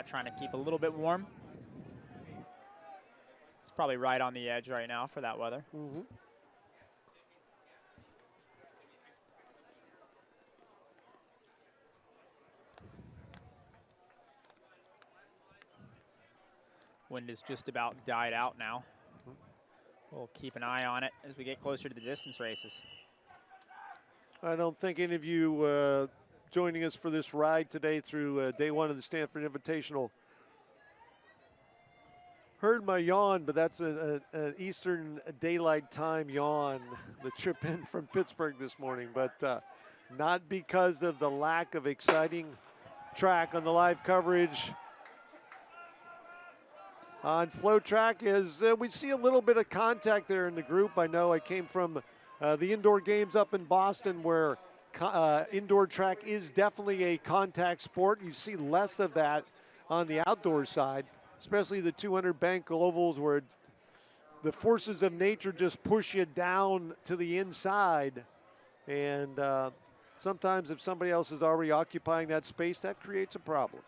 Trying to keep a little bit warm. It's probably right on the edge right now for that weather. Wind has just about died out now. We'll keep an eye on it as we get closer to the distance races. I don't think any of you joining us for this ride today through day one of the Stanford Invitational heard my yawn, but that's an Eastern Daylight Time yawn, the trip in from Pittsburgh this morning, but not because of the lack of exciting track on the live coverage. On FloTrack, as we see a little bit of contact there in the group. I know I came from the indoor games up in Boston where indoor track is definitely a contact sport. You see less of that on the outdoor side, especially the 200 bank ovals where the forces of nature just push you down to the inside. And sometimes if somebody else is already occupying that space, that creates a problem.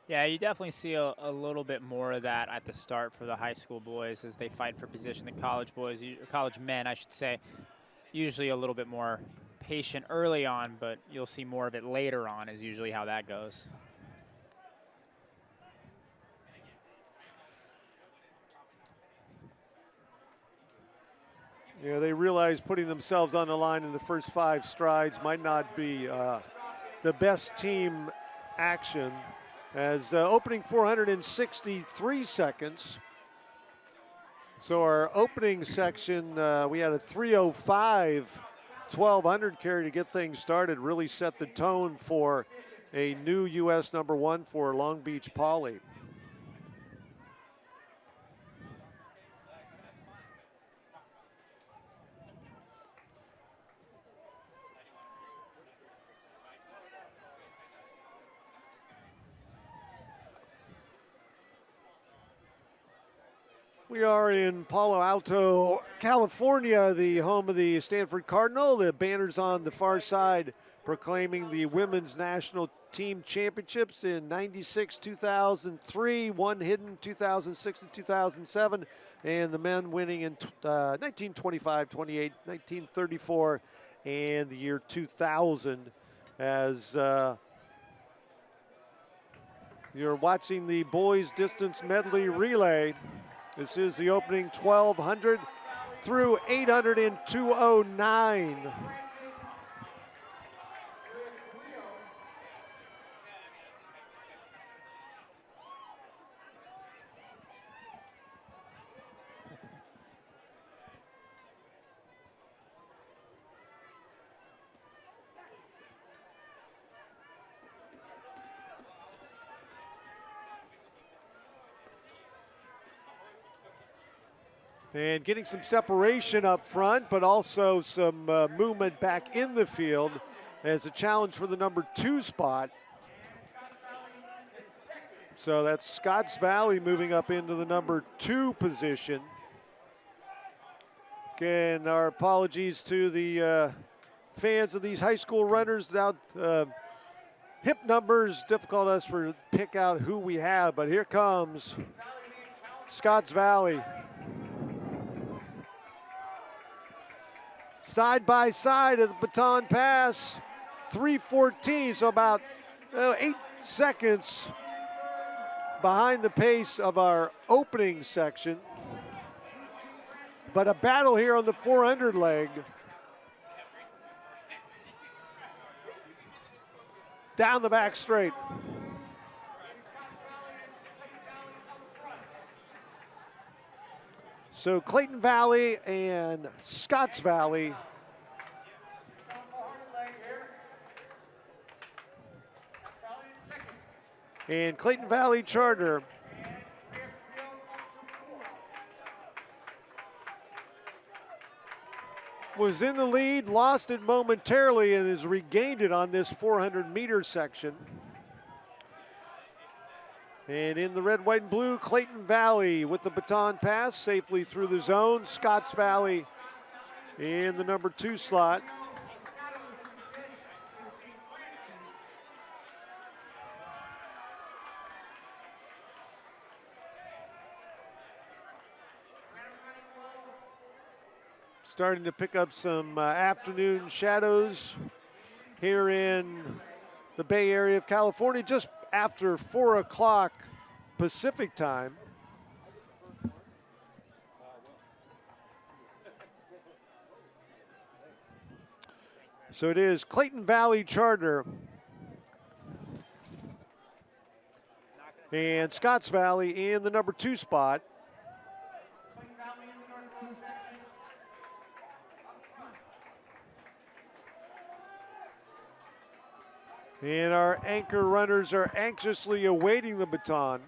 Yeah, you definitely see a little bit more of that at the start for the high school boys as they fight for position. The college boys, college men, I should say, usually a little bit more patient early on, but you'll see more of it later on is usually how that goes. Yeah, they realize putting themselves on the line in the first 5 strides might not be the best team action. As opening 463 seconds. So our opening section, we had a 3:05 1200 carry to get things started, really set the tone for a new U.S. #1 for Long Beach Poly. We are in Palo Alto, California, the home of the Stanford Cardinal. The banners on the far side proclaiming the women's national team championships in 96, 2003, one hidden 2006 and 2007, and the men winning in 1925, 28, 1934, and the year 2000 as you're watching the boys distance medley relay. This is the opening 1200 through 800 in 2:09. And getting some separation up front, but also some movement back in the field as a challenge for the #2 spot. So that's Scotts Valley moving up into the #2 position. Again, our apologies to the fans of these high school runners. Without hip numbers, difficult us to pick out who we have, but here comes Scotts Valley. Side by side of the baton pass, 3:14, so about 8 seconds behind the pace of our opening section. But a battle here on the 400 leg. Down the back straight. So Clayton Valley and Scotts Valley. And Clayton Valley Charter was in the lead, lost it momentarily, and has regained it on this 400-meter section. And in the red, white, and blue, Clayton Valley with the baton pass safely through the zone. Scotts Valley in the #2 slot. Starting to pick up some afternoon shadows here in the Bay Area of California, just after 4 o'clock Pacific time. So it is Clayton Valley Charter and Scotts Valley in the number 2 spot. And our anchor runners are anxiously awaiting the baton.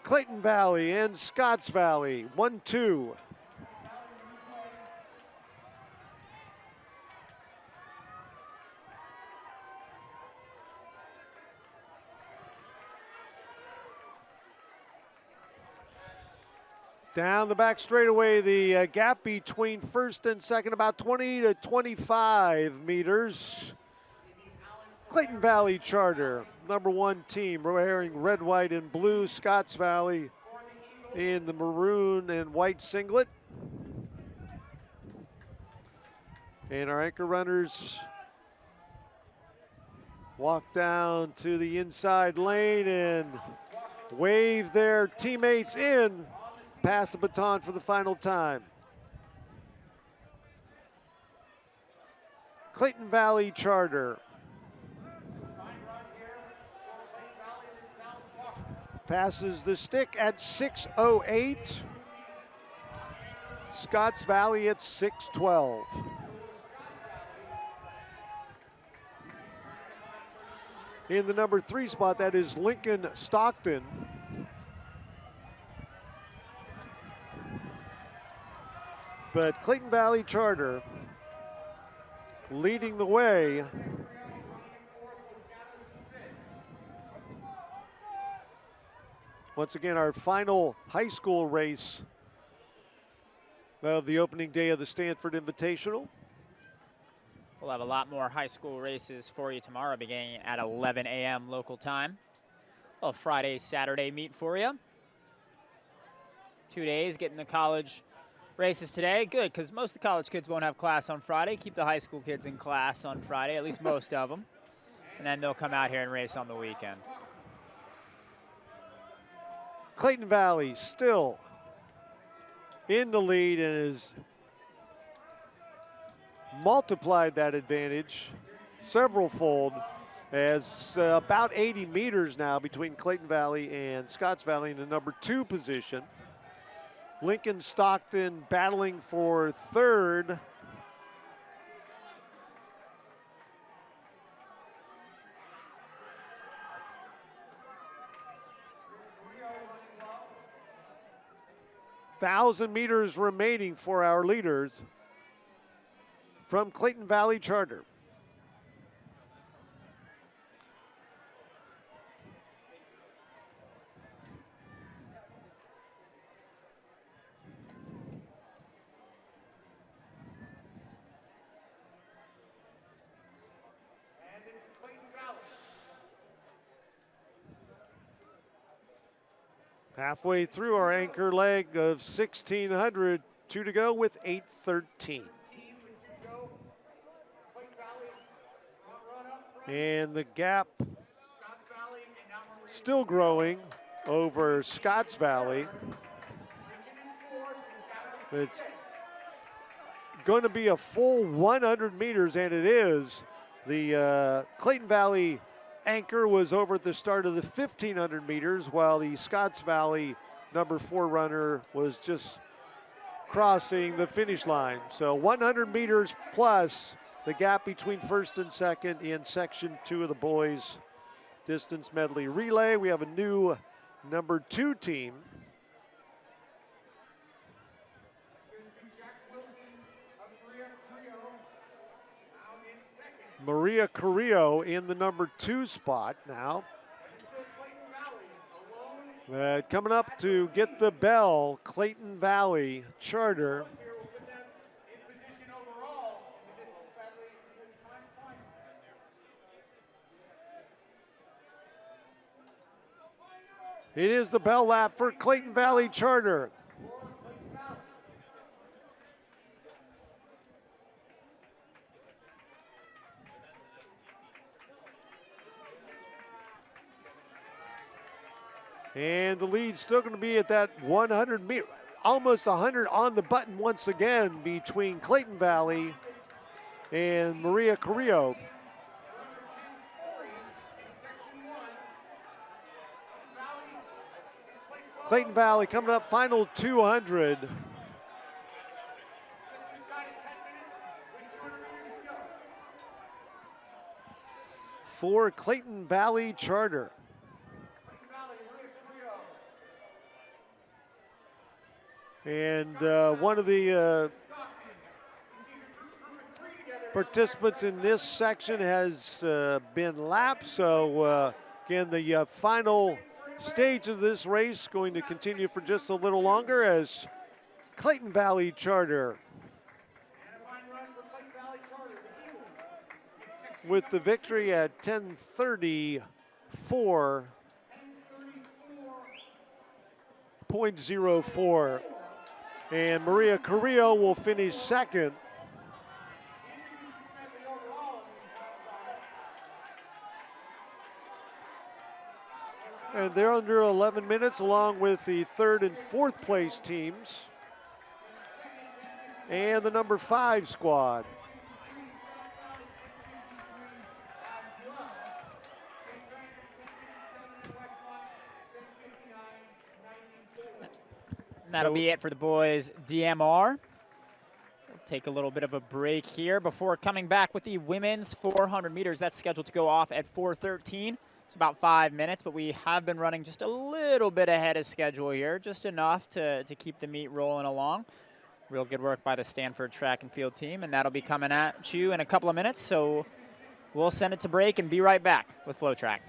Clayton Valley and Scotts Valley, 1-2. Down the back straightaway, the gap between first and second, about 20 to 25 meters. Clayton Valley Charter, number 1 team, wearing red, white, and blue. Scotts Valley in the maroon and white singlet. And our anchor runners walk down to the inside lane and wave their teammates in. Pass the baton for the final time. Clayton Valley Charter. Passes the stick at 6:08. Scotts Valley at 6:12. In the number 3 spot, that is Lincoln Stockton. But Clayton Valley Charter leading the way. Once again, our final high school race of the opening day of the Stanford Invitational. We'll have a lot more high school races for you tomorrow beginning at 11 a.m. local time. A Friday, Saturday meet for you. 2 days getting the college races today. Good, because most of the college kids won't have class on Friday. Keep the high school kids in class on Friday, at least most of them. And then they'll come out here and race on the weekend. Clayton Valley still in the lead and has multiplied that advantage several-fold, as about 80 meters now between Clayton Valley and Scotts Valley in the number 2 position. Lincoln Stockton battling for 3rd. Thousand meters remaining for our leaders from Clayton Valley Charter. Halfway through our anchor leg of 1,600, 2 to go with 8:13. And the gap still growing over Scotts Valley. It's going to be a full 100 meters, and it is. The Clayton Valley anchor was over at the start of the 1,500 meters, while the Scotts Valley number 4 runner was just crossing the finish line. So 100 meters plus the gap between first and second in section 2 of the boys distance medley relay. We have a new number 2 team. Maria Carrillo in the number 2 spot now. Coming up to get the bell, Clayton Valley Charter. It is the bell lap for Clayton Valley Charter. And the lead's still going to be at that 100 meter, almost 100 on the button once again between Clayton Valley and Maria Carrillo. Clayton Valley coming up final 200. For Clayton Valley Charter. And one of the participants in this section has been lapped. So again, the final stage of this race going to continue for just a little longer as Clayton Valley Charter with the victory at 10:34.04. And Maria Carrillo will finish second. And they're under 11 minutes along with the third and fourth place teams and the number 5 squad. That'll be it for the boys' DMR. We'll take a little bit of a break here before coming back with the women's 400 meters. That's scheduled to go off at 4:13. It's about 5 minutes, but we have been running just a little bit ahead of schedule here, just enough to keep the meet rolling along. Real good work by the Stanford track and field team, and that'll be coming at you in a couple of minutes. So we'll send it to break and be right back with FloTrack.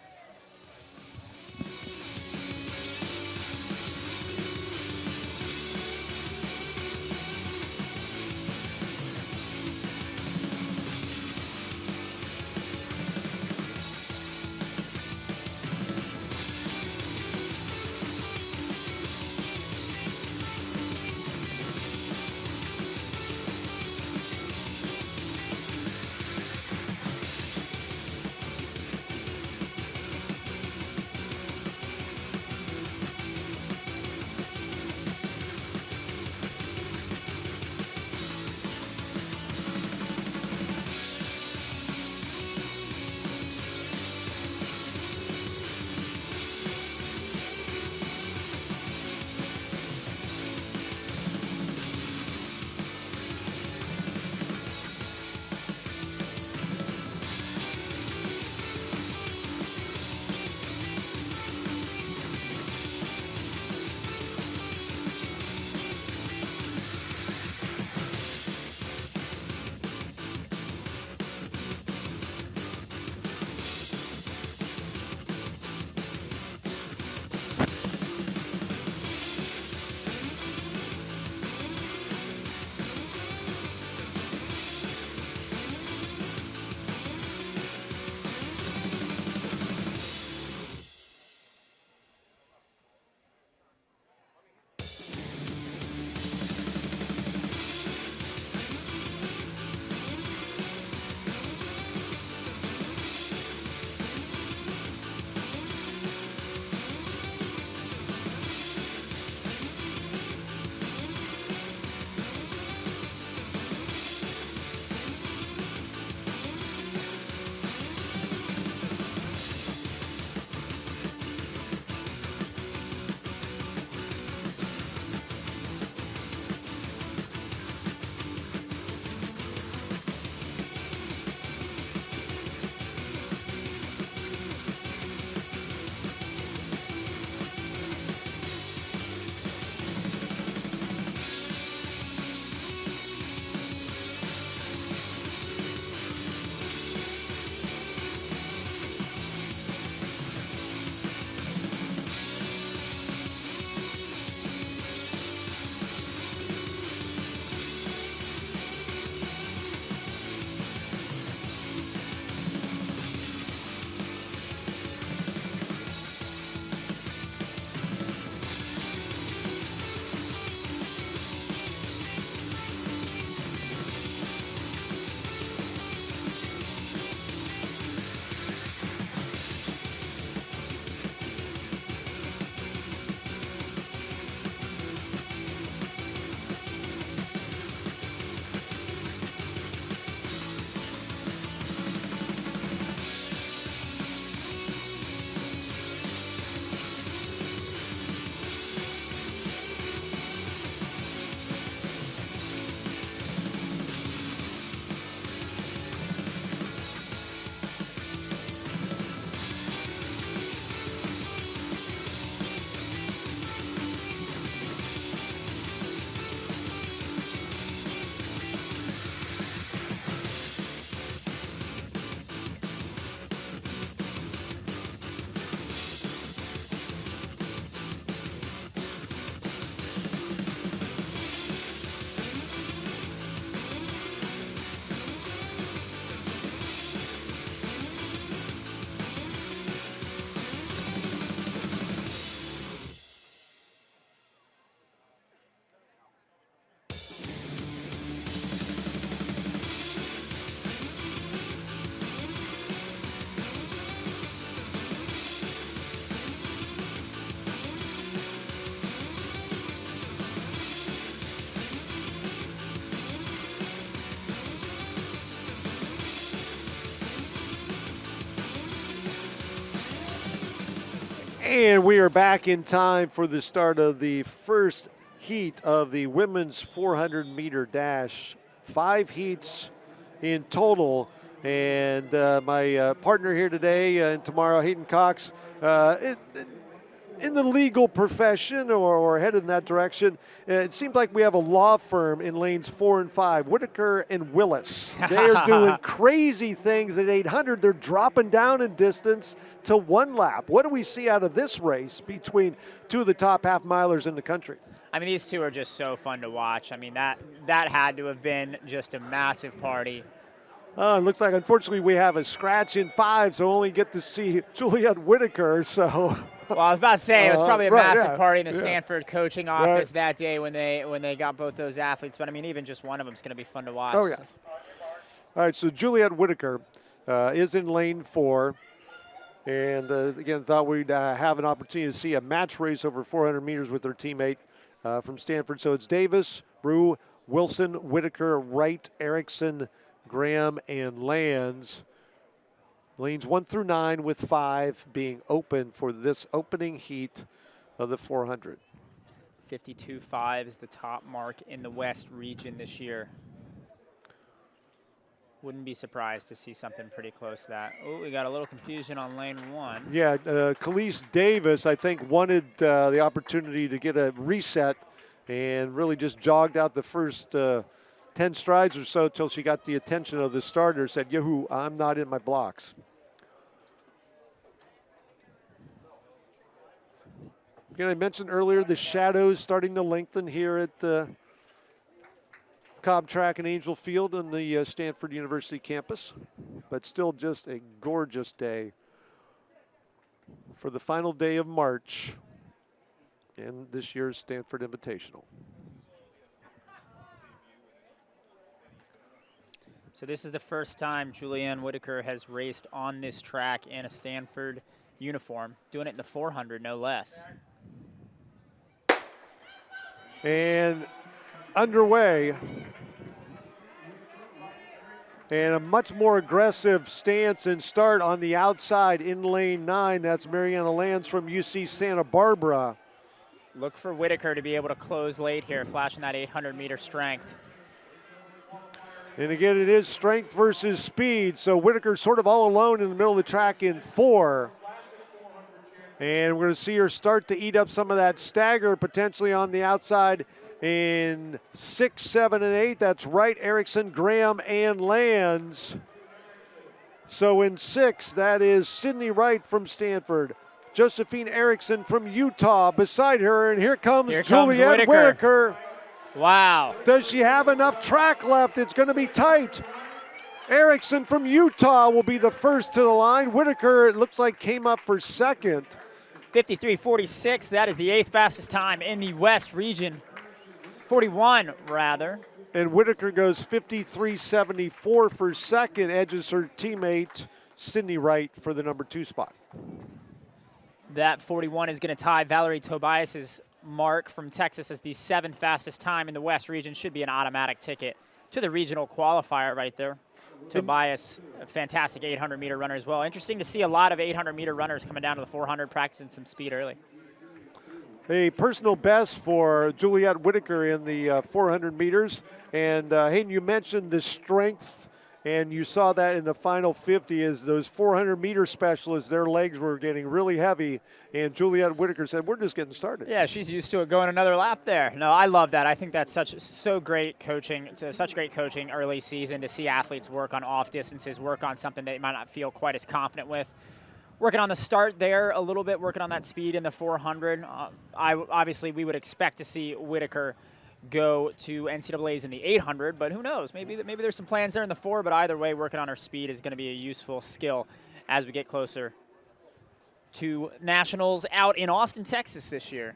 And we are back in time for the start of the first heat of the women's 400-meter dash. 5 heats in total. And my partner here today and tomorrow, Hayden Cox, in the legal profession or headed in that direction, it seems like we have a law firm in lanes 4 and 5, Whitaker and Willis. They are doing crazy things at 800. They're dropping down in distance to 1 lap. What do we see out of this race between 2 of the top half-milers in the country? I mean, these 2 are just so fun to watch. I mean, that had to have been just a massive party. It looks like, unfortunately, we have a scratch in 5, so only get to see Juliet Whitaker. So, well, I was about to say it was probably a massive party in the yeah. Stanford coaching office that day when they got both those athletes. But I mean, even just one of them is going to be fun to watch. Oh yeah. All right, so Juliet Whitaker is in lane 4, and again, thought we'd have an opportunity to see a match race over 400 meters with her teammate from Stanford. So it's Davis, Rue, Wilson, Whitaker, Wright, Erickson, Graham, and Lands. Lanes 1 through 9 with 5 being open for this opening heat of the 400. 52.5 is the top mark in the West region this year. Wouldn't be surprised to see something pretty close to that. Oh, we got a little confusion on lane 1. Yeah, Khalees Davis, I think, wanted the opportunity to get a reset and really just jogged out the first 10 strides or so till she got the attention of the starter, said, "Yahoo, I'm not in my blocks." Again, I mentioned earlier the shadows starting to lengthen here at Cobb Track and Angel Field on the Stanford University campus, but still just a gorgeous day for the final day of March in this year's Stanford Invitational. So this is the first time Julianne Whitaker has raced on this track in a Stanford uniform, doing it in the 400, no less. And underway. And a much more aggressive stance and start on the outside in lane 9. That's Mariana Lands from UC Santa Barbara. Look for Whitaker to be able to close late here, flashing that 800-meter strength. And again, it is strength versus speed. So Whitaker sort of all alone in the middle of the track in 4. And we're going to see her start to eat up some of that stagger potentially on the outside in 6, 7, and 8. That's Wright, Erickson, Graham, and Lands. So in 6, that is Sydney Wright from Stanford, Josephine Erickson from Utah beside her, and here comes Juliet Whitaker. Wow. Does she have enough track left? It's going to be tight. Erickson from Utah will be the first to the line. Whitaker, it looks like, came up for second. 53.46, that is the 8th fastest time in the West region. 41, rather. And Whitaker goes 53.74 for second, edges her teammate Sydney Wright for the number 2 spot. That 41 is going to tie Valerie Tobias's mark from Texas as the 7th fastest time in the West region. Should be an automatic ticket to the regional qualifier right there. Tobias, a fantastic 800-meter runner as well. Interesting to see a lot of 800-meter runners coming down to the 400, practicing some speed early. A personal best for Juliet Whitaker in the 400 meters. And Hayden, you mentioned the strength, and you saw that in the final 50 as those 400-meter specialists, their legs were getting really heavy, and Juliet Whitaker said, "We're just getting started." Yeah, she's used to it going another lap there. No, I love that. I think that's so great coaching. It's such great coaching early season to see athletes work on off distances, work on something they might not feel quite as confident with. Working on the start there a little bit, working on that speed in the 400. Obviously, we would expect to see Whitaker go to NCAAs in the 800, but who knows? Maybe there's some plans there in the 4, but either way, working on her speed is going to be a useful skill as we get closer to nationals out in Austin, Texas this year.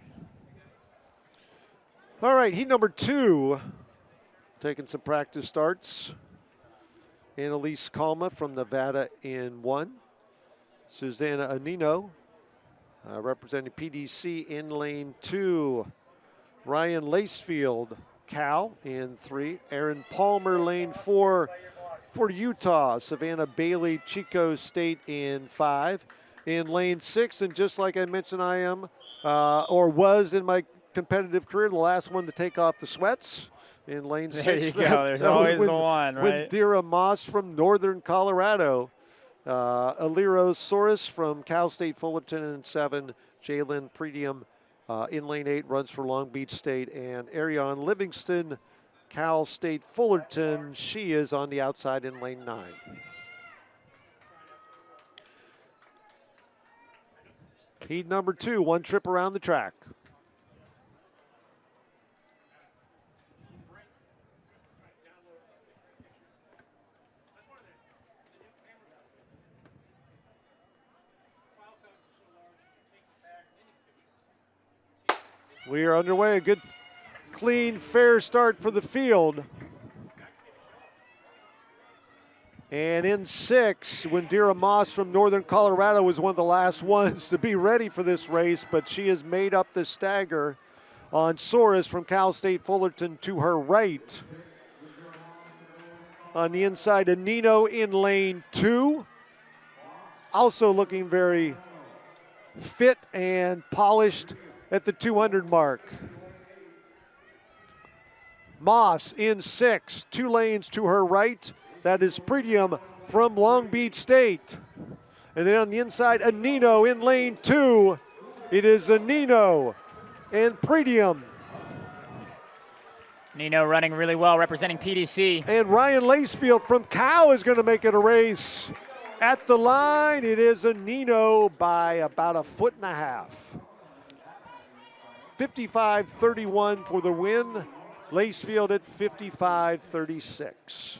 All right, heat number 2, taking some practice starts. Annalise Kalma from Nevada in 1. Susanna Anino representing PDC in lane 2. Ryan Lacefield, Cal, in 3. Aaron Palmer, lane 4 for Utah. Savannah Bailey, Chico State in 5. in lane 6. And just like I mentioned, I am, or was in my competitive career, the last one to take off the sweats in lane 6. There you go. There's always the one, right? Windira Moss from Northern Colorado. Alirosaurus from Cal State Fullerton in 7. Jalen Pretium in lane 8 runs for Long Beach State. And Ariane Livingston, Cal State Fullerton. She is on the outside in lane 9. Heat number 2, one trip around the track. We are underway. A good, clean, fair start for the field. And in 6, Windira Moss from Northern Colorado was one of the last ones to be ready for this race, but she has made up the stagger on Saurus from Cal State Fullerton to her right. On the inside, Anino in lane 2. Also looking very fit and polished at the 200 mark. Moss in 6, 2 lanes to her right. That is Pretium from Long Beach State. And then on the inside, Anino in lane 2. It is Anino and Pretium. Nino running really well, representing PDC. And Ryan Lacefield from Cal is going to make it a race. At the line, it is Anino by about 1.5 feet. 55.31 for the win. Lacefield at 55.36.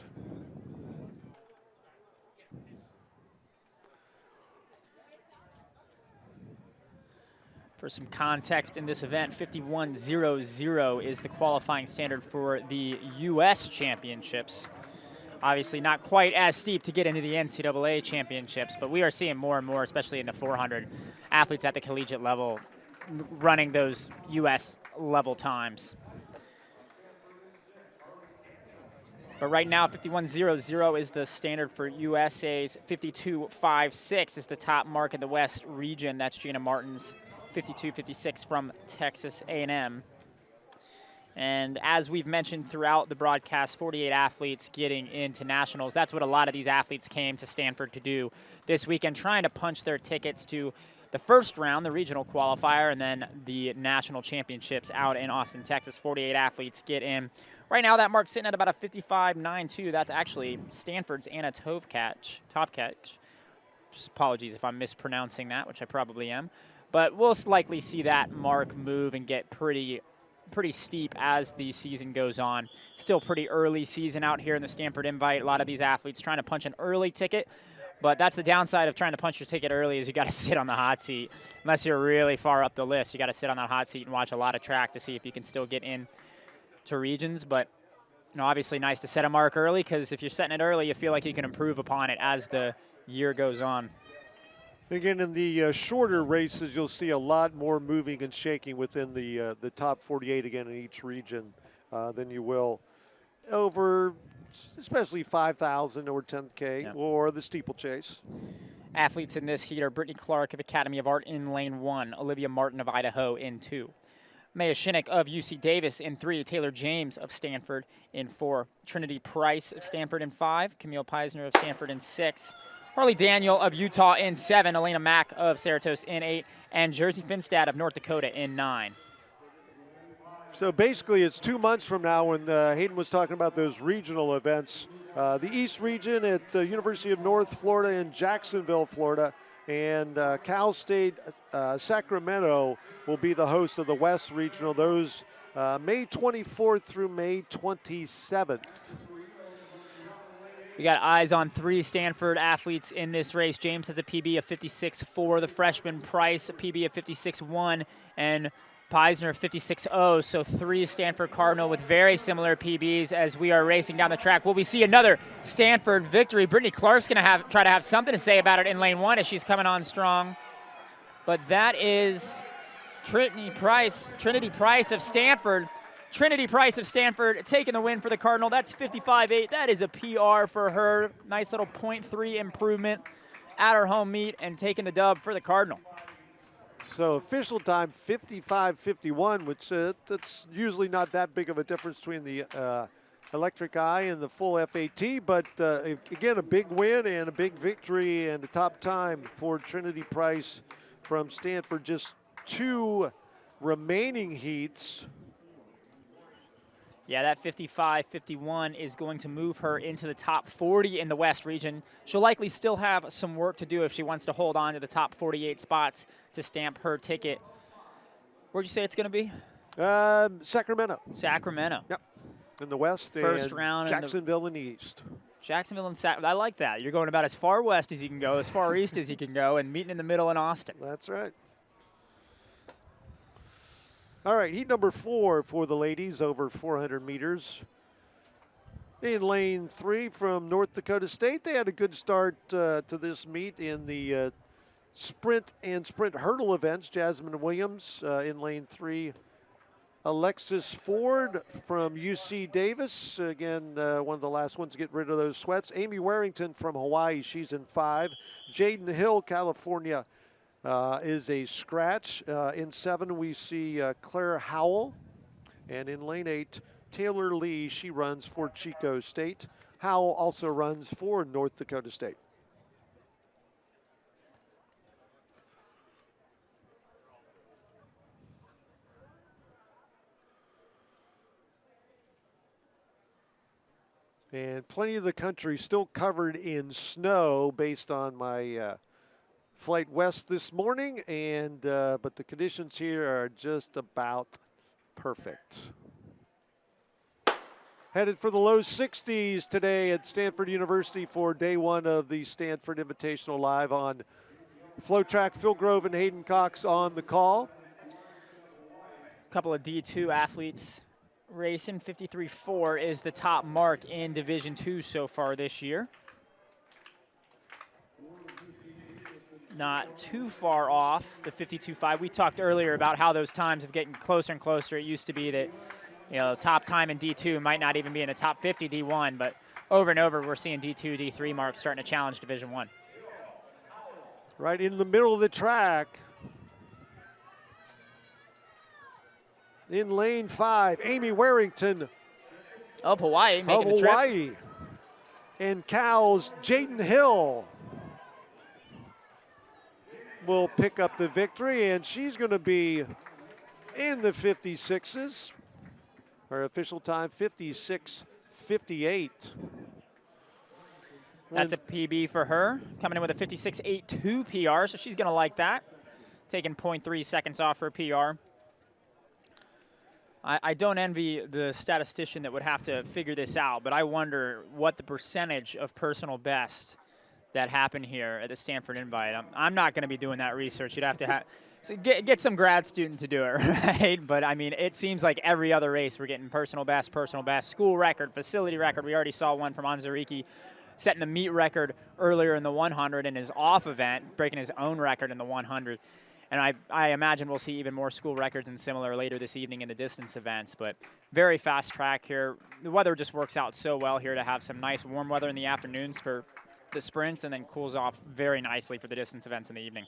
For some context in this event, 51.00 is the qualifying standard for the U.S. championships. Obviously not quite as steep to get into the NCAA championships, but we are seeing more and more, especially in the 400, athletes at the collegiate level running those U.S. level times. But right now, 51.00 is the standard for USA's. 52.56 is the top mark in the West region. That's Gina Martin's 52.56 from Texas A&M. And as we've mentioned throughout the broadcast, 48 athletes getting into nationals. That's what a lot of these athletes came to Stanford to do this weekend, trying to punch their tickets to the first round, the regional qualifier, and then the national championships out in Austin, Texas. 48 athletes get in. Right now, that mark's sitting at about a 55.92. That's actually Stanford's Anna Tovkach. Apologies if I'm mispronouncing that, which I probably am. But we'll likely see that mark move and get pretty steep as the season goes on. Still pretty early season out here in the Stanford Invite. A lot of these athletes trying to punch an early ticket, but that's the downside of trying to punch your ticket early is you got to sit on the hot seat. Unless you're really far up the list, you got to sit on that hot seat and watch a lot of track to see if you can still get in to regions. But obviously nice to set a mark early, because if you're setting it early, you feel like you can improve upon it as the year goes on. Again, in the shorter races, you'll see a lot more moving and shaking within the top 48 again in each region than you will over, especially 5,000 or 10K or the steeplechase. Athletes in this heat are Brittany Clark of Academy of Art in lane 1, Olivia Martin of Idaho in 2, Maya Shinnick of UC Davis in 3, Taylor James of Stanford in 4, Trinity Price of Stanford in 5, Camille Peisner of Stanford in 6, Harley Daniel of Utah in 7, Elena Mack of Cerritos in 8, and Jersey Finstad of North Dakota in 9. So basically it's 2 months from now when Hayden was talking about those regional events. The East region at the University of North Florida in Jacksonville, Florida, and Cal State Sacramento will be the host of the West regional. Those May 24th through May 27th. We got eyes on 3 Stanford athletes in this race. James has a PB of 56.4. The freshman Price, a PB of 56.1. And Peisner 56.0. So 3 Stanford Cardinal with very similar PBs as we are racing down the track. Will we see another Stanford victory? Brittany Clark's going to try to have something to say about it in lane 1 as she's coming on strong. But that is Trinity Price of Stanford. Trinity Price of Stanford taking the win for the Cardinal. That's 55.8. That is a PR for her. Nice little 0.3 improvement at her home meet and taking the dub for the Cardinal. So official time 55:51, which that's usually not that big of a difference between the Electric Eye and the full FAT, but again, a big win and a big victory and a top time for Trinity Price from Stanford. Just 2 remaining heats. Yeah, that 55-51 is going to move her into the top 40 in the West region. She'll likely still have some work to do if she wants to hold on to the top 48 spots to stamp her ticket. Where'd you say it's going to be? Sacramento. Sacramento. Yep. In the West. First and round. Jacksonville in the East. Jacksonville and I like that. You're going about as far west as you can go, as far east as you can go, and meeting in the middle in Austin. That's right. All right, heat number 4 for the ladies, over 400 meters. In lane 3 from North Dakota State, they had a good start to this meet in the sprint and sprint hurdle events. Jasmine Williams in lane 3. Alexis Ford from UC Davis, again, one of the last ones to get rid of those sweats. Amy Warrington from Hawaii, she's in 5. Jaden Hill, California, is a scratch. In 7, we see Claire Howell. And in lane 8, Taylor Lee, she runs for Chico State. Howell also runs for North Dakota State. And plenty of the country still covered in snow based on my flight west this morning, and but the conditions here are just about perfect. Headed for the low 60s today at Stanford University for day 1 of the Stanford Invitational live on FloTrack. Phil Grove and Hayden Cox on the call. A couple of D2 athletes racing. 53.4 is the top mark in Division II so far this year. Not too far off the 52.5. We talked earlier about how those times have getting closer and closer. It used to be that, you know, top time in D2 might not even be in the top 50 D1, but over and over we're seeing D2, D3 marks starting to challenge Division I. Right in the middle of the track. In lane 5, Amy Warrington of Hawaii making the trip. And Cal's Jaden Hill will pick up the victory, and she's going to be in the 56s. Her official time, 56:58. That's a PB for her, coming in with a 56.82 PR, so she's going to like that. Taking 0.3 seconds off her PR. I don't envy the statistician that would have to figure this out, but I wonder what the percentage of personal best that happened here at the Stanford Invite. I'm not going to be doing that research. You'd have to so get some grad student to do it, right? But, I mean, it seems like every other race we're getting personal best, school record, facility record. We already saw one from Anzariki setting the meet record earlier in the 100 in his off event, breaking his own record in the 100. And I imagine we'll see even more school records and similar later this evening in the distance events. But very fast track here. The weather just works out so well here to have some nice warm weather in the afternoons for the sprints and then cools off very nicely for the distance events in the evening.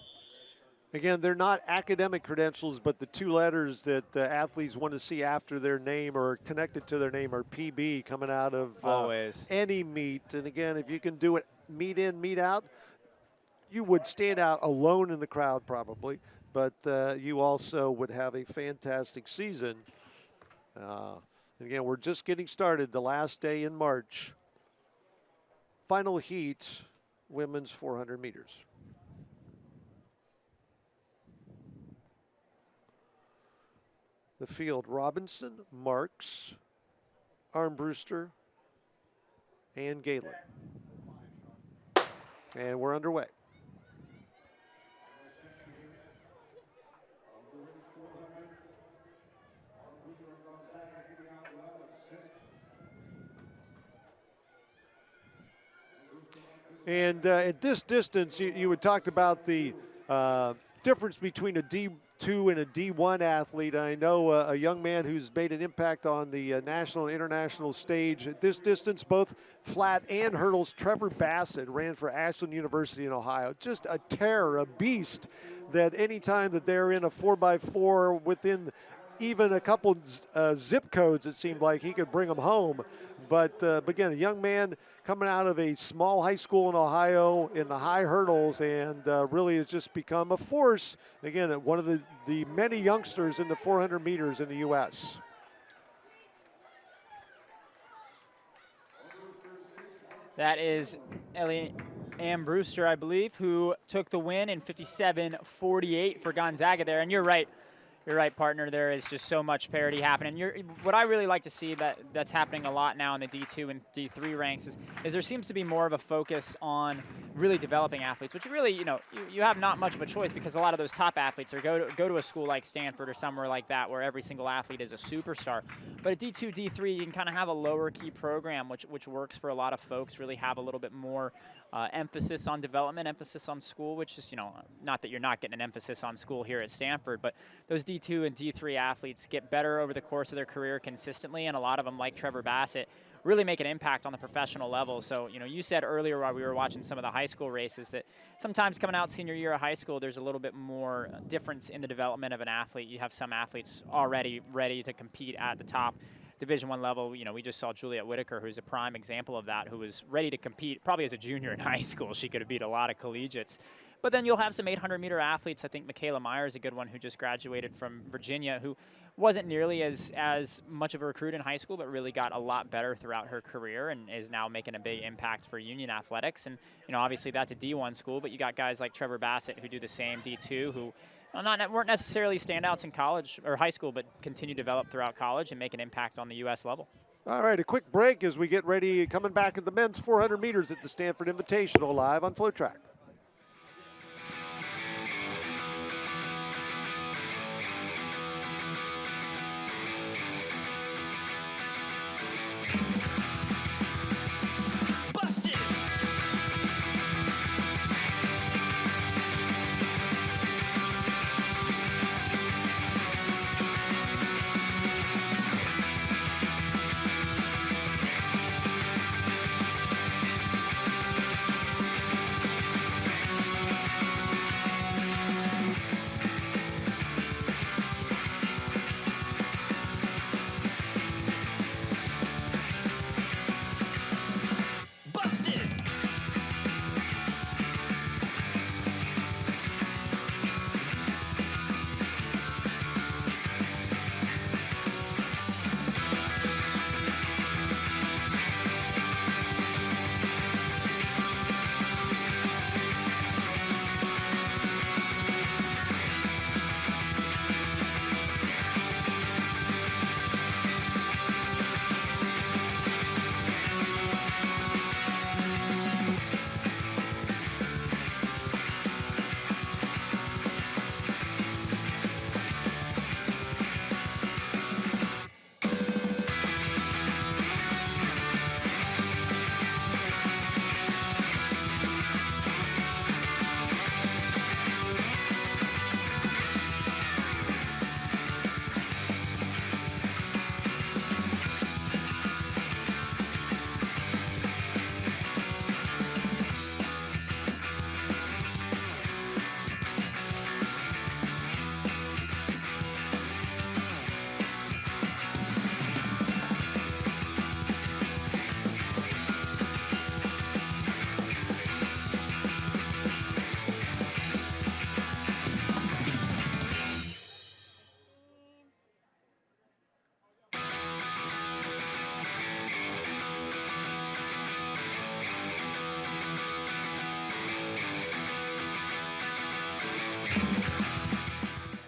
Again, they're not academic credentials, but the 2 letters that athletes want to see after their name or connected to their name are PB coming out of always any meet. And again, if you can do it meet in, meet out, you would stand out alone in the crowd probably, but you also would have a fantastic season. And again, we're just getting started, the last day in March. Final heat, women's 400 meters. The field, Robinson, Marks, Armbruster, and Galen. And we're underway. And at this distance, you had talked about the difference between a D2 and a D1 athlete. I know a young man who's made an impact on the national and international stage at this distance, both flat and hurdles. Trevor Bassett ran for Ashland University in Ohio. Just a terror, a beast, that anytime that they're in a 4x4 within even a couple zip codes, it seemed like he could bring them home. But again, a young man coming out of a small high school in Ohio in the high hurdles, and really has just become a force. Again, one of the many youngsters in the 400 meters in the U.S. That is Ellie Ann Brewster, I believe, who took the win in 57:48 for Gonzaga there. And you're right. You're right, partner. There is just so much parity happening. What I really like to see that's happening a lot now in the D2 and D3 ranks is there seems to be more of a focus on really developing athletes, which really, you have not much of a choice, because a lot of those top athletes are go to a school like Stanford or somewhere like that where every single athlete is a superstar. But at D2, D3, you can kind of have a lower key program, which works for a lot of folks, really have a little bit more emphasis on development, emphasis on school, which is, not that you're not getting an emphasis on school here at Stanford, but those D2 and D3 athletes get better over the course of their career consistently, and a lot of them, like Trevor Bassett, really make an impact on the professional level. So, you said earlier while we were watching some of the high school races that sometimes coming out senior year of high school, there's a little bit more difference in the development of an athlete. You have some athletes already ready to compete at the top Division I level. We just saw Juliet Whitaker, who's a prime example of that, who was ready to compete probably as a junior in high school. She could have beat a lot of collegiates. But then you'll have some 800-meter athletes. I think Michaela Meyer is a good one, who just graduated from Virginia, who wasn't nearly as much of a recruit in high school, but really got a lot better throughout her career and is now making a big impact for Union Athletics. And, obviously that's a D1 school, but you got guys like Trevor Bassett who do the same, D2, who weren't necessarily standouts in college or high school, but continue to develop throughout college and make an impact on the U.S. level. All right, a quick break as we get ready, coming back at the men's 400 meters at the Stanford Invitational live on FloTrack.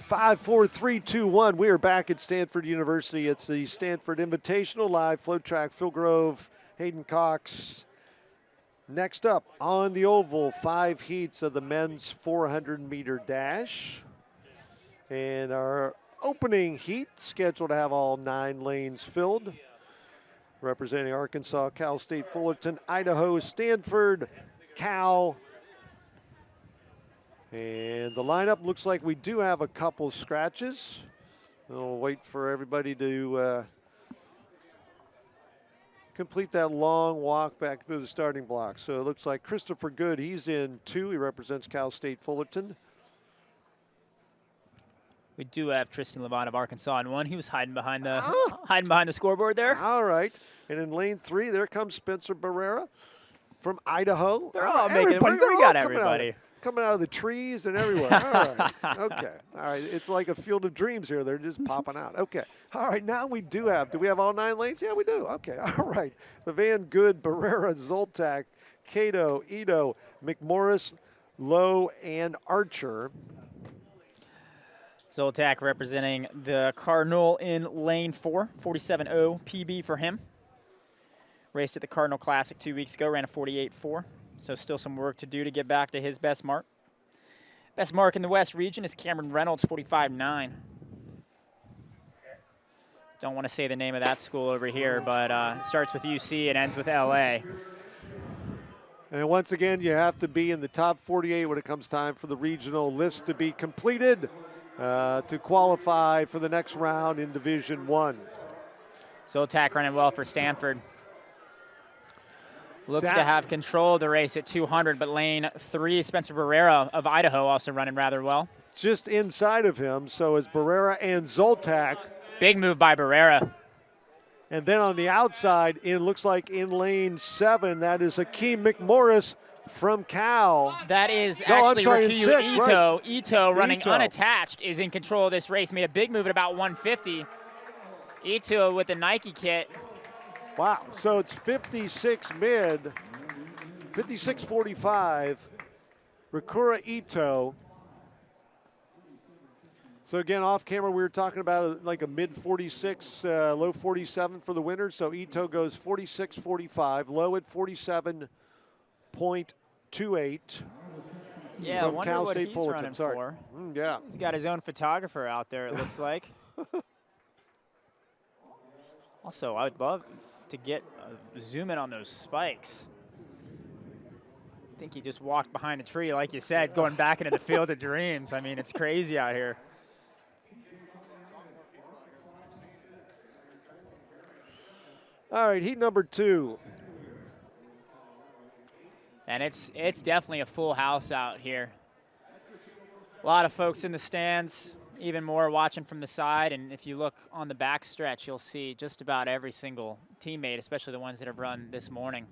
Five, four, three, two, one. We are back at Stanford University. It's the Stanford Invitational live. FloTrack, Phil Grove, Hayden Cox. Next up on the oval, 5 heats of the men's 400-meter dash. And our opening heat scheduled to have all 9 lanes filled. Representing Arkansas, Cal State Fullerton, Idaho, Stanford, Cal. And And the lineup looks like we do have a couple scratches. We'll wait for everybody to complete that long walk back through the starting block. So it looks like Christopher Good, he's in 2. He represents Cal State Fullerton. We do have Tristan Levant of Arkansas in 1. He was hiding behind the scoreboard there. All right. And in lane 3, there comes Spencer Barrera from Idaho. They're all making it. We got everybody. Coming out of the trees and everywhere. All right. Okay. All right. It's like a field of dreams here. They're just popping out. Okay. All right. Now we do we have all 9 lanes? Yeah, we do. Okay. All right. The Van Good, Barrera, Zoltak, Cato, Ito, McMorris, Lowe, and Archer. Zoltak representing the Cardinal in lane 4, 47.0 PB for him. Raced at the Cardinal Classic 2 weeks ago, ran a 48.4. So still some work to do to get back to his best mark. Best mark in the West region is Cameron Reynolds, 45.9. Don't want to say the name of that school over here, but it starts with UC and ends with LA. And once again, you have to be in the top 48 when it comes time for the regional list to be completed to qualify for the next round in Division I. Zoltak running well for Stanford. Looks to have control of the race at 200, but lane 3, Spencer Barrera of Idaho also running rather well. Just inside of him, so is Barrera and Zoltak. Big move by Barrera. And then on the outside, it looks like in lane 7, that is Akeem McMorris from Cal. That is actually Rikuyu Ito. Right. Ito running unattached is in control of this race. Made a big move at about 150. Ito with the Nike kit. Wow, so it's 56 mid, 56.45, Rikura Ito. So again, off camera, we were talking about like a mid 46, low 47 for the winner. So Ito goes 46.45, low at 47.28. Yeah, I wonder Cal what State he's Fullerton. running for. Yeah. He's got his own photographer out there, it looks like. Also, I would love to get zoom in on those spikes. I think he just walked behind a tree, like you said, going back into the field of dreams. I mean, it's crazy out here. All right, heat number 2. And it's definitely a full house out here. A lot of folks in the stands, even more watching from the side. And if you look on the back stretch, you'll see just about every single teammate, especially the ones that have run this morning.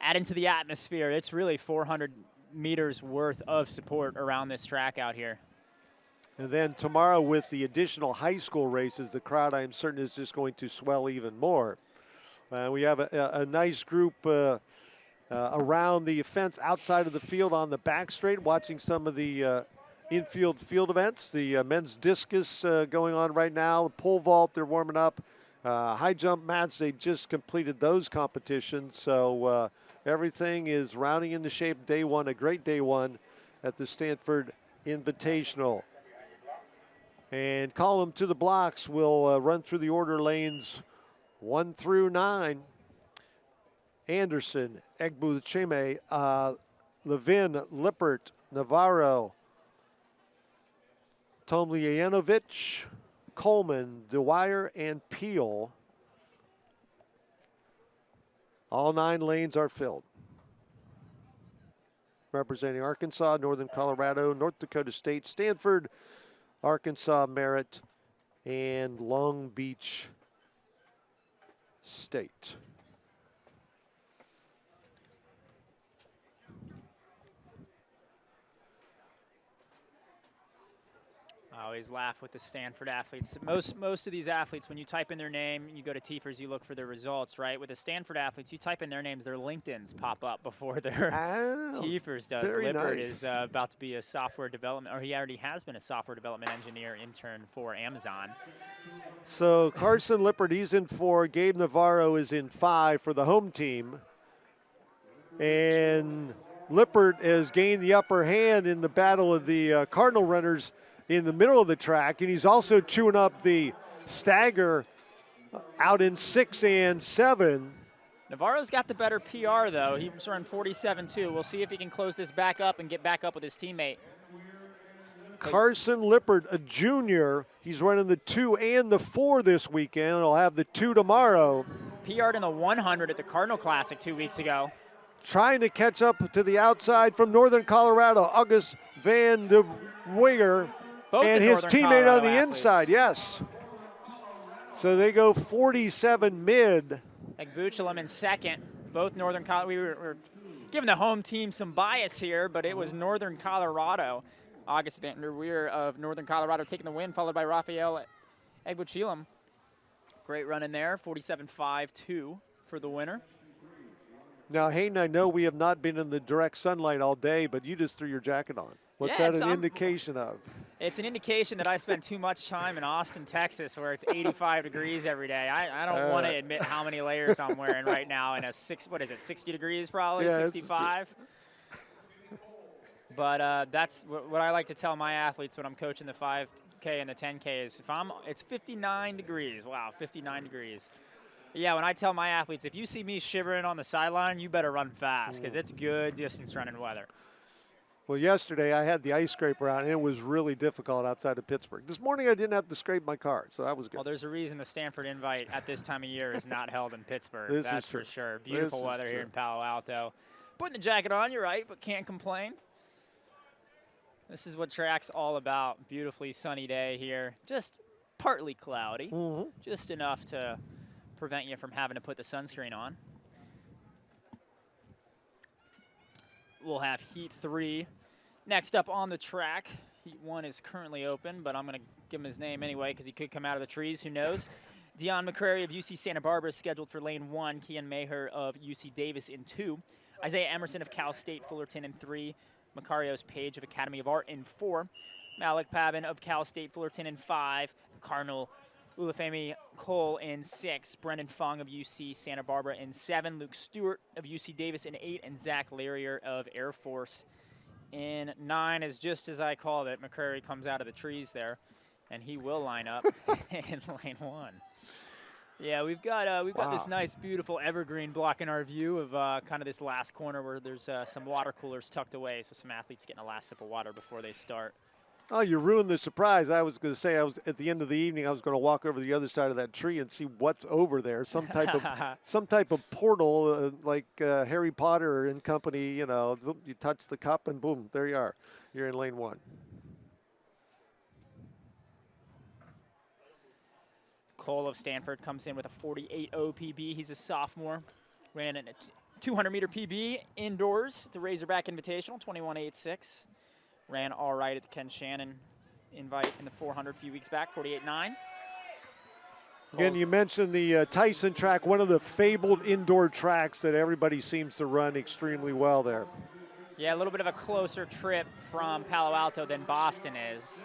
Adding to the atmosphere, it's really 400 meters worth of support around this track out here. And then tomorrow with the additional high school races, the crowd, I'm certain, is just going to swell even more. We have a nice group around the fence outside of the field on the back straight, watching some of the infield field events. The men's discus going on right now, the pole vault, they're warming up. High jump mats, they just completed those competitions. So everything is rounding into shape. Day 1, a great day 1 at the Stanford Invitational. And column to the blocks will run through the order lanes 1 through 9. Anderson, Egbucheme, Levin, Lippert, Navarro, Tomljanovic, Coleman, Dwyer, and Peel. All 9 lanes are filled. Representing Arkansas, Northern Colorado, North Dakota State, Stanford, Arkansas Merit, and Long Beach State. I always laugh with the Stanford athletes. Most of these athletes, when you type in their name, you go to TFRS, you look for their results, right? With the Stanford athletes, you type in their names, their LinkedIn's pop up before their TFRS does. Lippert is about to be a software development, or he already has been a software development engineer intern for Amazon. So Carson Lippert, he's in 4. Gabe Navarro is in 5 for the home team. And Lippert has gained the upper hand in the battle of the Cardinal runners in the middle of the track, and he's also chewing up the stagger out in 6 and 7. Navarro's got the better PR, though. He's run 47.2. We'll see if he can close this back up and get back up with his teammate. Carson Lippert, a junior. He's running the 2 and the 4 this weekend. He'll have the 2 tomorrow. PR'd in the 100 at the Cardinal Classic 2 weeks ago. Trying to catch up to the outside from Northern Colorado, August Van de Weyer, and his teammate on the inside, yes. So they go 47 mid. Like Buchelum in second. Both Northern Colorado. We were giving the home team some bias here, but it was Northern Colorado. August Van der Weyer of Northern Colorado taking the win, followed by Rafael Egbuchilum. Great run in there, 47.52 for the winner. Now, Hayden, I know we have not been in the direct sunlight all day, but you just threw your jacket on. What's that an indication of? It's an indication that I spend too much time in Austin, Texas, where it's 85 degrees every day. I don't want to admit how many layers I'm wearing right now in a 60 degrees probably, yeah, 65. But that's what I like to tell my athletes when I'm coaching the 5K and the 10K is it's 59 degrees. Wow, 59 degrees. Yeah, when I tell my athletes, if you see me shivering on the sideline, you better run fast because it's good distance running weather. Well, yesterday I had the ice scraper out, and it was really difficult outside of Pittsburgh. This morning I didn't have to scrape my car, so that was good. Well, there's a reason the Stanford Invite at this time of year is not held in Pittsburgh. That's for sure. Beautiful weather here in Palo Alto. Putting the jacket on, you're right, but can't complain. This is what track's all about. Beautifully sunny day here. Just partly cloudy. Just enough to prevent you from having to put the sunscreen on. We'll have Heat 3 next up on the track. Heat 1 is currently open, but I'm going to give him his name anyway because he could come out of the trees. Who knows? Dion McCrary of UC Santa Barbara is scheduled for lane 1. Kian Maher of UC Davis in 2. Isaiah Emerson of Cal State Fullerton in 3. Macarios Page of Academy of Art in 4. Malik Pabin of Cal State Fullerton in 5. Cardinal Ulafemi Cole in 6. Brendan Fong of UC Santa Barbara in 7. Luke Stewart of UC Davis in 8. And Zach Larrier of Air Force in 9. Is just as I called it. McCrary comes out of the trees there, and he will line up in lane 1. Yeah, we've got this nice, beautiful evergreen blocking our view of kind of this last corner where there's some water coolers tucked away, so some athletes getting a last sip of water before they start. Oh, you ruined the surprise. I was going to say at the end of the evening I was going to walk over the other side of that tree and see what's over there. Some type of portal like Harry Potter and company. You know, you touch the cup and boom, there you are. You're in lane 1. Cole of Stanford comes in with a 48.0 PB. He's a sophomore. Ran in a 200-meter PB indoors at the Razorback Invitational, 21.86. Ran all right at the Ken Shannon Invite in the 400 a few weeks back, 48.9. Again, you mentioned the Tyson track, one of the fabled indoor tracks that everybody seems to run extremely well there. Yeah, a little bit of a closer trip from Palo Alto than Boston is.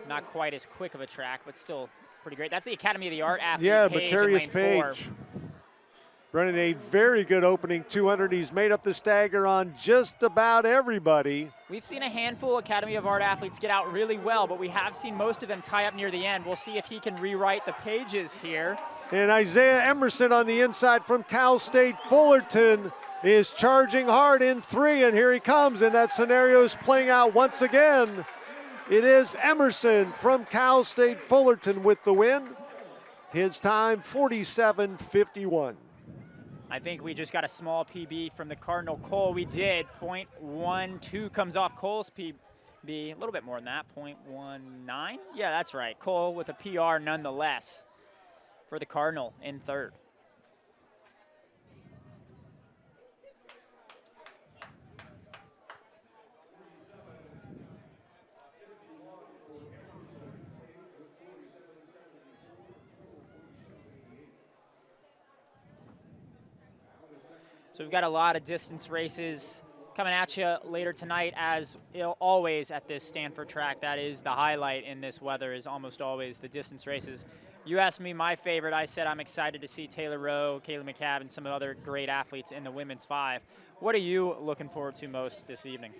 Not quite as quick of a track, but still pretty great. That's the Academy of the Art athlete, yeah, Page, Macarius Page. Running a very good opening 200. He's made up the stagger on just about everybody. We've seen a handful of Academy of Art athletes get out really well, but we have seen most of them tie up near the end. We'll see if he can rewrite the pages here. And Isaiah Emerson on the inside from Cal State Fullerton is charging hard in 3, and here he comes, and that scenario is playing out once again. It is Emerson from Cal State Fullerton with the win. His time, 47.51. I think we just got a small PB from the Cardinal Cole. We did. .12 comes off Cole's PB. A little bit more than that, .19. Yeah, that's right. Cole with a PR nonetheless for the Cardinal in 3rd. So we've got a lot of distance races coming at you later tonight, as always at this Stanford track. That is the highlight in this weather, is almost always the distance races. You asked me my favorite. I said I'm excited to see Taylor Rowe, Kaylee McCabe, and some other great athletes in the women's 5. What are you looking forward to most this evening?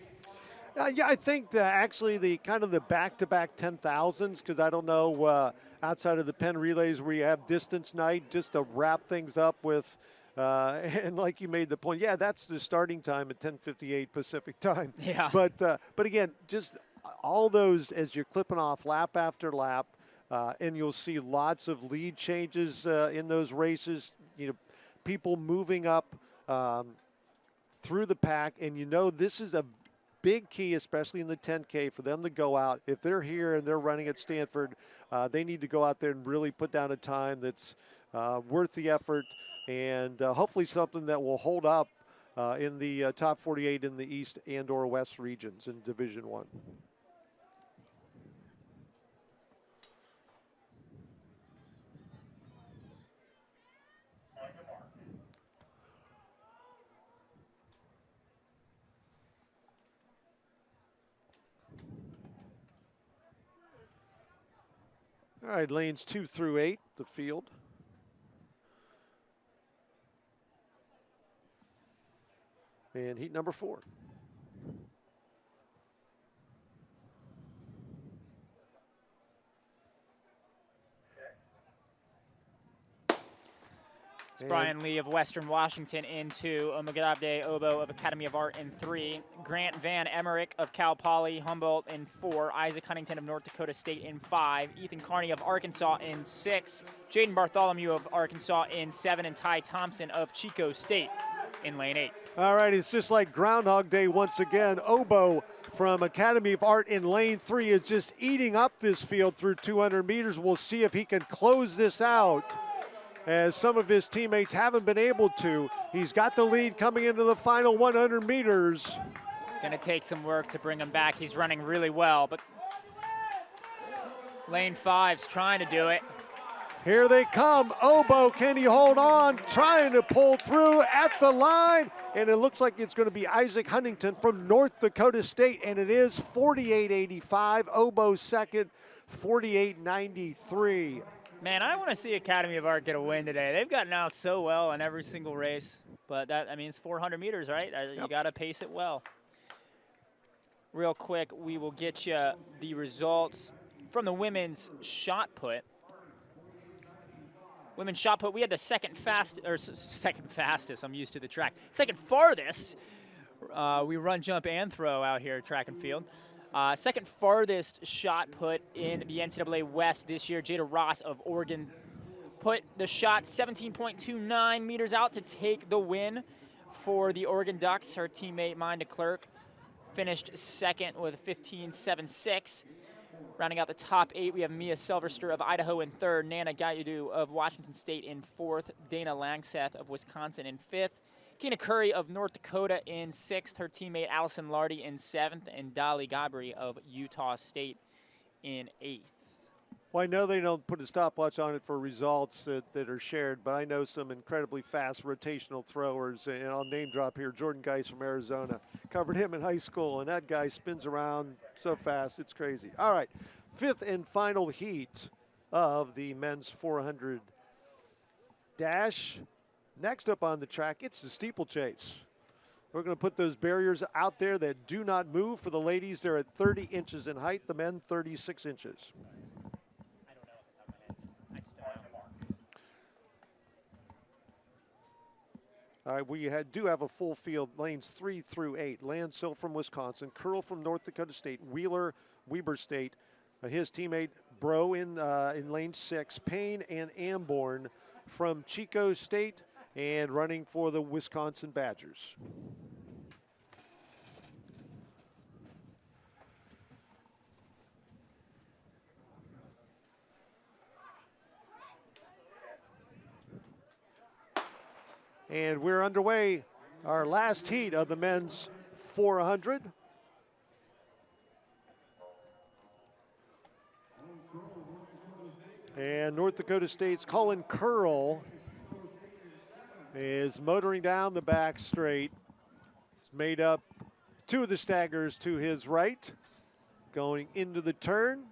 Yeah, I think actually the kind of the back-to-back 10,000s, because I don't know outside of the Penn relays where you have distance night, just to wrap things up with. And like you made the point, yeah, that's the starting time at 10:58 Pacific time. Yeah. But again, just all those as you're clipping off lap after lap, and you'll see lots of lead changes in those races. You know, people moving up through the pack, and you know this is a big key, especially in the 10K, for them to go out. If they're here and they're running at Stanford, they need to go out there and really put down a time that's worth the effort, and hopefully something that will hold up in the top 48 in the East and or West regions in Division I. All right, lanes 2 through 8, the field. And heat number 4. It's Brian Lee of Western Washington in 2, Omogadabde Obo of Academy of Art in 3, Grant Van Emmerich of Cal Poly Humboldt in 4, Isaac Huntington of North Dakota State in 5, Ethan Carney of Arkansas in 6, Jaden Bartholomew of Arkansas in 7, and Ty Thompson of Chico State in lane 8. All right, it's just like Groundhog Day once again. Obo from Academy of Art in lane 3 is just eating up this field through 200 meters. We'll see if he can close this out, as some of his teammates haven't been able to. He's got the lead coming into the final 100 meters. It's going to take some work to bring him back. He's running really well, but lane 5's trying to do it. Here they come. Obo, can he hold on? Trying to pull through at the line. And it looks like it's going to be Isaac Huntington from North Dakota State. And it is 48.85. Obo second, 48.93. Man, I want to see Academy of Art get a win today. They've gotten out so well in every single race. But that, I mean, it's 400 meters, right? You got to pace it well. Real quick, we will get you the results from the women's shot put. Women's shot put, we had the second fastest, I'm used to the track. Second farthest, we run, jump, and throw out here at track and field. Second farthest shot put in the NCAA West this year, Jada Ross of Oregon put the shot 17.29 meters out to take the win for the Oregon Ducks. Her teammate, Minda Clerk, finished second with 15.76. Rounding out the top 8, we have Mia Silverster of Idaho in 3rd, Nana Gayudu of Washington State in 4th, Dana Langseth of Wisconsin in 5th, Keena Curry of North Dakota in 6th, her teammate Allison Lardy in 7th, and Dolly Gabri of Utah State in 8th. Well, I know they don't put a stopwatch on it for results that are shared, but I know some incredibly fast rotational throwers, and I'll name drop here Jordan Geis from Arizona. Covered him in high school, and that guy spins around so fast, it's crazy. All right, 5th and final heat of the men's 400 dash. Next up on the track, it's the steeplechase. We're going to put those barriers out there that do not move. For the ladies, they're at 30 inches in height, the men 36 inches. All right, we do have a full field, lanes 3 through 8. Landsill from Wisconsin, Curl from North Dakota State, Wheeler, Weber State, his teammate Bro in lane 6, Payne and Amborn from Chico State, and running for the Wisconsin Badgers. And we're underway, our last heat of the men's 400. And North Dakota State's Colin Curl is motoring down the back straight. It's made up 2 of the staggers to his right, going into the turn.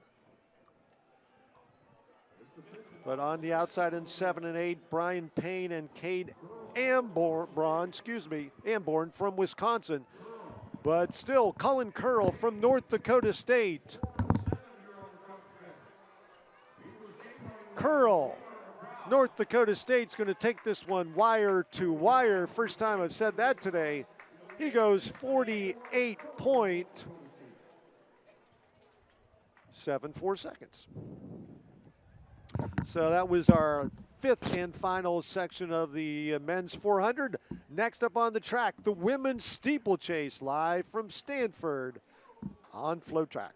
But on the outside in 7 and 8, Brian Payne and Cade Amborn from Wisconsin. But still, Colin Curl from North Dakota State. Curl, North Dakota State's going to take this one wire to wire. First time I've said that today. He goes 48.5. 7.4 seconds. So that was our fifth and final section of the men's 400. Next up on the track, the women's steeplechase, live from Stanford on FloTrack.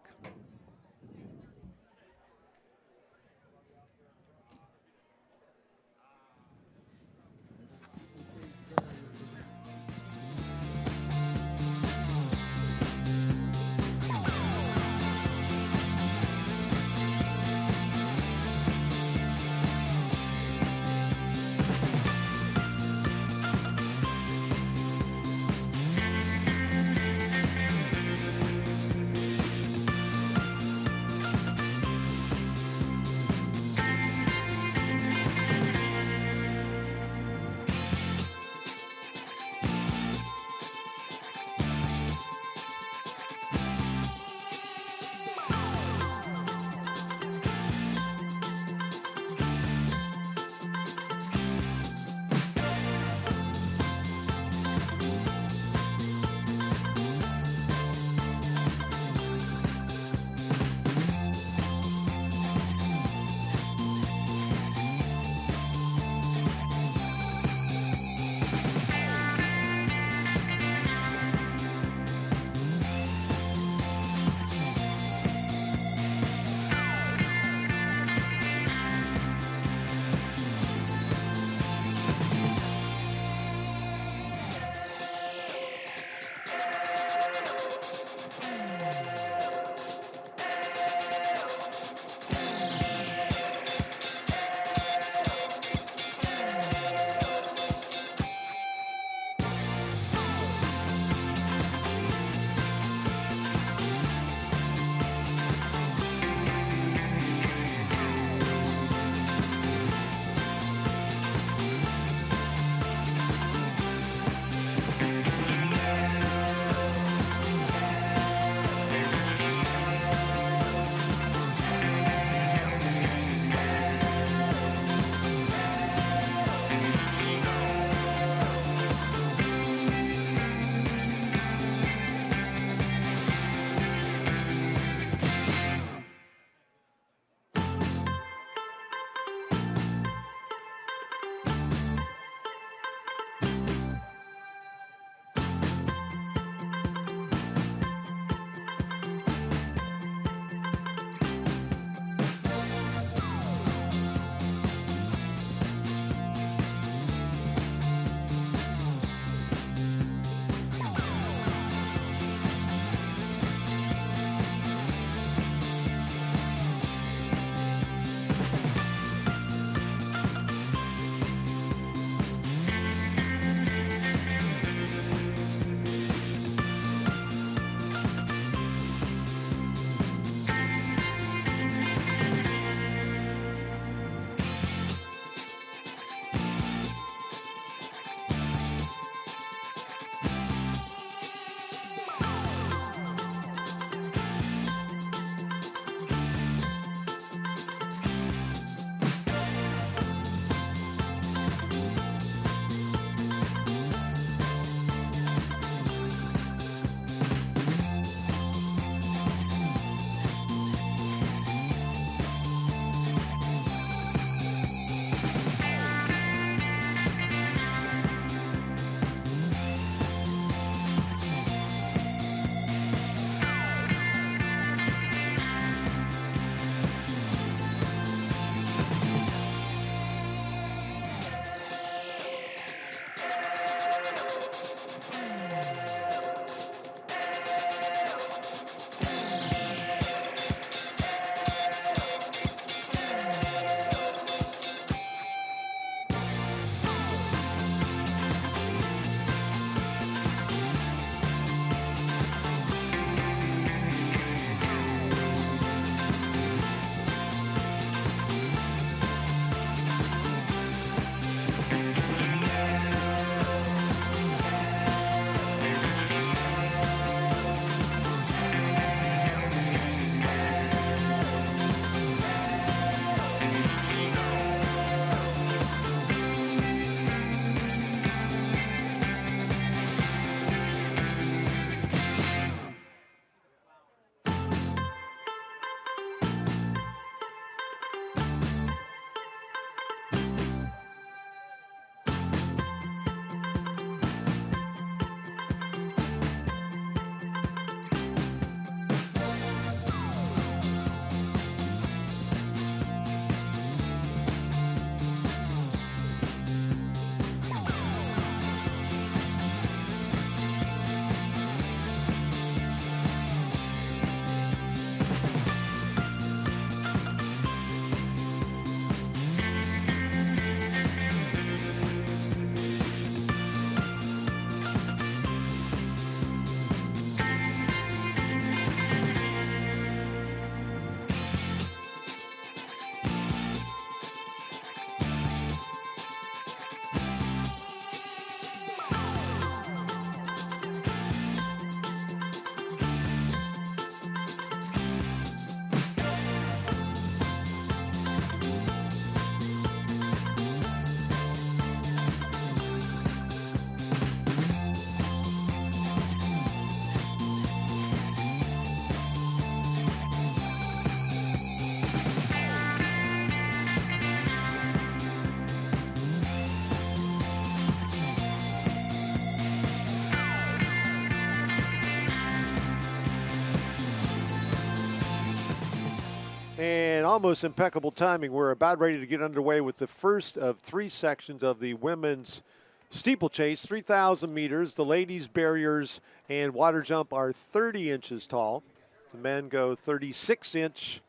And almost impeccable timing. We're about ready to get underway with the first of 3 sections of the women's steeplechase, 3,000 meters. The ladies' barriers and water jump are 30 inches tall. The men go 36-inch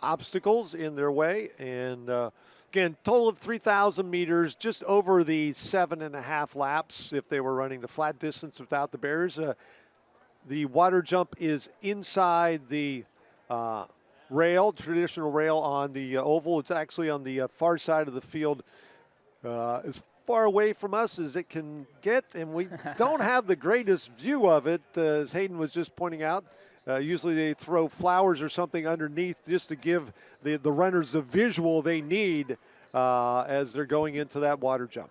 obstacles in their way. And again, total of 3,000 meters, just over the 7.5 laps if they were running the flat distance without the barriers. The water jump is inside the rail, traditional rail on the oval. It's actually on the far side of the field, as far away from us as it can get, and we don't have the greatest view of it, as Hayden was just pointing out. Usually they throw flowers or something underneath just to give the runners the visual they need as they're going into that water jump.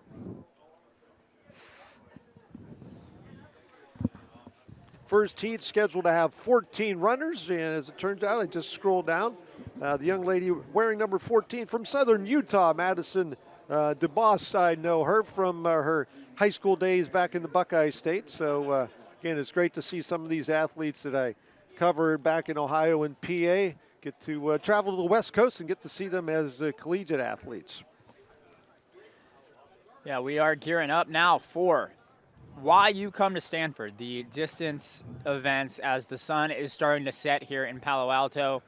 First heat scheduled to have 14 runners, and as it turns out, I just scrolled down. The young lady wearing number 14 from Southern Utah, Madison DeBoss. I know her from her high school days back in the Buckeye State. So, again, it's great to see some of these athletes that I covered back in Ohio and PA get to travel to the West Coast and get to see them as collegiate athletes. Yeah, we are gearing up now for why you come to Stanford, the distance events as the sun is starting to set here in Palo Alto.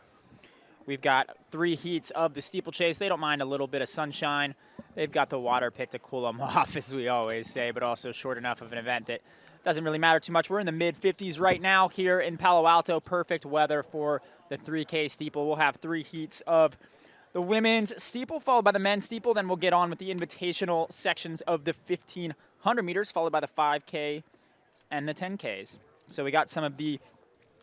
We've got 3 heats of the steeplechase. They don't mind a little bit of sunshine. They've got the water pit to cool them off, as we always say, but also short enough of an event that doesn't really matter too much. We're in the mid-50s right now here in Palo Alto. Perfect weather for the 3K steeple. We'll have 3 heats of the women's steeple, followed by the men's steeple. Then we'll get on with the invitational sections of the 1,500 meters, followed by the 5K and the 10Ks. So we got some of the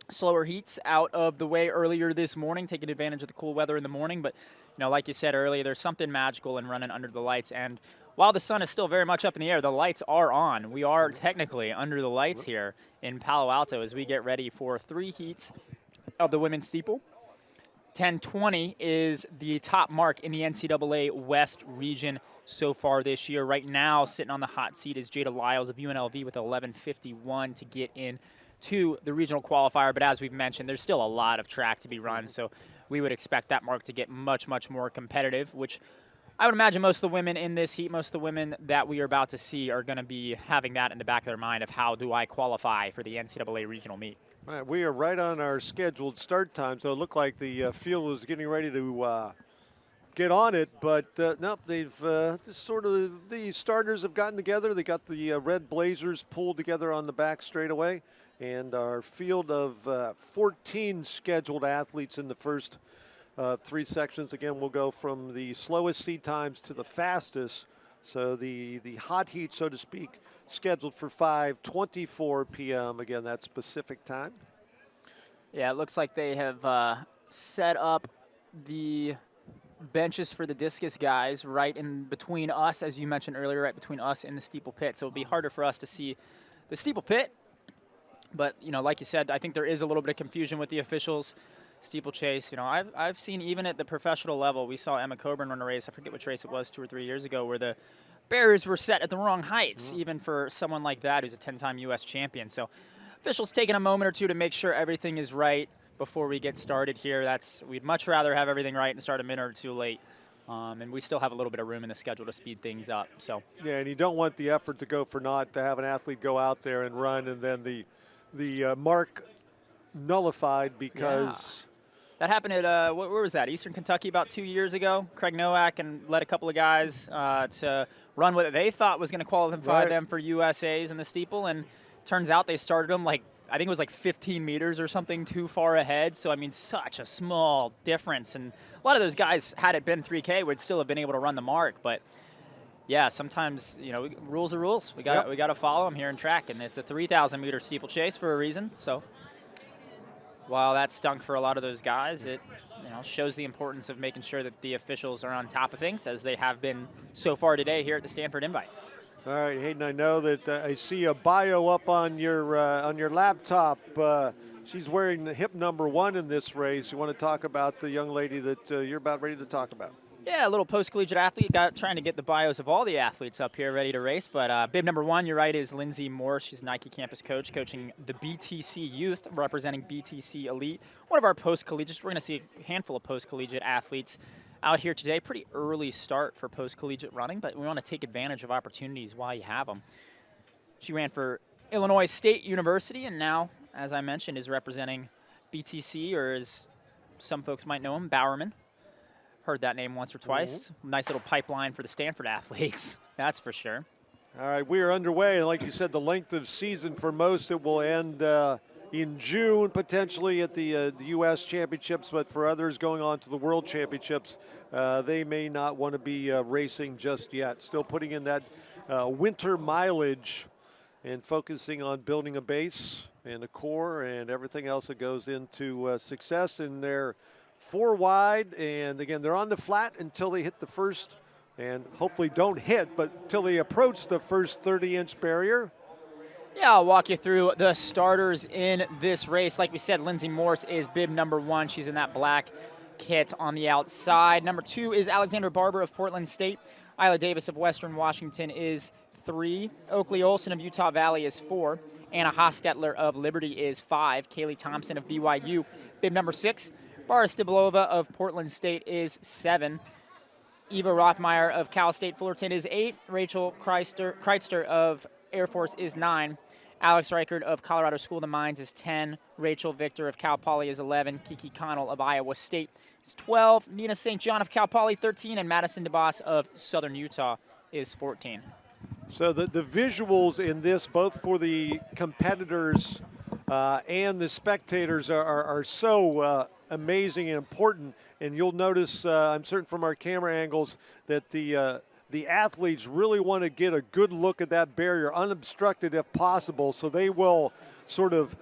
slower heats out of the way earlier this morning, taking advantage of the cool weather in the morning. But, you know, like you said earlier, there's something magical in running under the lights. And while the sun is still very much up in the air, the lights are on. We are technically under the lights here in Palo Alto as we get ready for 3 heats of the women's steeple. 10:20 is the top mark in the NCAA West region so far this year. Right now, sitting on the hot seat is Jada Lyles of UNLV with 11:51 to get in to the regional qualifier. But as we've mentioned, there's still a lot of track to be run, so we would expect that mark to get much, much more competitive, which I would imagine most of the women in this heat, most of the women that we are about to see are going to be having that in the back of their mind of how do I qualify for the NCAA regional meet. All right, we are right on our scheduled start time, so it looked like the field was getting ready to get on it, but nope, they've just sort of, the starters have gotten together. They got the red blazers pulled together on the back straightaway, and our field of 14 scheduled athletes in the first 3 sections. Again, we'll go from the slowest seed times to the fastest. So the hot heat, so to speak, scheduled for 5:24 p.m. Again, that's Pacific time. Yeah, it looks like they have set up the benches for the discus guys right in between us, as you mentioned earlier, right between us and the steeple pit. So it'll be harder for us to see the steeple pit. But, you know, like you said, I think there is a little bit of confusion with the officials. Steeplechase, you know, I've seen even at the professional level, we saw Emma Coburn run a race, I forget which race it was, 2 or 3 years ago, where the barriers were set at the wrong heights, even for someone like that who's a 10-time U.S. champion. So officials taking a moment or two to make sure everything is right before we get started here. We'd much rather have everything right and start a minute or 2 late. And we still have a little bit of room in the schedule to speed things up. So yeah, and you don't want the effort to go for naught, to have an athlete go out there and run and then the mark nullified because... Yeah. That happened at, where was that, Eastern Kentucky about 2 years ago? Craig Nowak and led a couple of guys to run what they thought was going to qualify them for USAs in the steeple, and turns out they started them like, I think it was like 15 meters or something too far ahead. So, I mean, such a small difference. And a lot of those guys, had it been 3K, would still have been able to run the mark. But, yeah, sometimes, you know, rules are rules. We got to follow them here in track, and it's a 3,000-meter steeplechase for a reason. So while that stunk for a lot of those guys, it shows the importance of making sure that the officials are on top of things, as they have been so far today here at the Stanford Invite. All right, Hayden, I know that I see a bio up on your laptop. She's wearing the hip number 1 in this race. You want to talk about the young lady that you're about ready to talk about? Yeah, a little post-collegiate athlete. Trying to get the bios of all the athletes up here ready to race. But bib number 1, you're right, is Lindsay Morse. She's Nike campus coach, coaching the BTC youth, representing BTC Elite. One of our post-collegiates. We're going to see a handful of post-collegiate athletes out here today. Pretty early start for post-collegiate running, but we want to take advantage of opportunities while you have them. She ran for Illinois State University, and now, as I mentioned, is representing BTC, or as some folks might know him, Bowerman. Heard that name once or twice. Nice little pipeline for the Stanford athletes, that's for sure. All right, we are underway. And like you said, the length of season for most, it will end in June, potentially at the U.S. Championships, but for others going on to the World Championships, they may not want to be racing just yet. Still putting in that winter mileage and focusing on building a base and a core and everything else that goes into success in their 4 wide, and again, they're on the flat until they hit the first, and hopefully don't hit, but until they approach the first 30-inch barrier. Yeah, I'll walk you through the starters in this race. Like we said, Lindsay Morse is bib number 1. She's in that black kit on the outside. Number 2 is Alexander Barber of Portland State. Isla Davis of Western Washington is 3. Oakley Olson of Utah Valley is 4. Anna Hostetler of Liberty is 5. Kaylee Thompson of BYU, bib number 6. Bara Stibolova of Portland State is 7. Eva Rothmeyer of Cal State Fullerton is 8. Rachel Kreitzer of Air Force is 9. Alex Reichert of Colorado School of the Mines is 10. Rachel Victor of Cal Poly is 11. Kiki Connell of Iowa State is 12. Nina St. John of Cal Poly 13. And Madison DeBoss of Southern Utah is 14. So the visuals in this, both for the competitors and the spectators, are so amazing and important. And you'll notice, I'm certain from our camera angles, that the athletes really want to get a good look at that barrier, unobstructed if possible. So they will sort of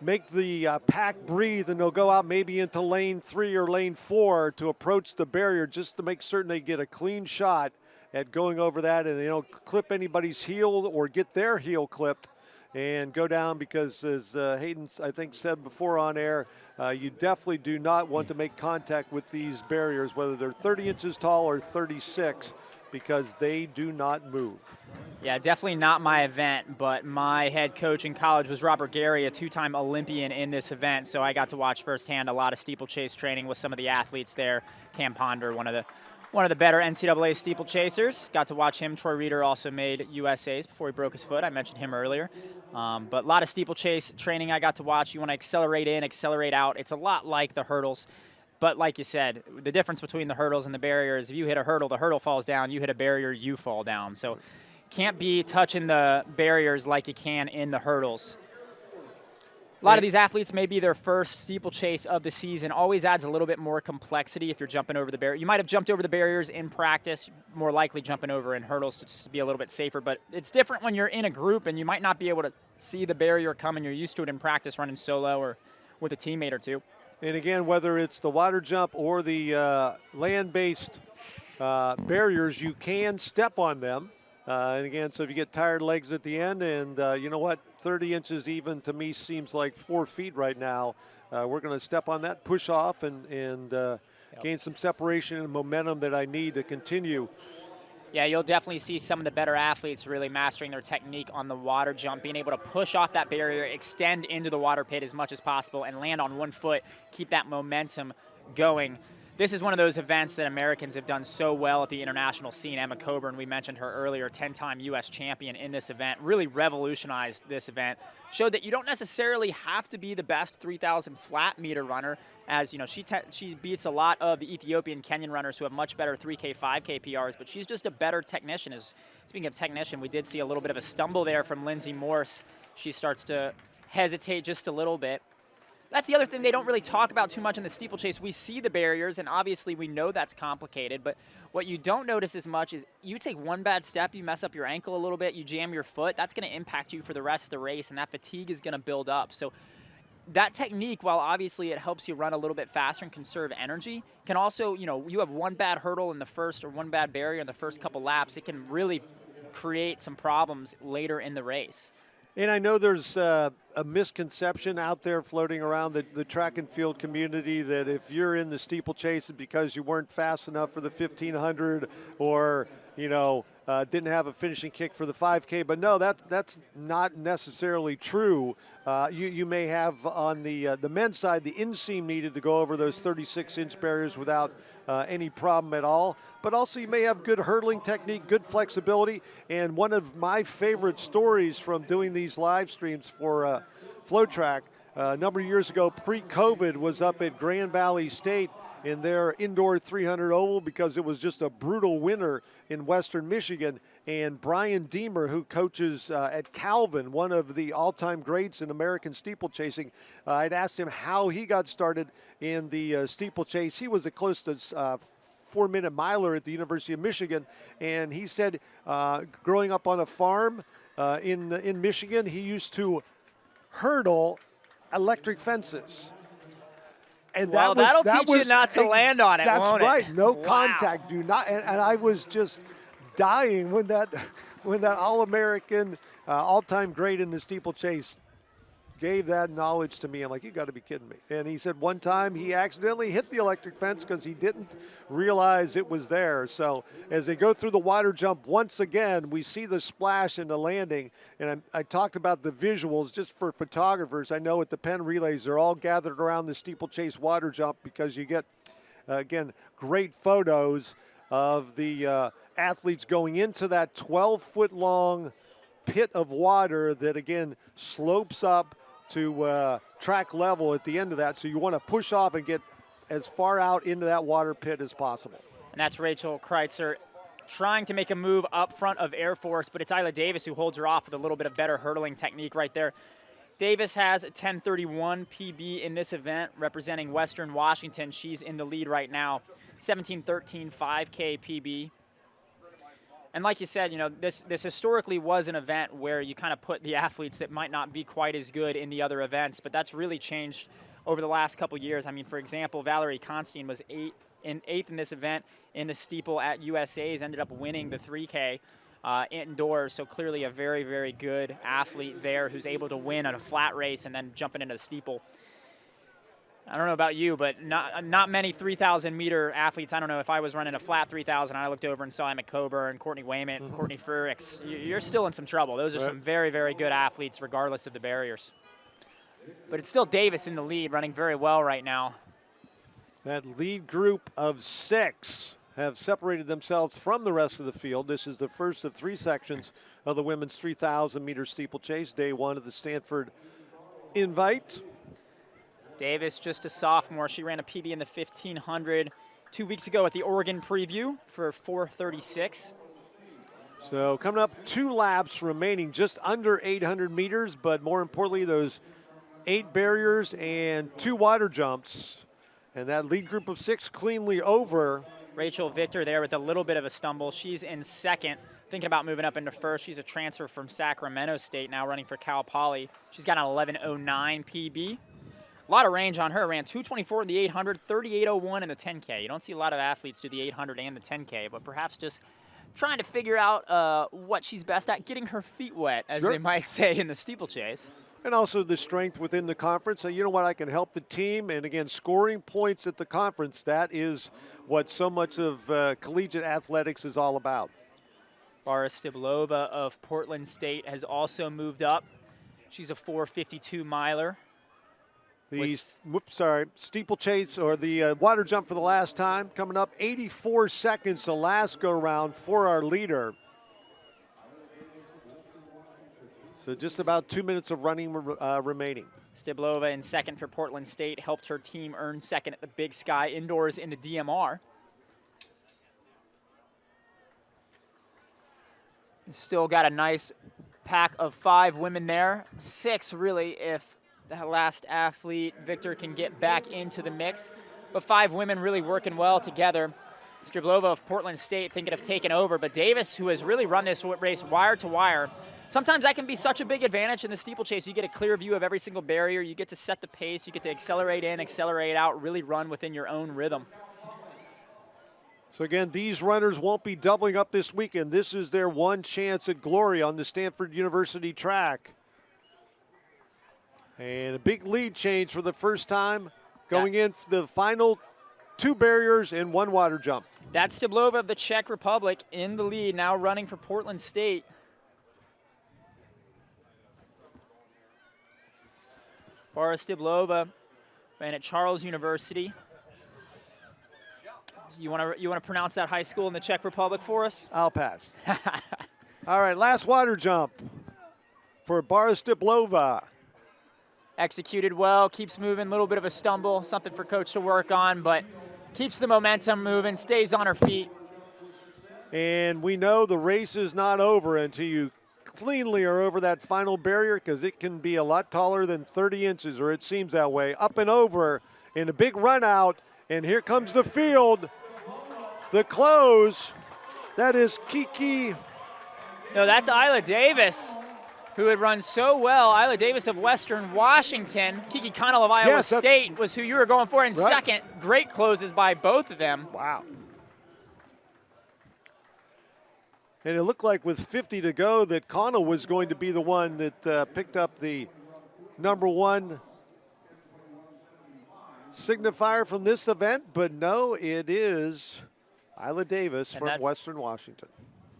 make the pack breathe, and they'll go out maybe into lane 3 or lane 4 to approach the barrier, just to make certain they get a clean shot at going over that, and they don't clip anybody's heel or get their heel clipped and go down, because as Hayden, I think, said before on air, you definitely do not want to make contact with these barriers, whether they're 30 inches tall or 36, because they do not move. Yeah, definitely not my event, but my head coach in college was Robert Gary, a 2-time Olympian in this event, so I got to watch firsthand a lot of steeplechase training with some of the athletes there. Cam Ponder, one of the better NCAA steeplechasers. Got to watch him. Troy Reeder also made USAs before he broke his foot. I mentioned him earlier. But a lot of steeplechase training I got to watch. You want to accelerate in, accelerate out. It's a lot like the hurdles. But like you said, the difference between the hurdles and the barrier is if you hit a hurdle, the hurdle falls down. You hit a barrier, you fall down. So can't be touching the barriers like you can in the hurdles. A lot of these athletes may be their first steeplechase of the season. Always adds a little bit more complexity if you're jumping over the barrier. You might have jumped over the barriers in practice, more likely jumping over in hurdles to just be a little bit safer. But it's different when you're in a group and you might not be able to see the barrier coming. You're used to it in practice running solo or with a teammate or two. And again, whether it's the water jump or the land-based barriers, you can step on them. And again, so if you get tired legs at the end, and you know what, 30 inches even to me seems like 4 feet right now. We're going to step on that, push off, and gain some separation and momentum that I need to continue. Yeah, you'll definitely see some of the better athletes really mastering their technique on the water jump, being able to push off that barrier, extend into the water pit as much as possible, and land on one foot, keep that momentum going. This is one of those events that Americans have done so well at the international scene. Emma Coburn, we mentioned her earlier, 10-time U.S. champion in this event, really revolutionized this event. Showed that you don't necessarily have to be the best 3,000 flat meter runner, as you know, she beats a lot of the Ethiopian Kenyan runners who have much better 3K, 5K PRs, but she's just a better technician. Speaking of technician, we did see a little bit of a stumble there from Lindsay Morse. She starts to hesitate just a little bit. That's the other thing they don't really talk about too much in the steeplechase. We see the barriers, and obviously we know that's complicated, but what you don't notice as much is you take one bad step, you mess up your ankle a little bit, you jam your foot, that's going to impact you for the rest of the race, and that fatigue is going to build up. So that technique, while obviously it helps you run a little bit faster and conserve energy, can also, you know, you have one bad hurdle in the first or one bad barrier in the first couple laps, it can really create some problems later in the race. And I know there's a misconception out there floating around the track and field community that if you're in the steeplechase because you weren't fast enough for the 1500 or, didn't have a finishing kick for the 5K. But no, that's not necessarily true. You may have on the men's side the inseam needed to go over those 36-inch barriers without any problem at all. But also you may have good hurdling technique, good flexibility. And one of my favorite stories from doing these live streams for FloTrack a number of years ago, pre-COVID, was up at Grand Valley State in their indoor 300 oval because it was just a brutal winter in Western Michigan. And Brian Deemer, who coaches at Calvin, one of the all-time greats in American steeplechasing, I'd asked him how he got started in the steeplechase. He was a close to 4-minute miler at the University of Michigan, and he said growing up on a farm in Michigan, he used to hurdle electric fences. And that'll teach you not to land on it, won't it? That's right. No contact. Do not. And I was just dying when that All-American, all-time great in the steeplechase gave that knowledge to me. I'm like, you got to be kidding me. And he said one time he accidentally hit the electric fence because he didn't realize it was there. So as they go through the water jump, once again, we see the splash and the landing. And I talked about the visuals just for photographers. I know at the Penn Relays, they're all gathered around the steeplechase water jump because you get, again, great photos of the athletes going into that 12-foot-long pit of water that, again, slopes up to track level at the end of that. So you want to push off and get as far out into that water pit as possible. And that's Rachel Kreitzer trying to make a move up front of Air Force, but it's Isla Davis who holds her off with a little bit of better hurdling technique right there. Davis has a 10:31 PB in this event, representing Western Washington. She's in the lead right now. 17:13 5K PB. And like you said, this historically was an event where you kind of put the athletes that might not be quite as good in the other events, but that's really changed over the last couple years. I mean, for example, Valerie Constein was eighth in this event in the steeple at USA's, ended up winning the 3K indoors, so clearly a very, very good athlete there who's able to win on a flat race and then jumping into the steeple. I don't know about you, but not many 3,000-meter athletes. I don't know if I was running a flat 3,000, I looked over and saw Emmett Coburn, Courtney Wayment, and Courtney Frericks. You're still in some trouble. Those are some very, very good athletes regardless of the barriers. But it's still Davis in the lead, running very well right now. That lead group of 6 have separated themselves from the rest of the field. This is the first of 3 sections of the women's 3,000-meter steeplechase, day 1 of the Stanford Invite. Davis, just a sophomore. She ran a PB in the 1,500 2 weeks ago at the Oregon Preview for 4:36. So coming up, 2 laps remaining, just under 800 meters, but more importantly, those 8 barriers and 2 water jumps. And that lead group of 6 cleanly over. Rachel Victor there with a little bit of a stumble. She's in second, thinking about moving up into first. She's a transfer from Sacramento State, now running for Cal Poly. She's got an 11:09 PB. A lot of range on her. Ran 2:24 in the 800, 38:01 in the 10K. You don't see a lot of athletes do the 800 and the 10K, but perhaps just trying to figure out what she's best at, getting her feet wet, as they might say in the steeplechase. And also the strength within the conference. So you know what, I can help the team. And again, scoring points at the conference, that is what so much of collegiate athletics is all about. Bara Stiblova of Portland State has also moved up. She's a 4:52 miler. Steeplechase, or the water jump for the last time, coming up 84 seconds the last go round for our leader. So just about 2 minutes of running remaining. Stiblova in second for Portland State, helped her team earn second at the Big Sky Indoors in the DMR. Still got a nice pack of 5 women there. 6 really if that last athlete, Victor, can get back into the mix. But 5 women really working well together. Stiblova of Portland State thinking of taking over, but Davis, who has really run this race wire to wire, sometimes that can be such a big advantage in the steeplechase. You get a clear view of every single barrier. You get to set the pace. You get to accelerate in, accelerate out, really run within your own rhythm. So again, these runners won't be doubling up this weekend. This is their one chance at glory on the Stanford University track. And a big lead change for the first time, going in for the final 2 barriers and 1 water jump. That's Steeplechase of the Czech Republic in the lead, now running for Portland State. Barbara Steeplechase ran at Charles University. So you want to pronounce that high school in the Czech Republic for us? I'll pass. All right, last water jump for Barbara Steeplechase. Executed well, keeps moving, a little bit of a stumble, something for coach to work on, but keeps the momentum moving, stays on her feet. And we know the race is not over until you cleanly are over that final barrier, because it can be a lot taller than 30 inches, or it seems that way. Up and over in a big run out, and here comes the field. The close, that is Kiki. No, that's Isla Davis, who had run so well. Isla Davis of Western Washington. Kiki Connell of Iowa State was who you were going for in second. Great closes by both of them. Wow. And it looked like with 50 to go that Connell was going to be the one that picked up the #1 signifier from this event, but no, it is Isla Davis from Western Washington.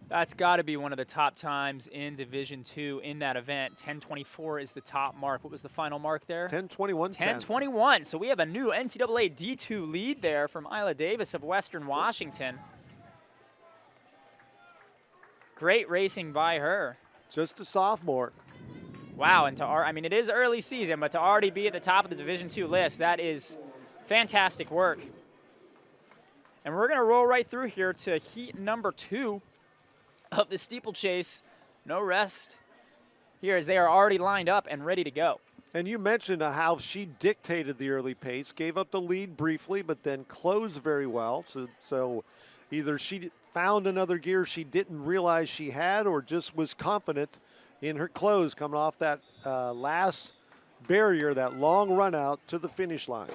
That's got to be one of the top times in Division II in that event. 10:24 is the top mark. What was the final mark there? 10:21. 10:21. So we have a new NCAA D2 lead there from Isla Davis of Western Washington. Great racing by her. Just a sophomore. Wow, and I mean, it is early season, but to already be at the top of the Division II list, that is fantastic work. And we're going to roll right through here to heat number 2 of the steeplechase. No rest here, as they are already lined up and ready to go. And you mentioned how she dictated the early pace, gave up the lead briefly, but then closed very well. So either she found another gear she didn't realize she had, or just was confident in her close coming off that last barrier, that long run out to the finish line.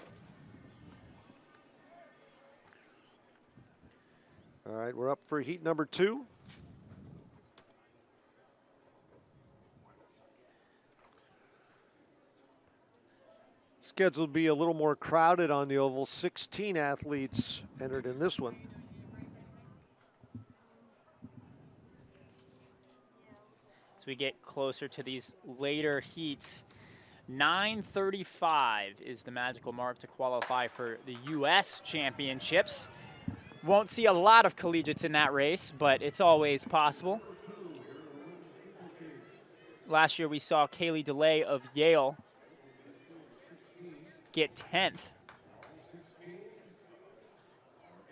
All right, we're up for heat number 2. Scheduled to be a little more crowded on the oval. 16 athletes entered in this one. As we get closer to these later heats, 9:35 is the magical mark to qualify for the U.S. Championships. Won't see a lot of collegiates in that race, but it's always possible. Last year we saw Kaylee DeLay of Yale get 10th.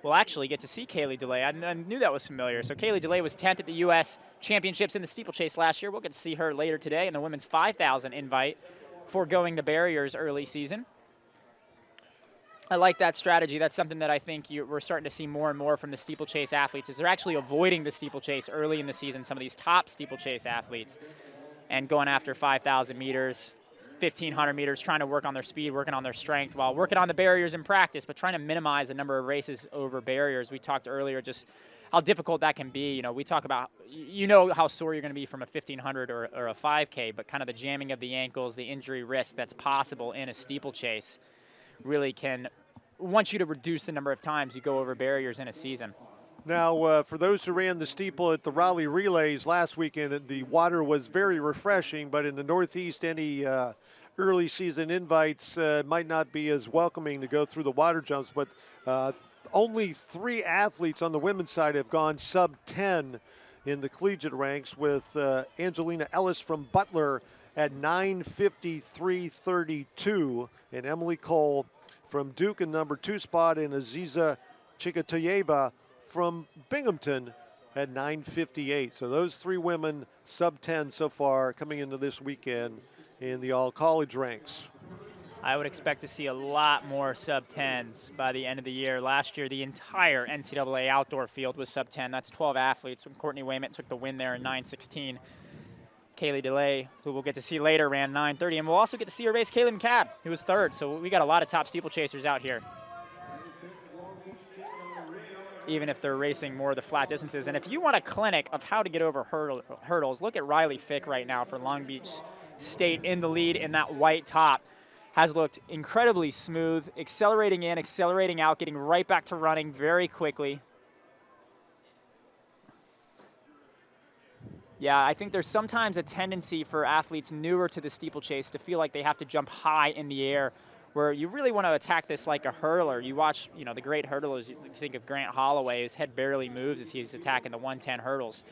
We'll actually get to see Kaylee DeLay. I knew that was familiar. So Kaylee DeLay was 10th at the U.S. Championships in the steeplechase last year. We'll get to see her later today in the women's 5,000 invite, foregoing the barriers early season. I like that strategy. That's something that I think we're starting to see more and more from the steeplechase athletes, is they're actually avoiding the steeplechase early in the season, some of these top steeplechase athletes, and going after 5,000 meters, 1,500 meters, trying to work on their speed, working on their strength while working on the barriers in practice, but trying to minimize the number of races over barriers. We talked earlier just how difficult that can be. You know, we talk about, you know how sore you're going to be from a 1,500 or a 5K, but kind of the jamming of the ankles, the injury risk that's possible in a steeplechase really can want you to reduce the number of times you go over barriers in a season. Now, for those who ran the steeple at the Raleigh Relays last weekend, the water was very refreshing, but in the Northeast, any early season invites might not be as welcoming to go through the water jumps, but only 3 athletes on the women's side have gone sub-10 in the collegiate ranks, with Angelina Ellis from Butler at 9:53.32, and Emily Cole from Duke in number 2 spot, and Aziza Chikatayeva from Binghamton at 9:58. So those 3 women sub-10 so far coming into this weekend in the all-college ranks. I would expect to see a lot more sub-10s by the end of the year. Last year, the entire NCAA outdoor field was sub-10. That's 12 athletes. When Courtney Wayment took the win there in 9:16. Kaylee DeLay, who we'll get to see later, ran 9:30. And we'll also get to see her race Kaylee McCabe, who was 3rd. So we got a lot of top steeplechasers out here, even if they're racing more of the flat distances. And if you want a clinic of how to get over hurdles, look at Riley Fick right now for Long Beach State in the lead in that white top, has looked incredibly smooth, accelerating in, accelerating out, getting right back to running very quickly. Yeah, I think there's sometimes a tendency for athletes newer to the steeplechase to feel like they have to jump high in the air, where you really want to attack this like a hurdler. You watch, the great hurdlers, you think of Grant Holloway, his head barely moves as he's attacking the 110 hurdles.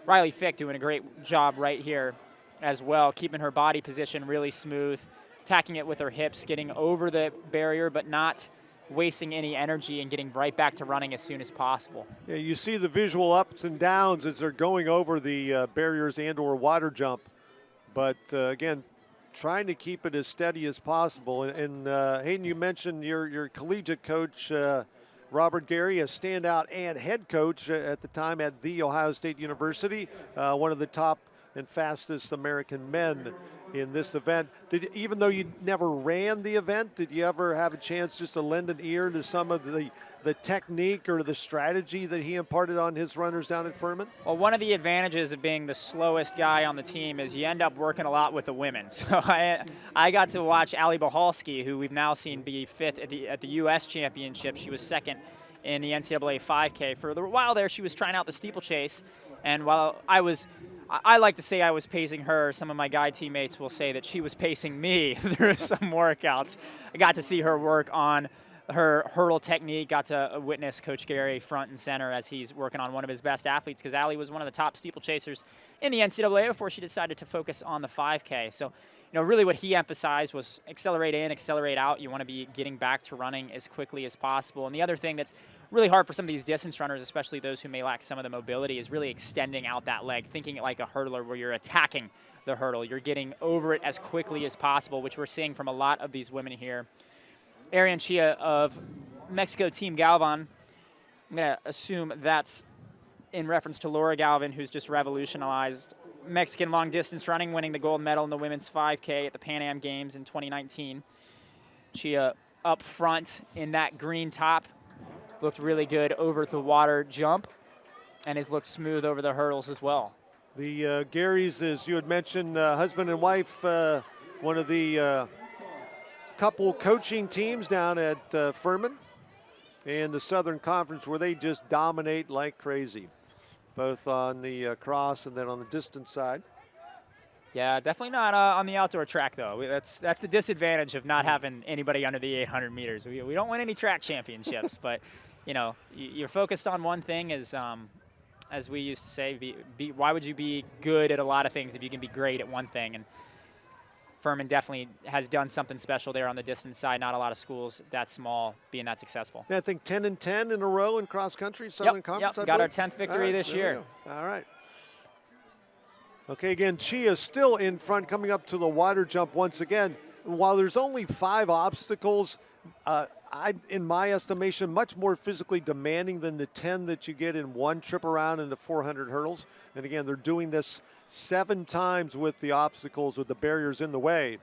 Riley Fick doing a great job right here as well, keeping her body position really smooth, attacking it with her hips, getting over the barrier, but not wasting any energy and getting right back to running as soon as possible. Yeah, you see the visual ups and downs as they're going over the barriers and or water jump. But again, trying to keep it as steady as possible. And Hayden, you mentioned your collegiate coach, Robert Gary, a standout and head coach at the time at The Ohio State University, one of the top and fastest American men in this event. Even though you never ran the event, did you ever have a chance just to lend an ear to some of the technique or the strategy that he imparted on his runners down at Furman? Well, one of the advantages of being the slowest guy on the team is you end up working a lot with the women. So I got to watch Ali Bahalski, who we've now seen be fifth at the U.S. Championship. She was second in the NCAA 5K. For a while there, she was trying out the steeplechase, and while I like to say I was pacing her. Some of my guy teammates will say that she was pacing me through some workouts. I got to see her work on her hurdle technique, got to witness Coach Gary front and center as he's working on one of his best athletes, because Allie was one of the top steeplechasers in the NCAA before she decided to focus on the 5K. So, really what he emphasized was accelerate in, accelerate out. You want to be getting back to running as quickly as possible. And the other thing that's really hard for some of these distance runners, especially those who may lack some of the mobility, is really extending out that leg, thinking it like a hurdler where you're attacking the hurdle. You're getting over it as quickly as possible, which we're seeing from a lot of these women here. Ariane Chia of Mexico Team Galvan, I'm going to assume that's in reference to Laura Galvin, who's just revolutionized Mexican long distance running, winning the gold medal in the women's 5K at the Pan Am Games in 2019. Chia up front in that green top, looked really good over the water jump, and has looked smooth over the hurdles as well. The Garys, as you had mentioned, husband and wife, one of the couple coaching teams down at Furman and the Southern Conference, where they just dominate like crazy, both on the cross and then on the distance side. Yeah, definitely not on the outdoor track, though. That's the disadvantage of not having anybody under the 800 meters. We don't win any track championships, but you're focused on one thing. As we used to say, why would you be good at a lot of things if you can be great at one thing? And Furman definitely has done something special there on the distance side. Not a lot of schools that small being that successful. Yeah, I think 10 and 10 in a row in cross country, Southern Conference. Yep, got our 10th victory this year. All right. Okay, again, Chia still in front, coming up to the water jump once again. While there's only 5 obstacles, in my estimation, much more physically demanding than the 10 that you get in one trip around in the 400 hurdles. And again, they're doing this 7 times with the obstacles, with the barriers in the way.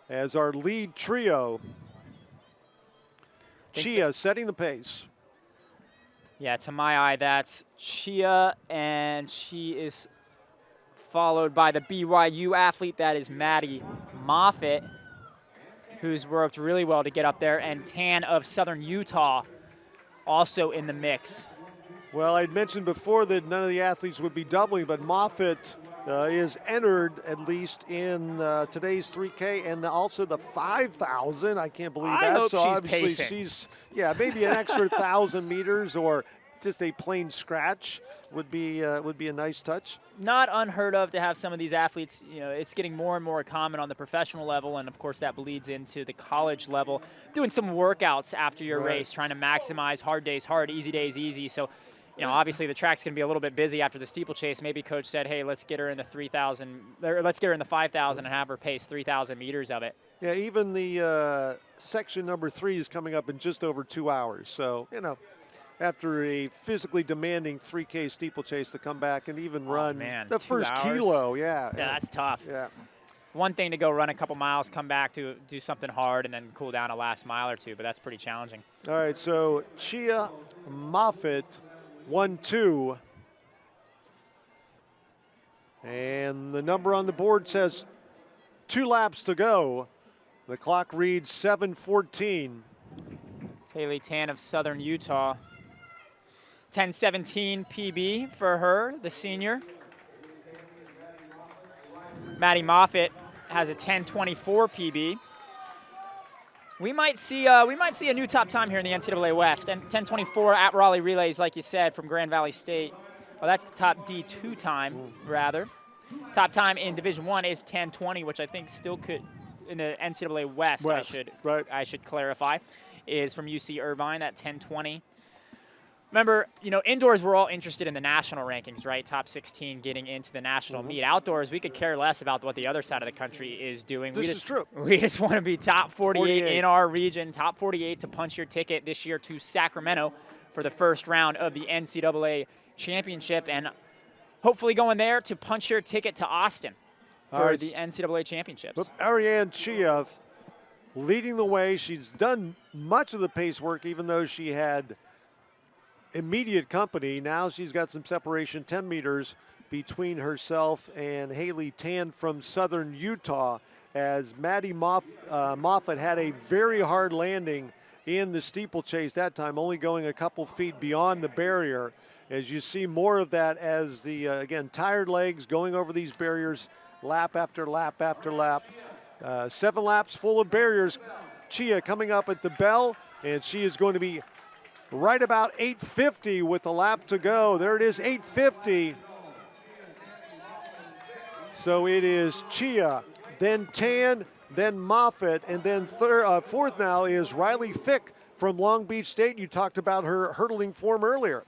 As our lead trio, Chia setting the pace. Yeah, to my eye, that's Chia, and she is followed by the BYU athlete, that is Maddie Moffitt, who's worked really well to get up there, and Tan of Southern Utah also in the mix. Well, I'd mentioned before that none of the athletes would be doubling, but Moffitt is entered at least in today's 3K and also the 5,000. I can't believe that. I hope so she's obviously pacing. she's, maybe an extra 1,000 meters or just a plain scratch would be a nice touch. Not unheard of to have some of these athletes, it's getting more and more common on the professional level, and of course that bleeds into the college level, doing some workouts after your race, trying to maximize hard days hard, easy days easy. So, obviously the track's going to be a little bit busy after the steeplechase. Maybe coach said, hey, let's get her in the 3,000, or let's get her in the 5,000 and have her pace 3,000 meters of it. Yeah, even the section number 3 is coming up in just over 2 hours. So, after a physically demanding 3K steeplechase to come back and even run the first kilo. Yeah, that's tough. Yeah. One thing to go run a couple miles, come back to do something hard, and then cool down a last mile or two, but that's pretty challenging. All right, so Chia Moffitt, 1-2. And the number on the board says 2 laps to go. The clock reads 7:14. Haley Tan of Southern Utah. 10:17 PB for her, the senior. Maddie Moffitt has a 10:24 PB. We might see a new top time here in the NCAA West. And 10:24 at Raleigh Relays, like you said, from Grand Valley State. Well, that's the top D2 time, rather. Top time in Division I is 10:20, which I think still could, in the NCAA West, I should clarify, is from UC Irvine, that 10:20. Remember, you know, indoors we're all interested in the national rankings, right? Top 16 getting into the national meet. Outdoors, we could care less about what the other side of the country is doing. This is true. We just want to be top 48 in our region, top 48 to punch your ticket this year to Sacramento for the first round of the NCAA championship, and hopefully going there to punch your ticket to Austin for the NCAA championships. Ariane Chia leading the way. She's done much of the pace work, even though she had immediate company. Now she's got some separation, 10 meters between herself and Haley Tan from Southern Utah, as Maddie Moffitt had a very hard landing in the steeplechase that time, only going a couple feet beyond the barrier. As you see more of that as the, again, tired legs going over these barriers lap after lap after lap. 7 laps full of barriers. Chia coming up at the bell, and she is going to be right about 8:50 with a lap to go. There it is, 8:50. So it is Chia, then Tan, then Moffitt, and then fourth now is Riley Fick from Long Beach State. You talked about her hurdling form earlier.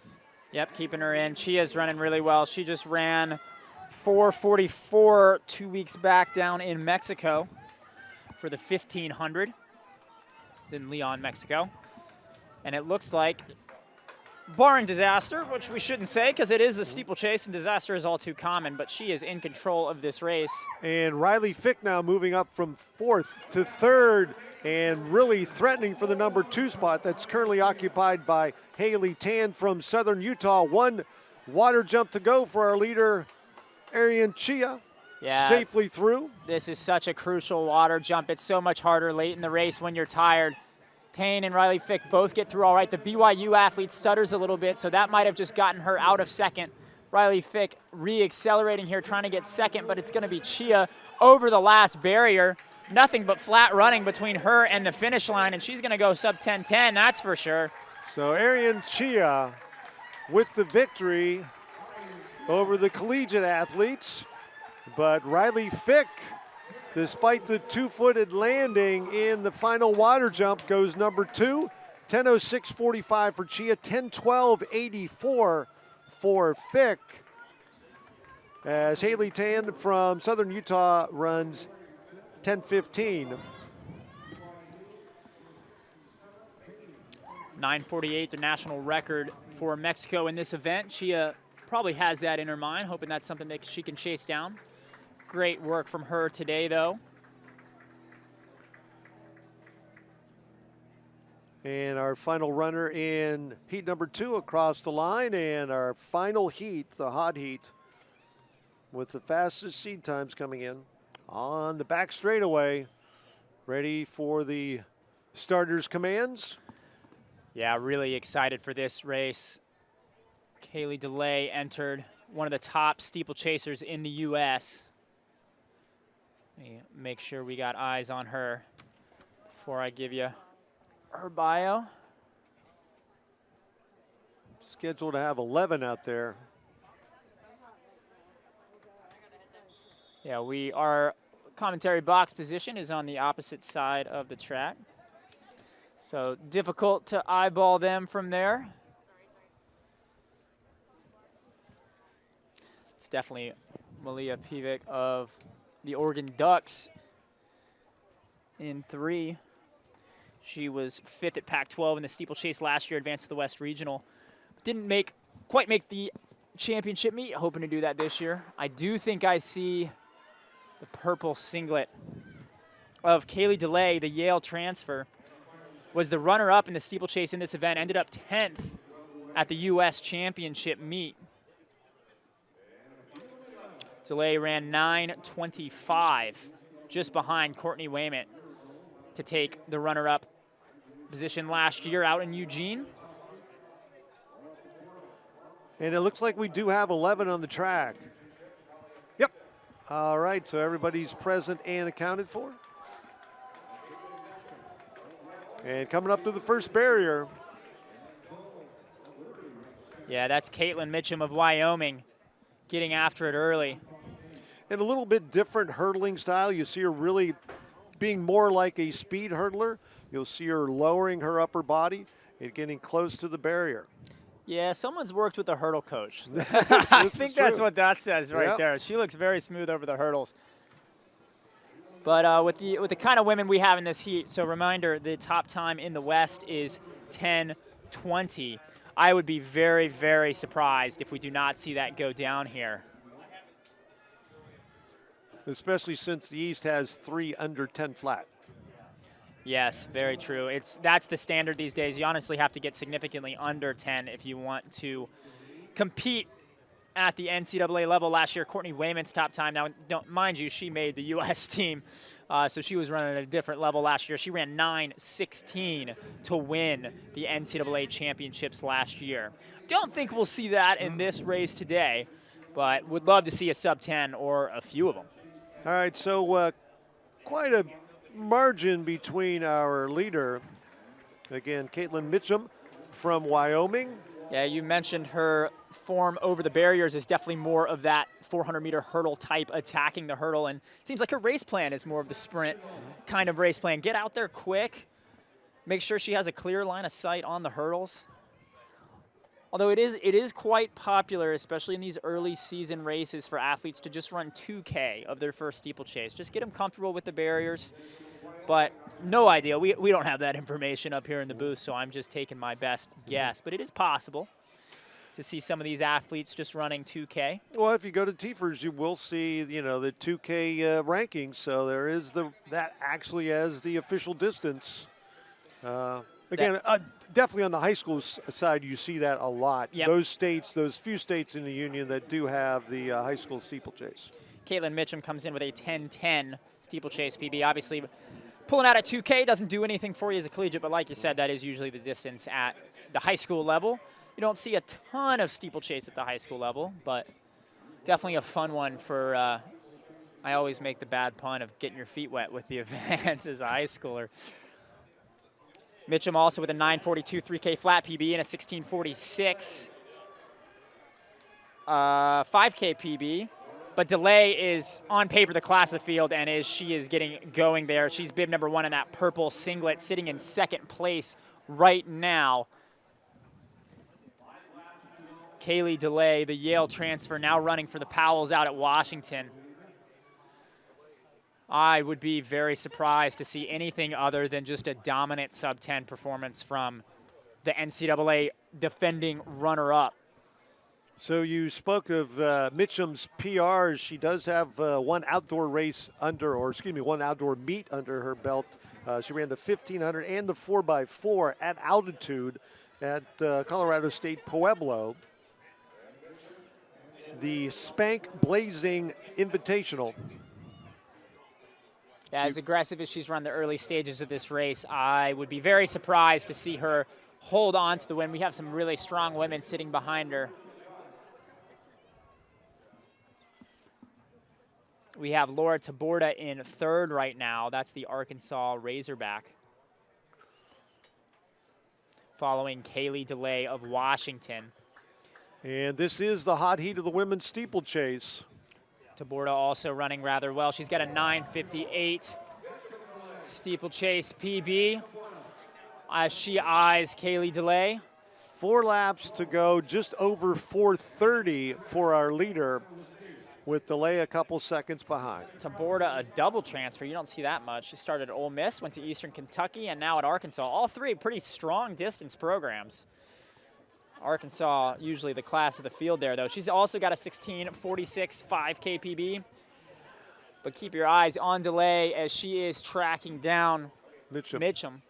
Yep, keeping her in. Chia's running really well. She just ran 4:44 2 weeks back down in Mexico for the 1500 in Leon, Mexico. And it looks like, barring disaster, which we shouldn't say because it is the steeplechase and disaster is all too common, but she is in control of this race. And Riley Fick now moving up from 4th to 3rd and really threatening for the number 2 spot that's currently occupied by Haley Tan from Southern Utah. 1 water jump to go for our leader, Ariane Chia. Yeah, safely through. This is such a crucial water jump. It's so much harder late in the race when you're tired. Tane and Riley Fick both get through all right. The BYU athlete stutters a little bit, so that might have just gotten her out of second. Riley Fick re-accelerating here, trying to get second, but it's going to be Chia over the last barrier. Nothing but flat running between her and the finish line, and she's going to go sub 10:10, that's for sure. So Ariane Chia with the victory over the collegiate athletes, but Riley Fick, despite the 2-footed landing in the final water jump, goes number 2. 10:06.45 for Chia, 10:12.84 for Fick, as Haley Tan from Southern Utah runs 10:15. 9:48, the national record for Mexico in this event. Chia probably has that in her mind, hoping that's something that she can chase down. Great work from her today, though. And our final runner in heat number 2 across the line, and our final heat, the hot heat, with the fastest seed times coming in on the back straightaway, ready for the starters' commands. Yeah, really excited for this race. Kaylee DeLay entered, one of the top steeplechasers in the U.S. Make sure we got eyes on her before I give you her bio. Scheduled to have 11 out there. Yeah, our commentary box position is on the opposite side of the track, so difficult to eyeball them from there. It's definitely Malia Pivic of the Oregon Ducks in 3. She was 5th at Pac-12 in the steeplechase last year, advanced to the West Regional. Didn't quite make the championship meet, hoping to do that this year. I do think I see the purple singlet of Kaylee DeLay, the Yale transfer, was the runner-up in the steeplechase in this event, ended up 10th at the U.S. championship meet. DeLay ran 9:25, just behind Courtney Wayment to take the runner-up position last year out in Eugene. And it looks like we do have 11 on the track. Yep. All right, so everybody's present and accounted for. And coming up to the first barrier. Yeah, that's Caitlin Mitchum of Wyoming getting after it early. And a little bit different hurdling style. You see her really being more like a speed hurdler. You'll see her lowering her upper body and getting close to the barrier. Yeah, someone's worked with a hurdle coach. I think that's what that says right there. She looks very smooth over the hurdles. But with the kind of women we have in this heat, so reminder, the top time in the West is 10:20. I would be very, very surprised if we do not see that go down here. Especially since the East has 3 under 10 flat. Yes, very true. That's the standard these days. You honestly have to get significantly under 10 if you want to compete at the NCAA level. Last year, Courtney Wayman's top time. Now, mind you, she made the U.S. team, so she was running at a different level last year. She ran 9:16 to win the NCAA championships last year. Don't think we'll see that in this race today, but would love to see a sub-10 or a few of them. All right, so quite a margin between our leader, again, Caitlin Mitchum from Wyoming. Yeah, you mentioned her form over the barriers is definitely more of that 400-meter hurdle type, attacking the hurdle, and it seems like her race plan is more of the sprint kind of race plan. Get out there quick, make sure she has a clear line of sight on the hurdles. Although it is quite popular, especially in these early season races, for athletes to just run 2K of their first steeplechase. Just get them comfortable with the barriers. But no idea. We don't have that information up here in the booth, so I'm just taking my best guess. But it is possible to see some of these athletes just running 2K. Well, if you go to TFRS, you will see, the 2K rankings. So there is that actually as the official distance. Again, definitely on the high school side, you see that a lot. Yep. Those few states in the union that do have the high school steeplechase. Caitlin Mitchum comes in with a 10:10 steeplechase PB. Obviously, pulling out at 2K doesn't do anything for you as a collegiate, but like you said, that is usually the distance at the high school level. You don't see a ton of steeplechase at the high school level, but definitely a fun one for, I always make the bad pun of getting your feet wet with the events as a high schooler. Mitchum also with a 9:42 3K flat PB and a 16:46 5K PB. But DeLay is on paper the class of the field, and she is getting going there. She's bib number 1 in that purple singlet, sitting in second place right now. Kaylee DeLay, the Yale transfer, now running for the Powells out at Washington. I would be very surprised to see anything other than just a dominant sub-10 performance from the NCAA defending runner-up. So you spoke of Mitchum's PRs. She does have one outdoor meet under her belt. She ran the 1500 and the 4x4 at altitude at Colorado State Pueblo. The Spank Blazing Invitational. Yeah, as aggressive as she's run the early stages of this race, I would be very surprised to see her hold on to the win. We have some really strong women sitting behind her. We have Laura Taborda in third right now. That's the Arkansas Razorback. Following Kaylee DeLay of Washington. And this is the hot heat of the women's steeplechase. Taborda also running rather well. She's got a 9:58 steeplechase PB as she eyes Kaylee DeLay. 4 laps to go, just over 4:30 for our leader, with DeLay a couple seconds behind. Taborda, a double transfer. You don't see that much. She started at Ole Miss, went to Eastern Kentucky, and now at Arkansas. All three pretty strong distance programs. Arkansas, usually the class of the field there, though. She's also got a 16:46 5K PB. But keep your eyes on DeLay as she is tracking down Mitchum.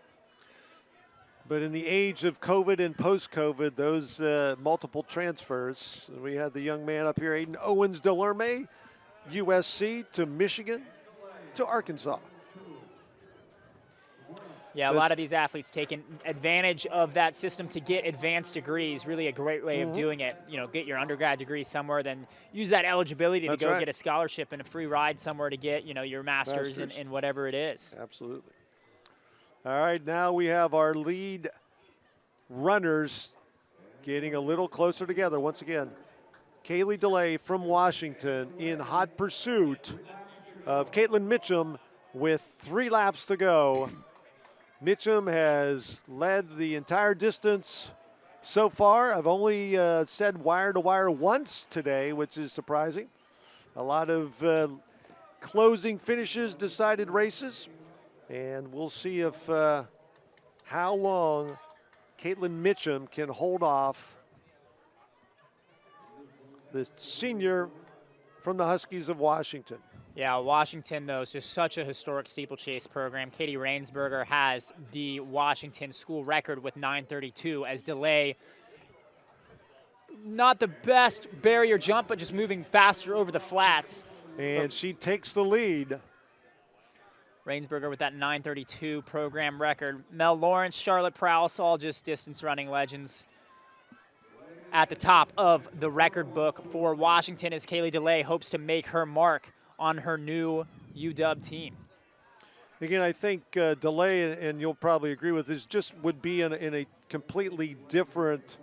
But in the age of COVID and post-COVID, those multiple transfers, we had the young man up here, Aiden Owens-Delerme, USC to Michigan. to Arkansas. Yeah, So a lot it's- of these athletes taking advantage of that system to get advanced degrees. Really a great way of doing it. You know, get your undergrad degree somewhere, then use that eligibility to That's go right. get a scholarship and a free ride somewhere to get, you know, your master's in whatever it is. Absolutely. All right, now we have our lead runners getting a little closer together once again. Kaylee DeLay from Washington in hot pursuit of Caitlin Mitchum with 3 laps to go. Mitchum has led the entire distance so far. I've only said wire to wire once today, which is surprising. A lot of closing finishes, decided races, and we'll see if how long Caitlin Mitchum can hold off the senior from the Huskies of Washington. Yeah, Washington, though, is just such a historic steeplechase program. Katie Rainsberger has the Washington school record with 9:32 as DeLay. Not the best barrier jump, but just moving faster over the flats. And she takes the lead. Rainsberger with that 9:32 program record. Mel Lawrence, Charlotte Prowse, all just distance running legends at the top of the record book for Washington as Kaylee DeLay hopes to make her mark on her new UW team. Again, I think DeLay, and you'll probably agree with this, just would be in a completely different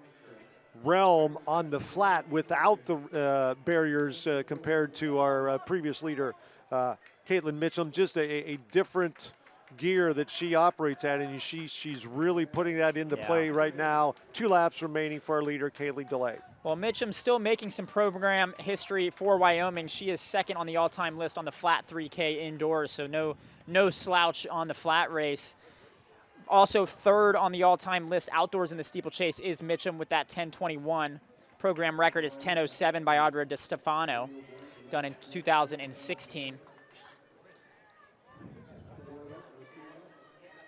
realm on the flat without the barriers compared to our previous leader, Caitlin Mitchum. Just a different gear that she operates at, and she's really putting that into play right now. 2 laps remaining for our leader, Kaylee DeLay. Well, Mitchum's still making some program history for Wyoming. She is second on the all-time list on the flat 3K indoors, so no slouch on the flat race. Also third on the all-time list outdoors in the steeplechase is Mitchum with that 10:21. Program record is 10:07 by Audra DeStefano, done in 2016.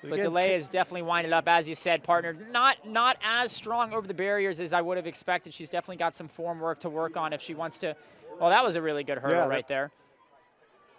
But DeLay is definitely winding up, as you said, partner. Not as strong over the barriers as I would have expected. She's definitely got some form work to work on if she wants to. Well, that was a really good hurdle right there.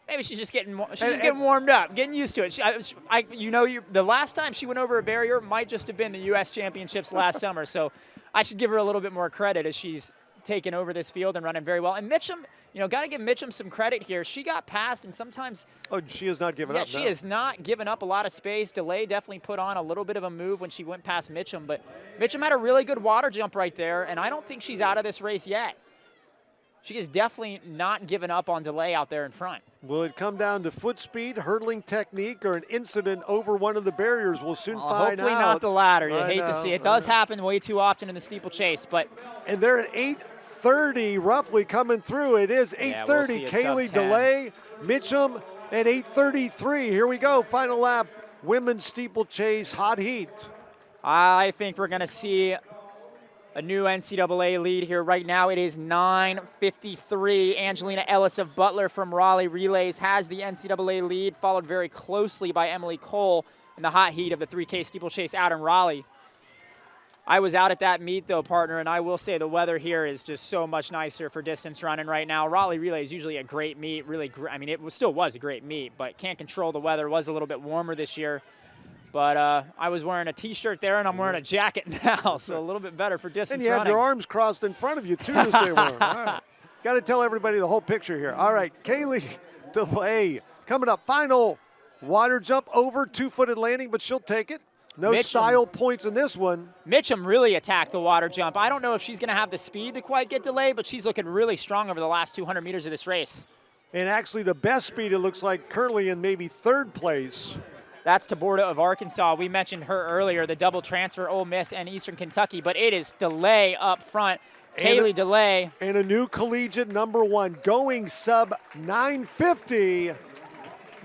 Maybe she's just getting getting warmed up, getting used to it. The last time she went over a barrier might just have been the U.S. Championships last summer. So I should give her a little bit more credit as she's taken over this field and running very well. And Mitchum, got to give Mitchum some credit here. She got past, and sometimes. Oh, she has not given up. She has not given up a lot of space. DeLay definitely put on a little bit of a move when she went past Mitchum, but Mitchum had a really good water jump right there, and I don't think she's out of this race yet. She is definitely not giving up on DeLay out there in front. Will it come down to foot speed, hurdling technique, or an incident over one of the barriers? We'll soon find out. Hopefully not the latter. You hate to see it. It does happen way too often in the steeplechase, but. And they're at 8:30 roughly coming through. It is 8:30. Kaylee DeLay, Mitchum at 8:33. Here we go. Final lap. Women's steeplechase hot heat. I think we're going to see a new NCAA lead here. Right now it is 9:53. Angelina Ellis of Butler from Raleigh Relays has the NCAA lead, followed very closely by Emily Cole in the hot heat of the 3K steeplechase out in Raleigh. I was out at that meet, though, partner, and I will say the weather here is just so much nicer for distance running right now. Raleigh Relay is usually a great meet. It still was a great meet, but can't control the weather. It was a little bit warmer this year. But I was wearing a T-shirt there, and I'm wearing a jacket now, so a little bit better for distance running. And you have your arms crossed in front of you, too, to stay warm. All right. Got to tell everybody the whole picture here. All right, Kaylee DeLay coming up. Final water jump over, 2-footed landing, but she'll take it. No style points in this one. Mitchum really attacked the water jump. I don't know if she's going to have the speed to quite get DeLay, but she's looking really strong over the last 200 meters of this race. And actually the best speed, it looks like, currently in maybe 3rd place. That's Taborda of Arkansas. We mentioned her earlier, the double transfer, Ole Miss and Eastern Kentucky, but it is DeLay up front. Kaylee DeLay. And a new collegiate #1, going sub 950.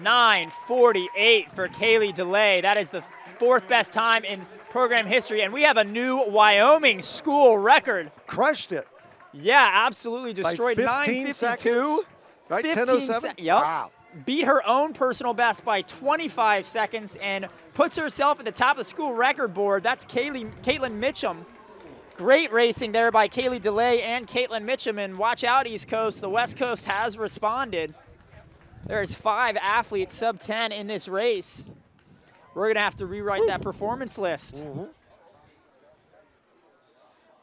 9:48 for Kaylee DeLay. That is the 4th best time in program history, and we have a new Wyoming school record. Crushed it. Yeah, absolutely destroyed. By 15 seconds. Right, 10:07. Yep. Wow. Beat her own personal best by 25 seconds and puts herself at the top of the school record board. That's Caitlin Mitchum. Great racing there by Kaylee DeLay and Caitlin Mitchum. And watch out, East Coast. The West Coast has responded. There's 5 athletes sub 10 in this race. We're going to have to rewrite that performance list.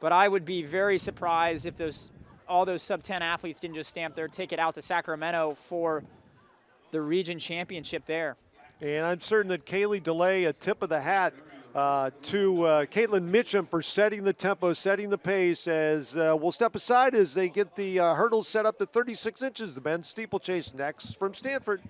But I would be very surprised if all those sub 10 athletes didn't just stamp their ticket out to Sacramento for the region championship there. And I'm certain that Kaylee DeLay, a tip of the hat to Caitlin Mitchum for setting the tempo, setting the pace, as we'll step aside as they get the hurdles set up to 36 inches. The men's steeplechase next from Stanford.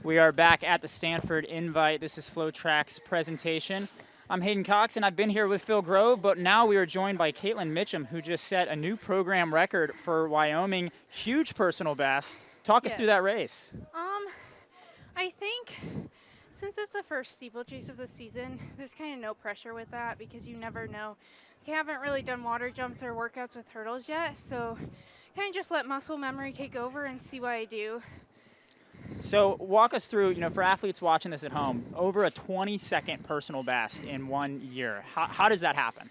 We are back at the Stanford Invite. This is FloTrack's presentation. I'm Hayden Cox, and I've been here with Phil Grove, but now we are joined by Caitlin Mitchum, who just set a new program record for Wyoming. Huge personal best. Talk us through that race. I think since it's the first steeplechase of the season, there's kind of no pressure with that because you never know. I haven't really done water jumps or workouts with hurdles yet, so kind of just let muscle memory take over and see what I do. So walk us through, for athletes watching this at home, over a 20-second personal best in 1 year. How does that happen?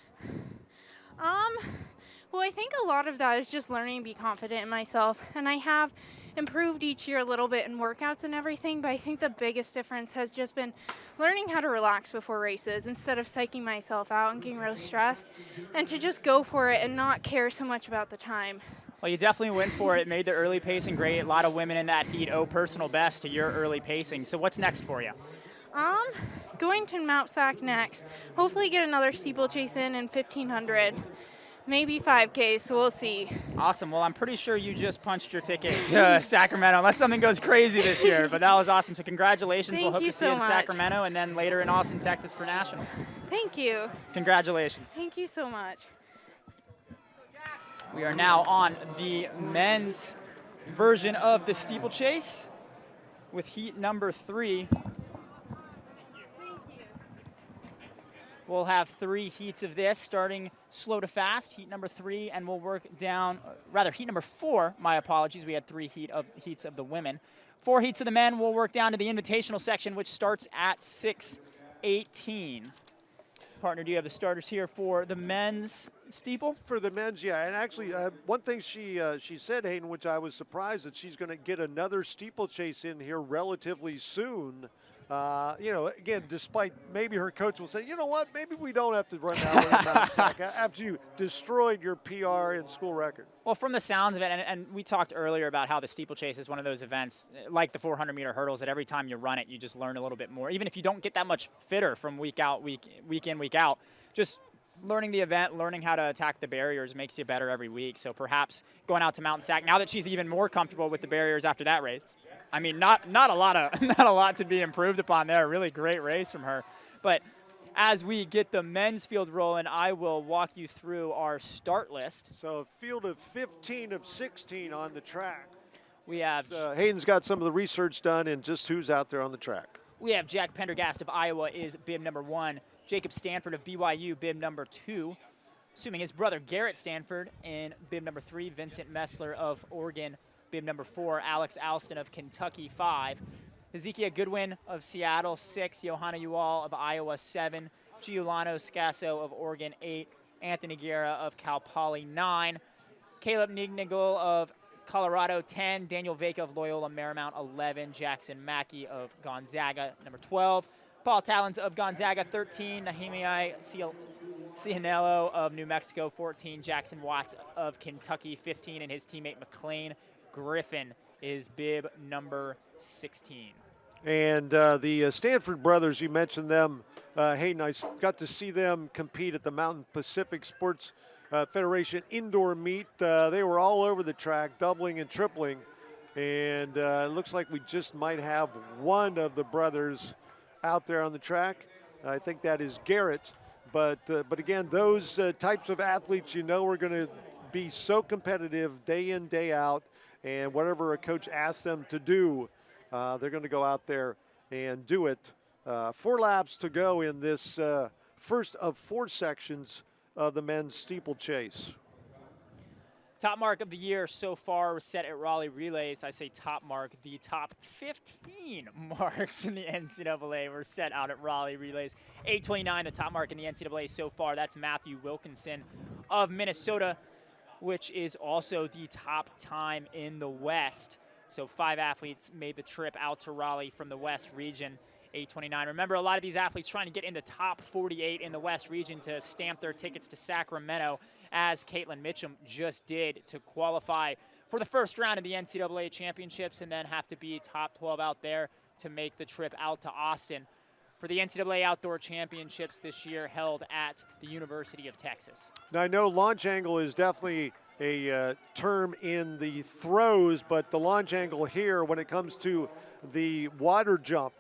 Well, I think a lot of that is just learning to be confident in myself. And I have improved each year a little bit in workouts and everything, but I think the biggest difference has just been learning how to relax before races instead of psyching myself out and getting real stressed, and to just go for it and not care so much about the time. Well, you definitely went for it, made the early pacing great. A lot of women in that heat owe personal best to your early pacing. So what's next for you? Going to Mount Sac next. Hopefully get another steeplechase in 1,500. Maybe 5K, so we'll see. Awesome. Well, I'm pretty sure you just punched your ticket to Sacramento, unless something goes crazy this year. But that was awesome. So congratulations. We'll hope to see you in Sacramento and then later in Austin, Texas for National. Thank you. Congratulations. Thank you so much. We are now on the men's version of the steeplechase with heat number 3. We'll have 3 heats of this, starting slow to fast, heat number 3, and we'll work down, rather heat number 4, my apologies, we had 3 heats of the women. 4 heats of the men, we'll work down to the invitational section, which starts at 6:18. Partner, do you have the starters here for the men's steeple? For the men's, yeah. And actually, one thing she said, Hayden, which I was surprised that she's going to get another steeplechase in here relatively soon. You know, again, despite maybe her coach will say, you know what, maybe we don't have to run that sack after you destroyed your PR and school record. Well, from the sounds of it, and we talked earlier about how the steeplechase is one of those events, like the 400-meter hurdles, that every time you run it, you just learn a little bit more. Even if you don't get that much fitter from week in, week out, just learning the event, learning how to attack the barriers makes you better every week. So perhaps going out to Mountain Sac, now that she's even more comfortable with the barriers after that race, I mean, not a lot to be improved upon there. Really great race from her. But as we get the men's field rolling, I will walk you through our start list. So a field of 15 of 16 on the track. We have Hayden's got some of the research done and just who's out there on the track. We have Jack Pendergast of Iowa is bib number 1. Jacob Stanford of BYU, bib number 2. Assuming his brother Garrett Stanford in bib number 3. Vincent Messler of Oregon, bib number 4. Alex Alston of Kentucky, 5. Hezekiah Goodwin of Seattle, 6. Johanna Ual of Iowa, 7. Giuliano Scasso of Oregon, 8. Anthony Guerra of Cal Poly, 9. Caleb Nignagel of Colorado, 10. Daniel Vega of Loyola Marymount, 11. Jackson Mackey of Gonzaga, number 12. Paul Talons of Gonzaga, 13. Nahimai Cianello of New Mexico, 14. Jackson Watts of Kentucky, 15. And his teammate McLean Griffin is bib number 16. And the Stanford brothers, you mentioned them. Hayden, I got to see them compete at the Mountain Pacific Sports Federation indoor meet. They were all over the track, doubling and tripling. And it looks like we just might have one of the brothers out there on the track. I think that is Garrett. But again, those types of athletes, you know, are going to be so competitive day in, day out. And whatever a coach asks them to do, they're going to go out there and do it. 4 laps to go in this first of 4 sections of the men's steeplechase. Top mark of the year so far was set at Raleigh Relays. I say top mark. The top 15 marks in the NCAA were set out at Raleigh Relays. 8:29, the top mark in the NCAA so far. That's Matthew Wilkinson of Minnesota, which is also the top time in the West. So 5 athletes made the trip out to Raleigh from the West region. 8:29. Remember, a lot of these athletes trying to get in the top 48 in the West region to stamp their tickets to Sacramento, as Caitlin Mitchum just did to qualify for the first round of the NCAA championships and then have to be top 12 out there to make the trip out to Austin for the NCAA Outdoor Championships this year held at the University of Texas. Now, I know launch angle is definitely a term in the throws, but the launch angle here when it comes to the water jump,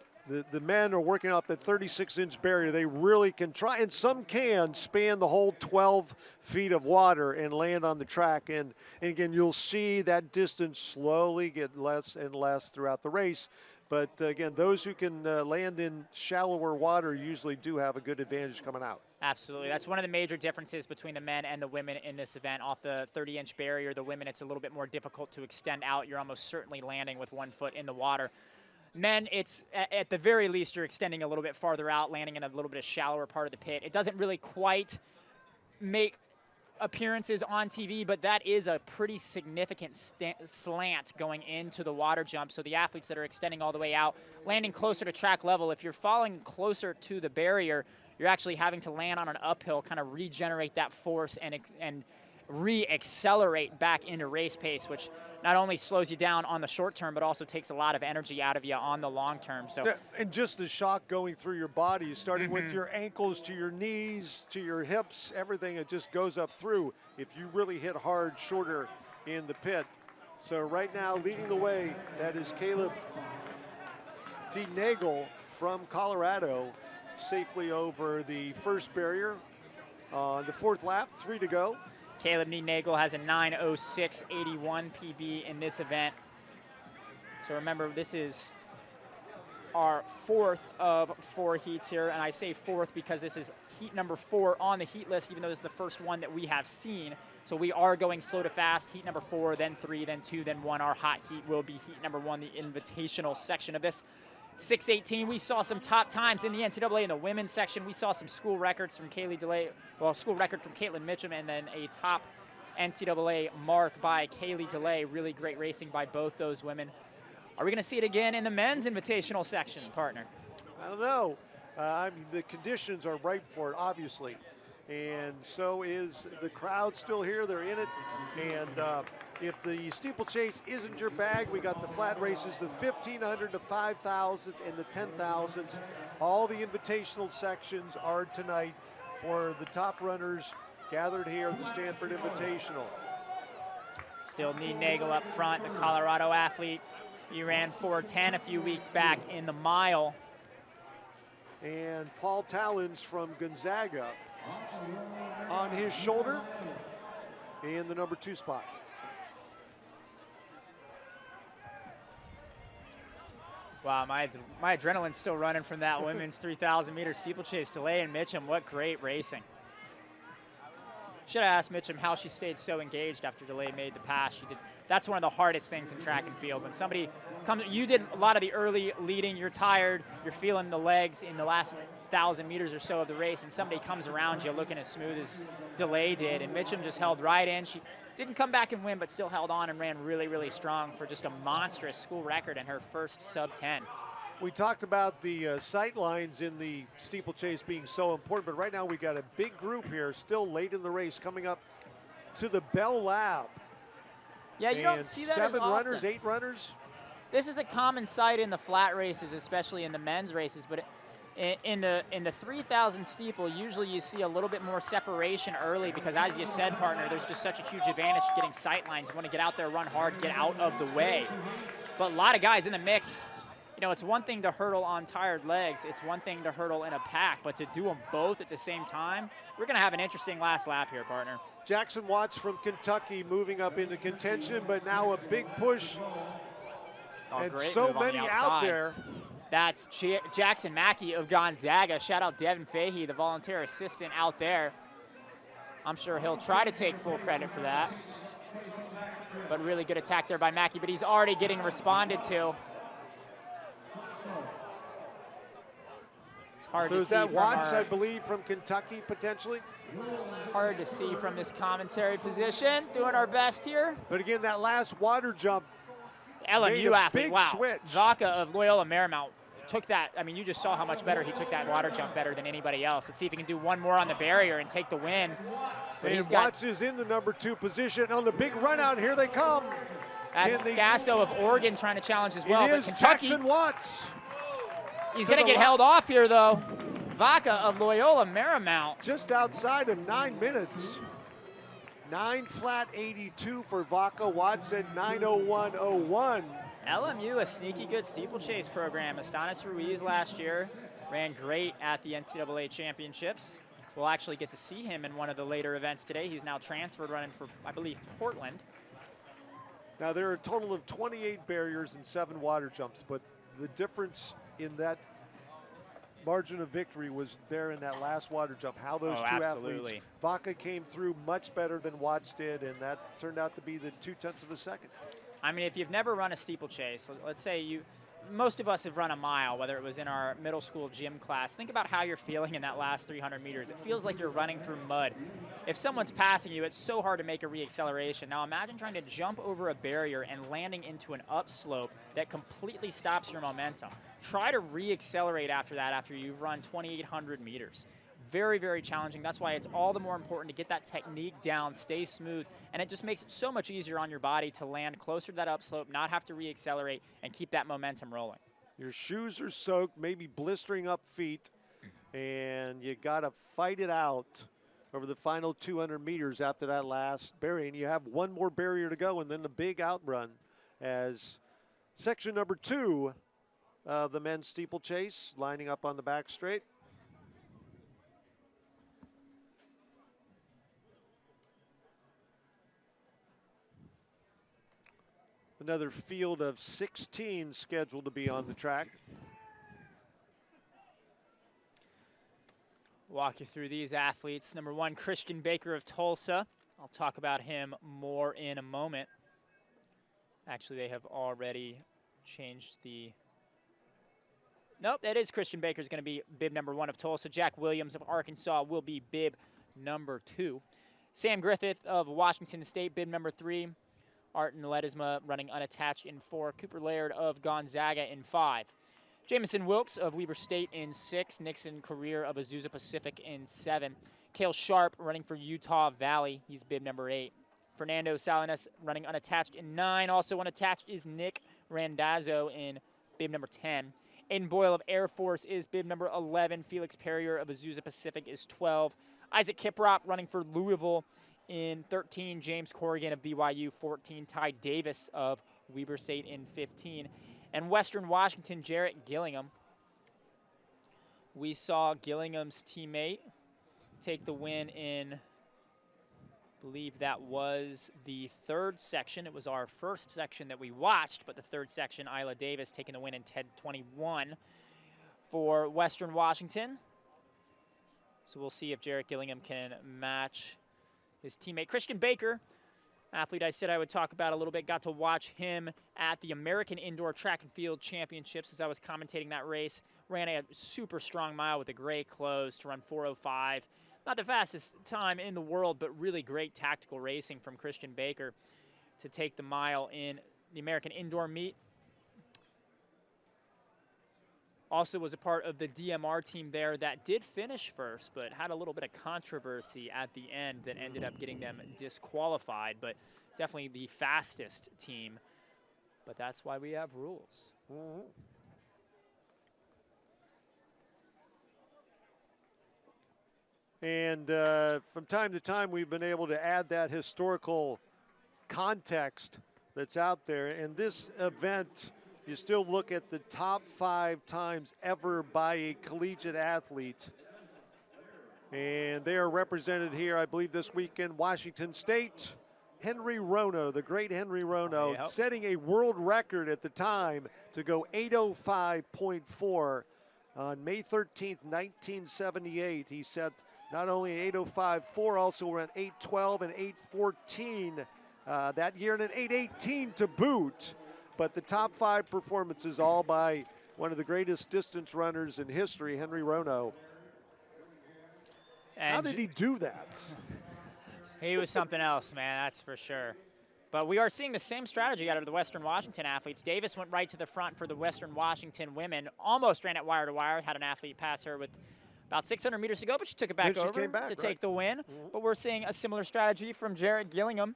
the men are working off that 36-inch barrier. They really can try, and some can span the whole 12 feet of water and land on the track. And again, you'll see that distance slowly get less and less throughout the race. But again, those who can land in shallower water usually do have a good advantage coming out. Absolutely. That's one of the major differences between the men and the women in this event. Off the 30-inch barrier, the women, it's a little bit more difficult to extend out. You're almost certainly landing with 1 foot in the water. Men, it's at the very least you're extending a little bit farther out, landing in a little bit of shallower part of the pit. It doesn't really quite make appearances on TV, but that is a pretty significant slant going into the water jump. So the athletes that are extending all the way out, landing closer to track level, if you're falling closer to the barrier, you're actually having to land on an uphill, kind of regenerate that force and re-accelerate back into race pace, which not only slows you down on the short term, but also takes a lot of energy out of you on the long term. So, yeah, and just the shock going through your body, starting with your ankles to your knees to your hips, everything, it just goes up through if you really hit hard shorter in the pit. So right now, leading the way, that is Caleb D. Nagel from Colorado, safely over the first barrier on the 4th lap, 3 to go. Caleb Nagel has a 9:06.81 PB in this event. So remember, this is our 4th of 4 heats here, and I say 4th because this is heat number 4 on the heat list, even though this is the first one that we have seen. So we are going slow to fast, heat number 4, then 3, then 2, then 1. Our hot heat will be heat number 1, the invitational section of this. 6:18, we saw some top times in the NCAA in the women's section. We saw some school records from Kaylee DeLay, well, school record from Caitlin Mitchum, and then a top NCAA mark by Kaylee DeLay. Really great racing by both those women. Are we going to see it again in the men's invitational section, partner? I don't know. I mean, the conditions are ripe for it, obviously. And so is the crowd still here. They're in it. And if the steeplechase isn't your bag, we got the flat races, the 1,500, the 5,000, and the 10,000s. All the invitational sections are tonight for the top runners gathered here at the Stanford Invitational. Still Nagel up front, the Colorado athlete. He ran 4:10 a few weeks back in the mile. And Paul Tallons from Gonzaga on his shoulder in the number 2 spot. Wow, my adrenaline's still running from that women's 3,000 meter steeplechase. DeLay and Mitchum, what great racing. Should have asked Mitchum how she stayed so engaged after DeLay made the pass. She did. That's one of the hardest things in track and field. When somebody comes, you did a lot of the early leading, you're tired, you're feeling the legs in the last 1,000 meters or so of the race, and somebody comes around you looking as smooth as DeLay did, and Mitchum just held right in. She didn't come back and win, but still held on and ran really, really strong for just a monstrous school record in her first sub-10. We talked about the sight lines in the steeplechase being so important, but right now we got a big group here still late in the race coming up to the Bell Lab. Yeah, you don't see that as often. 7 runners, 8 runners. This is a common sight in the flat races, especially in the men's races, but in the 3,000 steeple, usually you see a little bit more separation early because, as you said, partner, there's just such a huge advantage to getting sight lines. You want to get out there, run hard, get out of the way. But a lot of guys in the mix. You know, it's one thing to hurdle on tired legs. It's one thing to hurdle in a pack, but to do them both at the same time, we're going to have an interesting last lap here, partner. Jackson Watts from Kentucky moving up into contention, but now a big push. And so many out there. That's Jackson Mackey of Gonzaga. Shout out Devin Fahey, the volunteer assistant out there. I'm sure he'll try to take full credit for that. But really good attack there by Mackey, but he's already getting responded to. It's hard to see. So is that Watts, I believe, from Kentucky, potentially? Hard to see from this commentary position. Doing our best here. But again, that last water jump, LMU athlete, wow. Switch. Vaca of Loyola Marymount took that. I mean, you just saw how much better he took that water jump better than anybody else. Let's see if he can do one more on the barrier and take the win. But and Watts is in the number 2 position on the big run out. Here they come. That's Scasso of Oregon trying to challenge as well. It is Jackson Watts. He's going to get held off here, though. Vaca of Loyola Marymount. Just outside of 9 minutes. 9 flat 82 for Vaca. Watts at 9:01:01. LMU, a sneaky good steeplechase program. Astanis Ruiz last year ran great at the NCAA championships. We'll actually get to see him in one of the later events today. He's now transferred running for, I believe, Portland. Now there are a total of 28 barriers and 7 water jumps, but the difference in that margin of victory was there in that last water jump, how those two athletes. Vaca came through much better than Watts did, and that turned out to be the 0.2 of a second. I mean, if you've never run a steeplechase, let's say most of us have run a mile, whether it was in our middle school gym class. Think about how you're feeling in that last 300 meters. It feels like you're running through mud. If someone's passing you, it's so hard to make a reacceleration. Now imagine trying to jump over a barrier and landing into an upslope that completely stops your momentum. Try to reaccelerate after that after you've run 2,800 meters. Very, very challenging. That's why it's all the more important to get that technique down, stay smooth, and it just makes it so much easier on your body to land closer to that upslope, not have to reaccelerate, and keep that momentum rolling. Your shoes are soaked, maybe blistering up feet, and you got to fight it out over the final 200 meters after that last barrier. And you have one more barrier to go, and then the big outrun as section number 2 of the men's steeplechase lining up on the back straight. Another field of 16 scheduled to be on the track. Walk you through these athletes. Number 1, Christian Baker of Tulsa. I'll talk about him more in a moment. Actually, they have already changed the... Nope, that is Christian Baker is going to be bib number 1 of Tulsa. Jack Williams of Arkansas will be bib number 2. Sam Griffith of Washington State, bib number 3. Arton Ledesma running unattached in 4. Cooper Laird of Gonzaga in 5. Jamison Wilkes of Weber State in 6. Nixon Career of Azusa Pacific in 7. Cale Sharp running for Utah Valley. He's bib number 8. Fernando Salinas running unattached in 9. Also unattached is Nick Randazzo in bib number 10. Aiden Boyle of Air Force is bib number 11. Felix Perrier of Azusa Pacific is 12. Isaac Kiprop running for Louisville in 13. James Corrigan of BYU 14. Ty Davis of Weber State in 15. And Western Washington, Jarrett Gillingham. We saw Gillingham's teammate take the win in, I believe that was the 3rd section. It was our first section that we watched, but the 3rd section, Isla Davis taking the win in 10:21 for Western Washington. So we'll see if Jarrett Gillingham can match his teammate. Christian Baker, athlete I said I would talk about a little bit, got to watch him at the American Indoor Track and Field Championships as I was commentating that race. Ran a super strong mile with a great close to run 4:05. Not the fastest time in the world, but really great tactical racing from Christian Baker to take the mile in the American Indoor Meet. Also was a part of the DMR team there that did finish first, but had a little bit of controversy at the end that ended up getting them disqualified, but definitely the fastest team. But that's why we have rules. Mm-hmm. And from time to time, we've been able to add that historical context that's out there. And this event, you still look at the top 5 times ever by a collegiate athlete. And they are represented here, I believe, this weekend, Washington State. Henry Rono, the great Henry Rono, Yep. setting a world record at the time to go 8:05.4 on May 13th, 1978. He set not only 8:05.4, also ran 8:12 and 8:14 that year, and an 8:18 to boot. But the top 5 performances all by one of the greatest distance runners in history, Henry Rono. And how did he do that? He was something else, man, that's for sure. But we are seeing the same strategy out of the Western Washington athletes. Davis went right to the front for the Western Washington women. Almost ran it wire to wire, had an athlete pass her with about 600 meters to go, but she took it back over to take the win. Mm-hmm. But we're seeing a similar strategy from Jarrett Gillingham,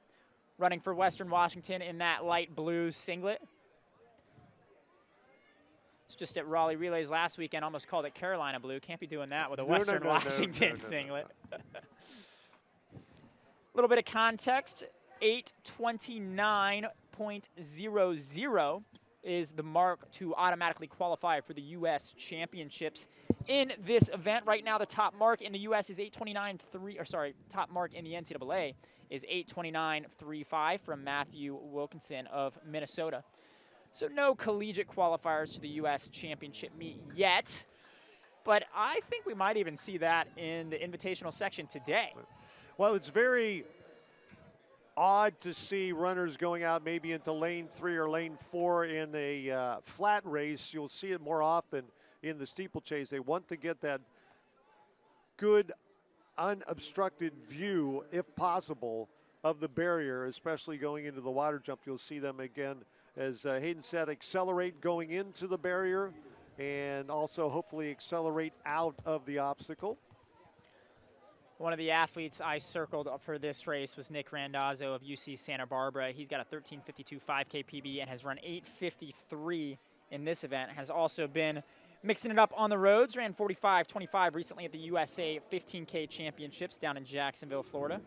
running for Western Washington in that light blue singlet. It's just at Raleigh Relays last weekend, almost called it Carolina blue. Can't be doing that with a Western Washington singlet. A little bit of context, 8:29.00 is the mark to automatically qualify for the U.S. Championships in this event. Right now, the top mark in the U.S. is 8:29.3, or sorry, top mark in the NCAA is 8:29.35 from Matthew Wilkinson of Minnesota. So no collegiate qualifiers to the U.S. Championship meet yet, but I think we might even see that in the invitational section today. Well, it's very odd to see runners going out maybe into lane 3 or lane 4 in a flat race. You'll see it more often in the steeplechase. They want to get that good unobstructed view, if possible, of the barrier, especially going into the water jump. You'll see them again, as Hayden said, accelerate going into the barrier and also hopefully accelerate out of the obstacle. One of the athletes I circled for this race was Nick Randazzo of UC Santa Barbara. He's got a 13:52 5K PB and has run 8:53 in this event. Has also been mixing it up on the roads. Ran 45:25 recently at the USA 15K Championships down in Jacksonville, Florida.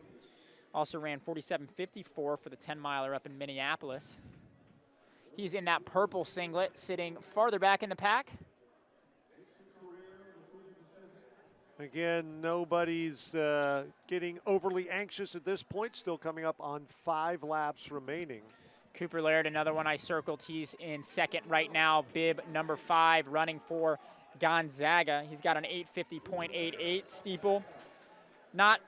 Also ran 47:54 for the 10-miler up in Minneapolis. He's in that purple singlet, sitting farther back in the pack. Again, nobody's getting overly anxious at this point. Still coming up on 5 laps remaining. Cooper Laird, another one I circled. He's in second right now. Bib number 5 running for Gonzaga. He's got an 850.88 steeple. Not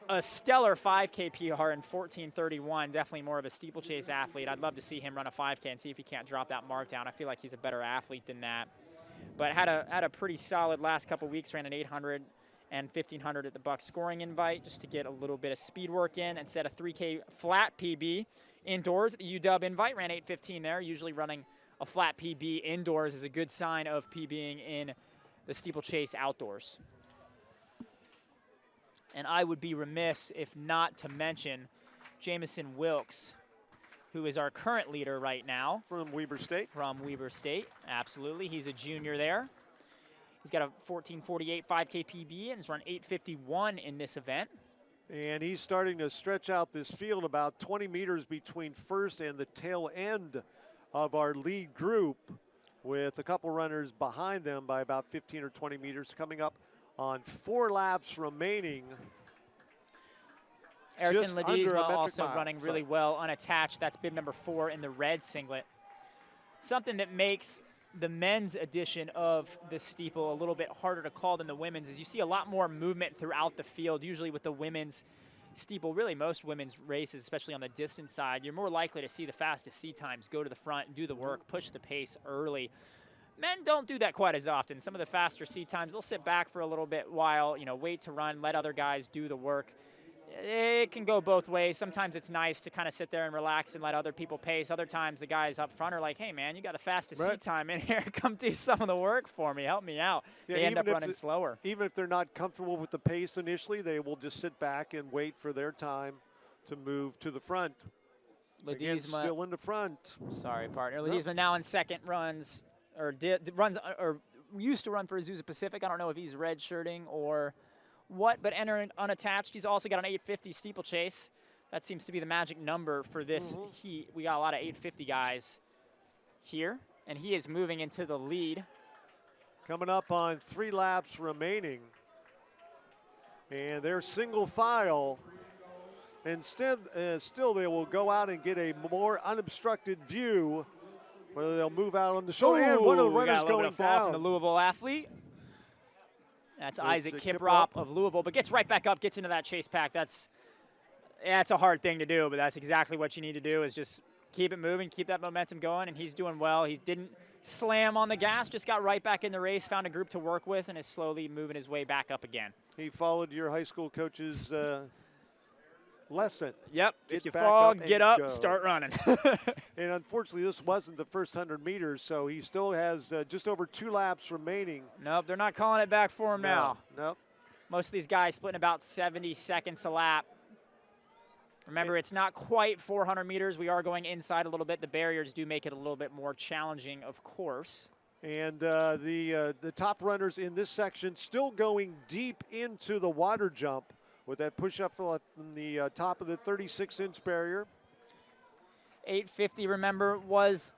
a stellar 5K PR in 14:31. Definitely more of a steeplechase athlete. I'd love to see him run a 5K and see if he can't drop that mark down. I feel like he's a better athlete than that. But had a pretty solid last couple weeks. Ran an 800 and 1500 at the Buck scoring invite just to get a little bit of speed work in, and set a 3K flat PB indoors at the UW invite. Ran 8:15 there. Usually running a flat PB indoors is a good sign of PBing in the steeplechase outdoors. And I would be remiss if not to mention Jamison Wilkes, who is our current leader right now. From Weber State. From Weber State, absolutely. He's a junior there. He's got a 14:48 5K PB and has run 8:51 in this event. And he's starting to stretch out this field about 20 meters between first and the tail end of our lead group, with a couple runners behind them by about 15 or 20 meters, coming up on 4 laps remaining. Ayrton Ledesma also running really well unattached. That's bib number 4 in the red singlet. Something that makes the men's edition of the steeple a little bit harder to call than the women's is you see a lot more movement throughout the field. Usually with the women's steeple, really most women's races, especially on the distance side, you're more likely to see the fastest seat times go to the front, do the work, push the pace early. Men don't do that quite as often. Some of the faster seat times, they'll sit back for a little bit while, wait to run, let other guys do the work. It can go both ways. Sometimes it's nice to kind of sit there and relax and let other people pace. Other times the guys up front are like, hey, man, you got the fastest seat time in here. Come do some of the work for me. Help me out. Yeah, they end up running slower. Even if they're not comfortable with the pace initially, they will just sit back and wait for their time to move to the front. Again, still in the front. Sorry, partner. Ledesma now in second, runs or used to run for Azusa Pacific. I don't know if he's redshirting or what, but entering unattached. He's also got an 850 steeplechase. That seems to be the magic number for this heat. We got a lot of 850 guys here, and he is moving into the lead. Coming up on 3 laps remaining. And they're single file. Instead, still they will go out and get a more unobstructed view, whether they'll move out on the shoulder. And one of the runners going down. From the Louisville athlete. That's Isaac Kiprop of Louisville, but gets right back up, gets into that chase pack. That's a hard thing to do, but that's exactly what you need to do, is just keep it moving, keep that momentum going, and he's doing well. He didn't slam on the gas, just got right back in the race, found a group to work with, and is slowly moving his way back up again. He followed your high school coach's lesson. Yep, if you fall, get up, start running. And unfortunately, this wasn't the first 100 meters, so he still has just over 2 laps remaining. Nope, they're not calling it back for him now. Nope. Most of these guys splitting about 70 seconds a lap. Remember, it's not quite 400 meters. We are going inside a little bit. The barriers do make it a little bit more challenging, of course. And the top runners in this section still going deep into the water jump, with that push-up from the top of the 36-inch barrier. 850, remember, was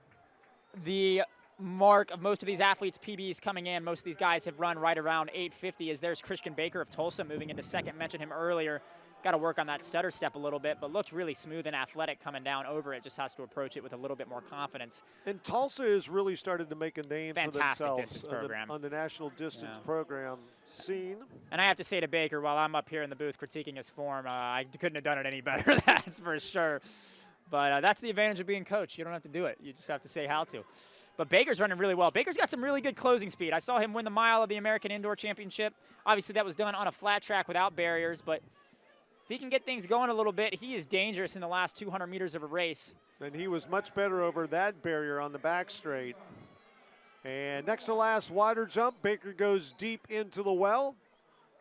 the mark of most of these athletes' PBs coming in. Most of these guys have run right around 850, as there's Christian Baker of Tulsa moving into second. Mentioned him earlier. Got to work on that stutter step a little bit, but looked really smooth and athletic coming down over it. Just has to approach it with a little bit more confidence. And Tulsa has really started to make a name for themselves distance program. On the national distance program scene. And I have to say to Baker, while I'm up here in the booth critiquing his form, I couldn't have done it any better, that's for sure. But that's the advantage of being coach. You don't have to do it. You just have to say how to. But Baker's running really well. Baker's got some really good closing speed. I saw him win the mile of the American Indoor Championship. Obviously, that was done on a flat track without barriers, but if he can get things going a little bit, he is dangerous in the last 200 meters of a race. And he was much better over that barrier on the back straight. And next to last water jump, Baker goes deep into the well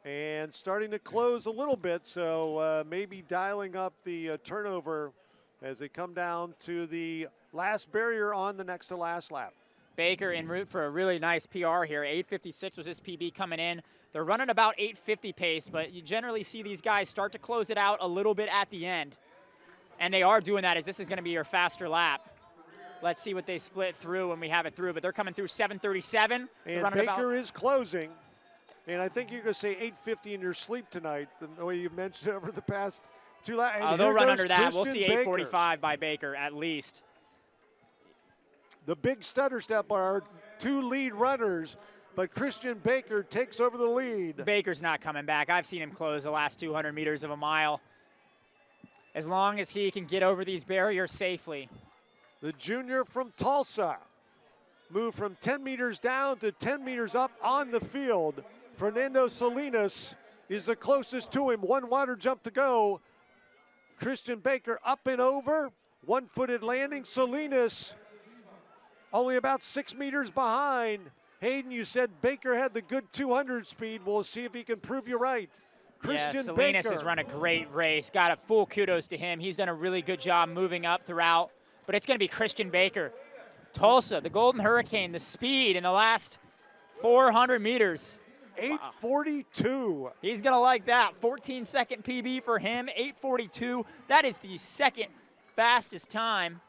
and starting to close a little bit, so maybe dialing up the turnover as they come down to the last barrier on the next to last lap. Baker en route for a really nice PR here. 8:56 was his PB coming in. They're running about 8:50 pace, but you generally see these guys start to close it out a little bit at the end. And they are doing that, as this is going to be your faster lap. Let's see what they split through when we have it through, but they're coming through 7:37. And Baker is closing. And I think you're going to say 8:50 in your sleep tonight, the way you mentioned over the past 2 laps. They'll run under that. We'll see 8:45 by Baker at least. the big stutter step are our two lead runners, but Christian Baker takes over the lead. Baker's not coming back. I've seen him close the last 200 meters of a mile. As long as he can get over these barriers safely. The junior from Tulsa moved from 10 meters down to 10 meters up on the field. Fernando Salinas is the closest to him. One water jump to go. Christian Baker up and over. One-footed landing. Salinas only about 6 meters behind. Hayden, you said Baker had the good 200 speed. We'll see if he can prove you right. Christian Salinas Baker has run a great race. Got a full kudos to him. He's done a really good job moving up throughout. But it's going to be Christian Baker. Tulsa, the Golden Hurricane, the speed in the last 400 meters. 8:42. He's going to like that. 14-second PB for him, 8:42. That is the second fastest time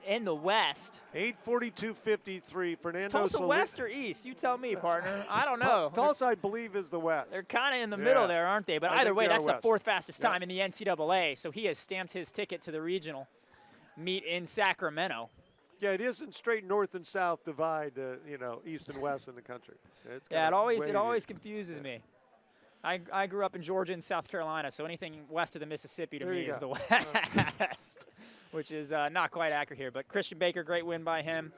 in the West. 8:42.53. Fernando Is Tulsa Salinas. West or East? You tell me, partner. I don't know. Tulsa, I believe, is the West. They're kind of in the middle there, aren't they? But I either think way, they are that's the West. fourth fastest time in the NCAA. So he has stamped his ticket to the regional meet in Sacramento. Yeah, it isn't straight north and south divide, east and west in the country. It's Yeah, it always way- confuses me. I grew up in Georgia and South Carolina, so anything west of the Mississippi to There me you is go. the West, which is not quite accurate here. But Christian Baker, great win by him.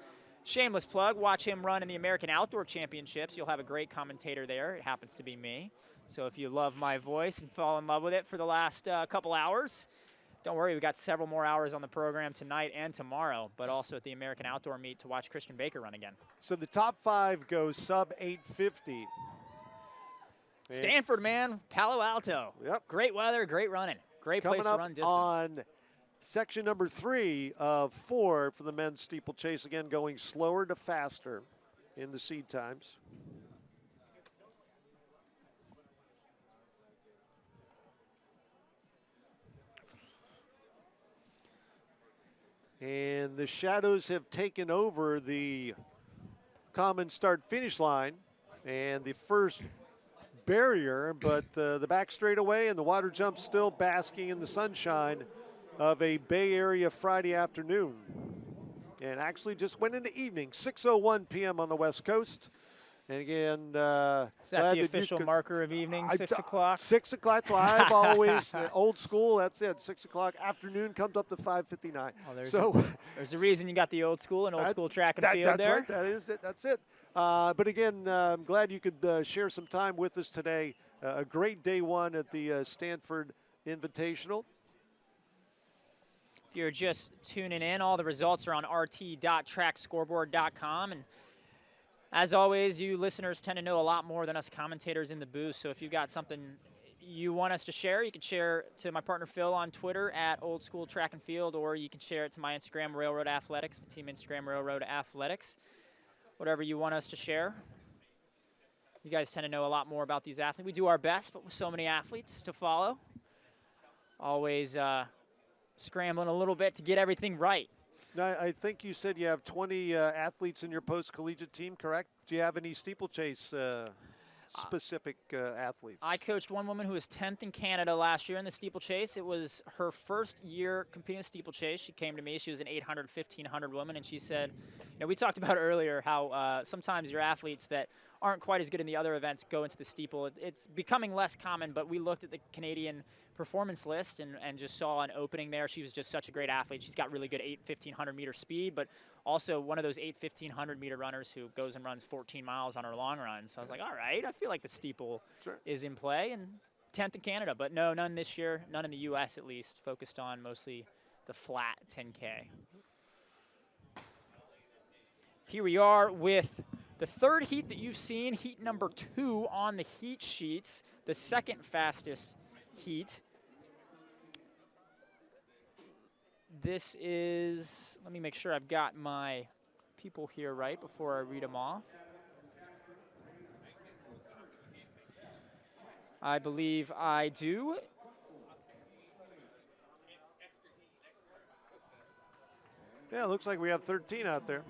Shameless plug, watch him run in the American Outdoor Championships. You'll have a great commentator there. It happens to be me. So if you love my voice and fall in love with it for the last couple hours, don't worry, we got several more hours on the program tonight and tomorrow, but also at the American Outdoor Meet to watch Christian Baker run again. So the top 5 goes sub 850. Stanford, man, Palo Alto. Yep. Great weather, great running. Great place Coming to up run distance. on section number 3 of 4 for the men's steeplechase, again going slower to faster in the seed times. And the shadows have taken over the common start-finish line and the first barrier, but the back straightaway and the water jump still basking in the sunshine of a Bay Area Friday afternoon. And actually just went into evening, 6:01 p.m. on the West Coast. And again, Is that glad the you official could- marker of evening, 6 o'clock? 6 o'clock. So I've always old school. That's it. 6 o'clock. Afternoon comes up to 5:59. Oh, there's a reason you got the old school and old school track and field that's there. right. That is it. That's it. But again, I'm glad you could share some time with us today. A great day one at the Stanford Invitational. If you're just tuning in, all the results are on rt.trackscoreboard.com. And as always, you listeners tend to know a lot more than us commentators in the booth. So if you've got something you want us to share, you can share to my partner Phil on Twitter at Old School Track and Field, or you can share it to my Instagram, Railroad Athletics, my team Instagram, Railroad Athletics. Whatever you want us to share. You guys tend to know a lot more about these athletes. We do our best, but with so many athletes to follow, always scrambling a little bit to get everything right. Now, I think you said you have 20 athletes in your post-collegiate team, correct? Do you have any steeplechase specific athletes? I coached one woman who was 10th in Canada last year in the steeplechase. It was her first year competing in steeplechase. She came to me. She was an 800, 1500 woman, and she said, we talked about earlier how sometimes your athletes that aren't quite as good in the other events go into the steeple. It's becoming less common, but we looked at the Canadian performance list and just saw an opening there. She was just such a great athlete. She's got really good 1500 meter speed, but also one of those 1500 meter runners who goes and runs 14 miles on her long run. So I was like, all right, I feel like the steeple is in play, and 10th in Canada, but no, none this year, none in the US at least, focused on mostly the flat 10K. Here we are with the third heat that you've seen, heat number 2 on the heat sheets, the second fastest heat. This is, let me make sure I've got my people here right before I read them off. I believe I do. Yeah, it looks like we have 13 out there.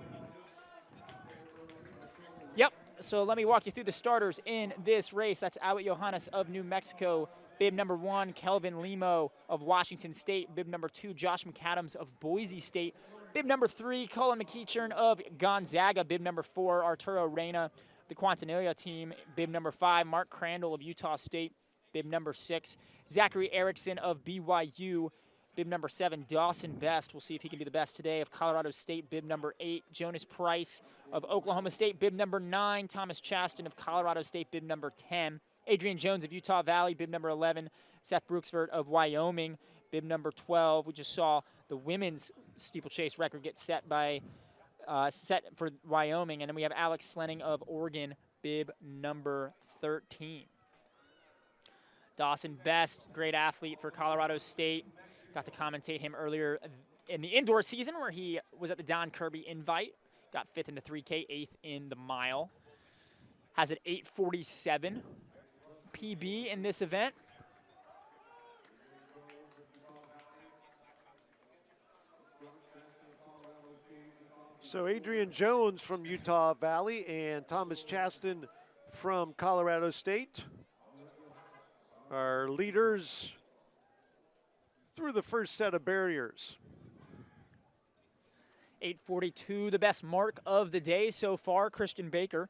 Yep, so let me walk you through the starters in this race. That's Awit Johannes of New Mexico, bib number 1, Kelvin Limo of Washington State, bib number 2, Josh McAdams of Boise State, Bib number 3, Colin McEachern of Gonzaga. Bib number 4, Arturo Reyna, the Quintanilla team. Bib number 5, Mark Crandall of Utah State. Bib number 6, Zachary Erickson of BYU. Bib number 7, Dawson Best. We'll see if he can be the best today, of Colorado State. Bib number 8, Jonas Price of Oklahoma State. Bib number 9, Thomas Chaston of Colorado State. Bib number 10, Adrian Jones of Utah Valley. Bib number 11, Seth Brooksford of Wyoming. Bib number 12, we just saw the women's steeplechase record get set for Wyoming. And then we have Alex Slenning of Oregon, bib number 13. Dawson Best, great athlete for Colorado State. Got to commentate him earlier in the indoor season where he was at the Don Kirby Invite. Got 5th in the 3K, 8th in the mile. Has an 8:47 PB in this event. So Adrian Jones from Utah Valley and Thomas Chaston from Colorado State are leaders through the first set of barriers. 8:42, the best mark of the day so far. Christian Baker.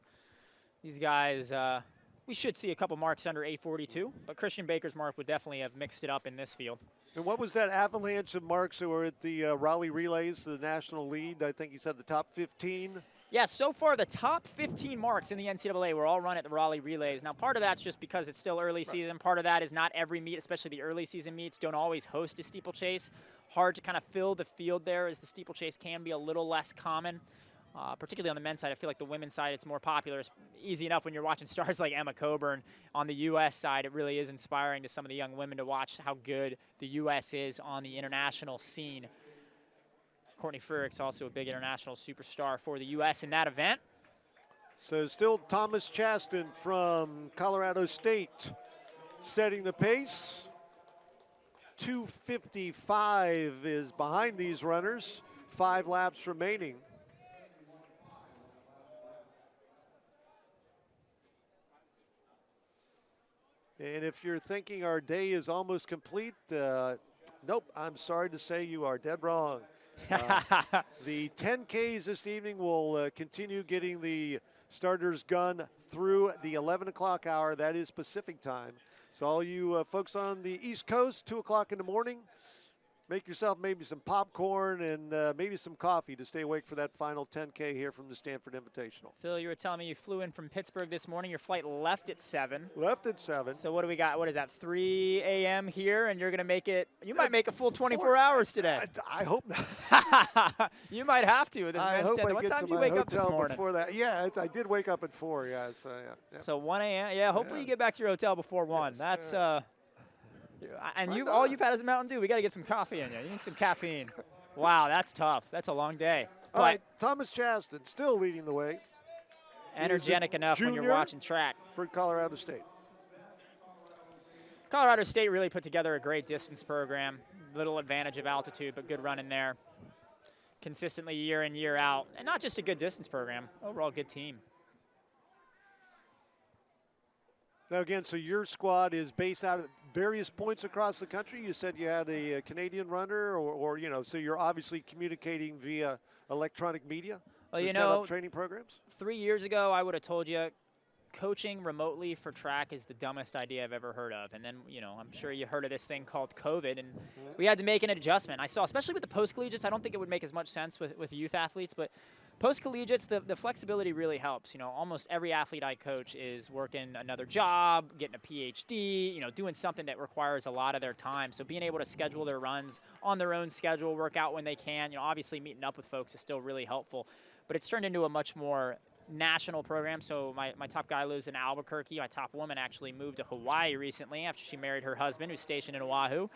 These guys, we should see a couple marks under 8:42, but Christian Baker's mark would definitely have mixed it up in this field. And what was that avalanche of marks that were at the Raleigh Relays, the national lead? I think you said the top 15. Yeah, so far the top 15 marks in the NCAA were all run at the Raleigh Relays. Now, part of that's just because it's still early season. Part of that is not every meet, especially the early season meets, don't always host a steeplechase. Hard to kind of fill the field there, as the steeplechase can be a little less common. Particularly on the men's side. I feel like the women's side, it's more popular. It's easy enough when you're watching stars like Emma Coburn. On the U.S. side, it really is inspiring to some of the young women to watch how good the U.S. is on the international scene. Courtney Frerich's also a big international superstar for the U.S. in that event. So still Thomas Chaston from Colorado State setting the pace. 2:55 is behind these runners. 5 laps remaining. And if you're thinking our day is almost complete, nope, I'm sorry to say you are dead wrong. The 10Ks this evening will continue getting the starters gun through the 11 o'clock hour. That is Pacific time. So all you folks on the East Coast, 2 o'clock in the morning, make yourself maybe some popcorn and maybe some coffee to stay awake for that final 10K here from the Stanford Invitational. Phil, you were telling me you flew in from Pittsburgh this morning. Your flight left at 7. Left at 7. So what do we got? What is that, 3 a.m. here? And you're going to make it, you might make a full 24 hours today. I hope not. You might have to with this I men's hope 10. I What get time to did you my wake up this hotel morning? before that. Yeah, I did wake up at 4, yeah. So, yeah. So 1 a.m. Yeah, hopefully you get back to your hotel before 1. Yes, That's, and Why all not? you've had is a Mountain Dew. We got to get some coffee in you. You need some caffeine. Wow, that's tough. That's a long day. All right, Thomas Chaston still leading the way Energetic enough when you're junior. watching track. for Colorado State. Colorado State really put together a great distance program. Little advantage of altitude, but good running there. Consistently year in, year out. And not just a good distance program, overall good team. Now again, so your squad is based out of various points across the country. You said you had a Canadian runner, or you know, so you're obviously communicating via electronic media Well, to you set know, up training programs? 3 years ago, I would have told you coaching remotely for track is the dumbest idea I've ever heard of. And then, you know, I'm sure you heard of this thing called COVID, and we had to make an adjustment. I saw, especially with the post-collegiates, I don't think it would make as much sense with youth athletes, but post-collegiates, the flexibility really helps. You know, almost every athlete I coach is working another job, getting a PhD, you know, doing something that requires a lot of their time. So being able to schedule their runs on their own schedule, work out when they can, you know, obviously meeting up with folks is still really helpful. But it's turned into a much more national program. So my top guy lives in Albuquerque. My top woman actually moved to Hawaii recently after she married her husband, who's stationed in Oahu.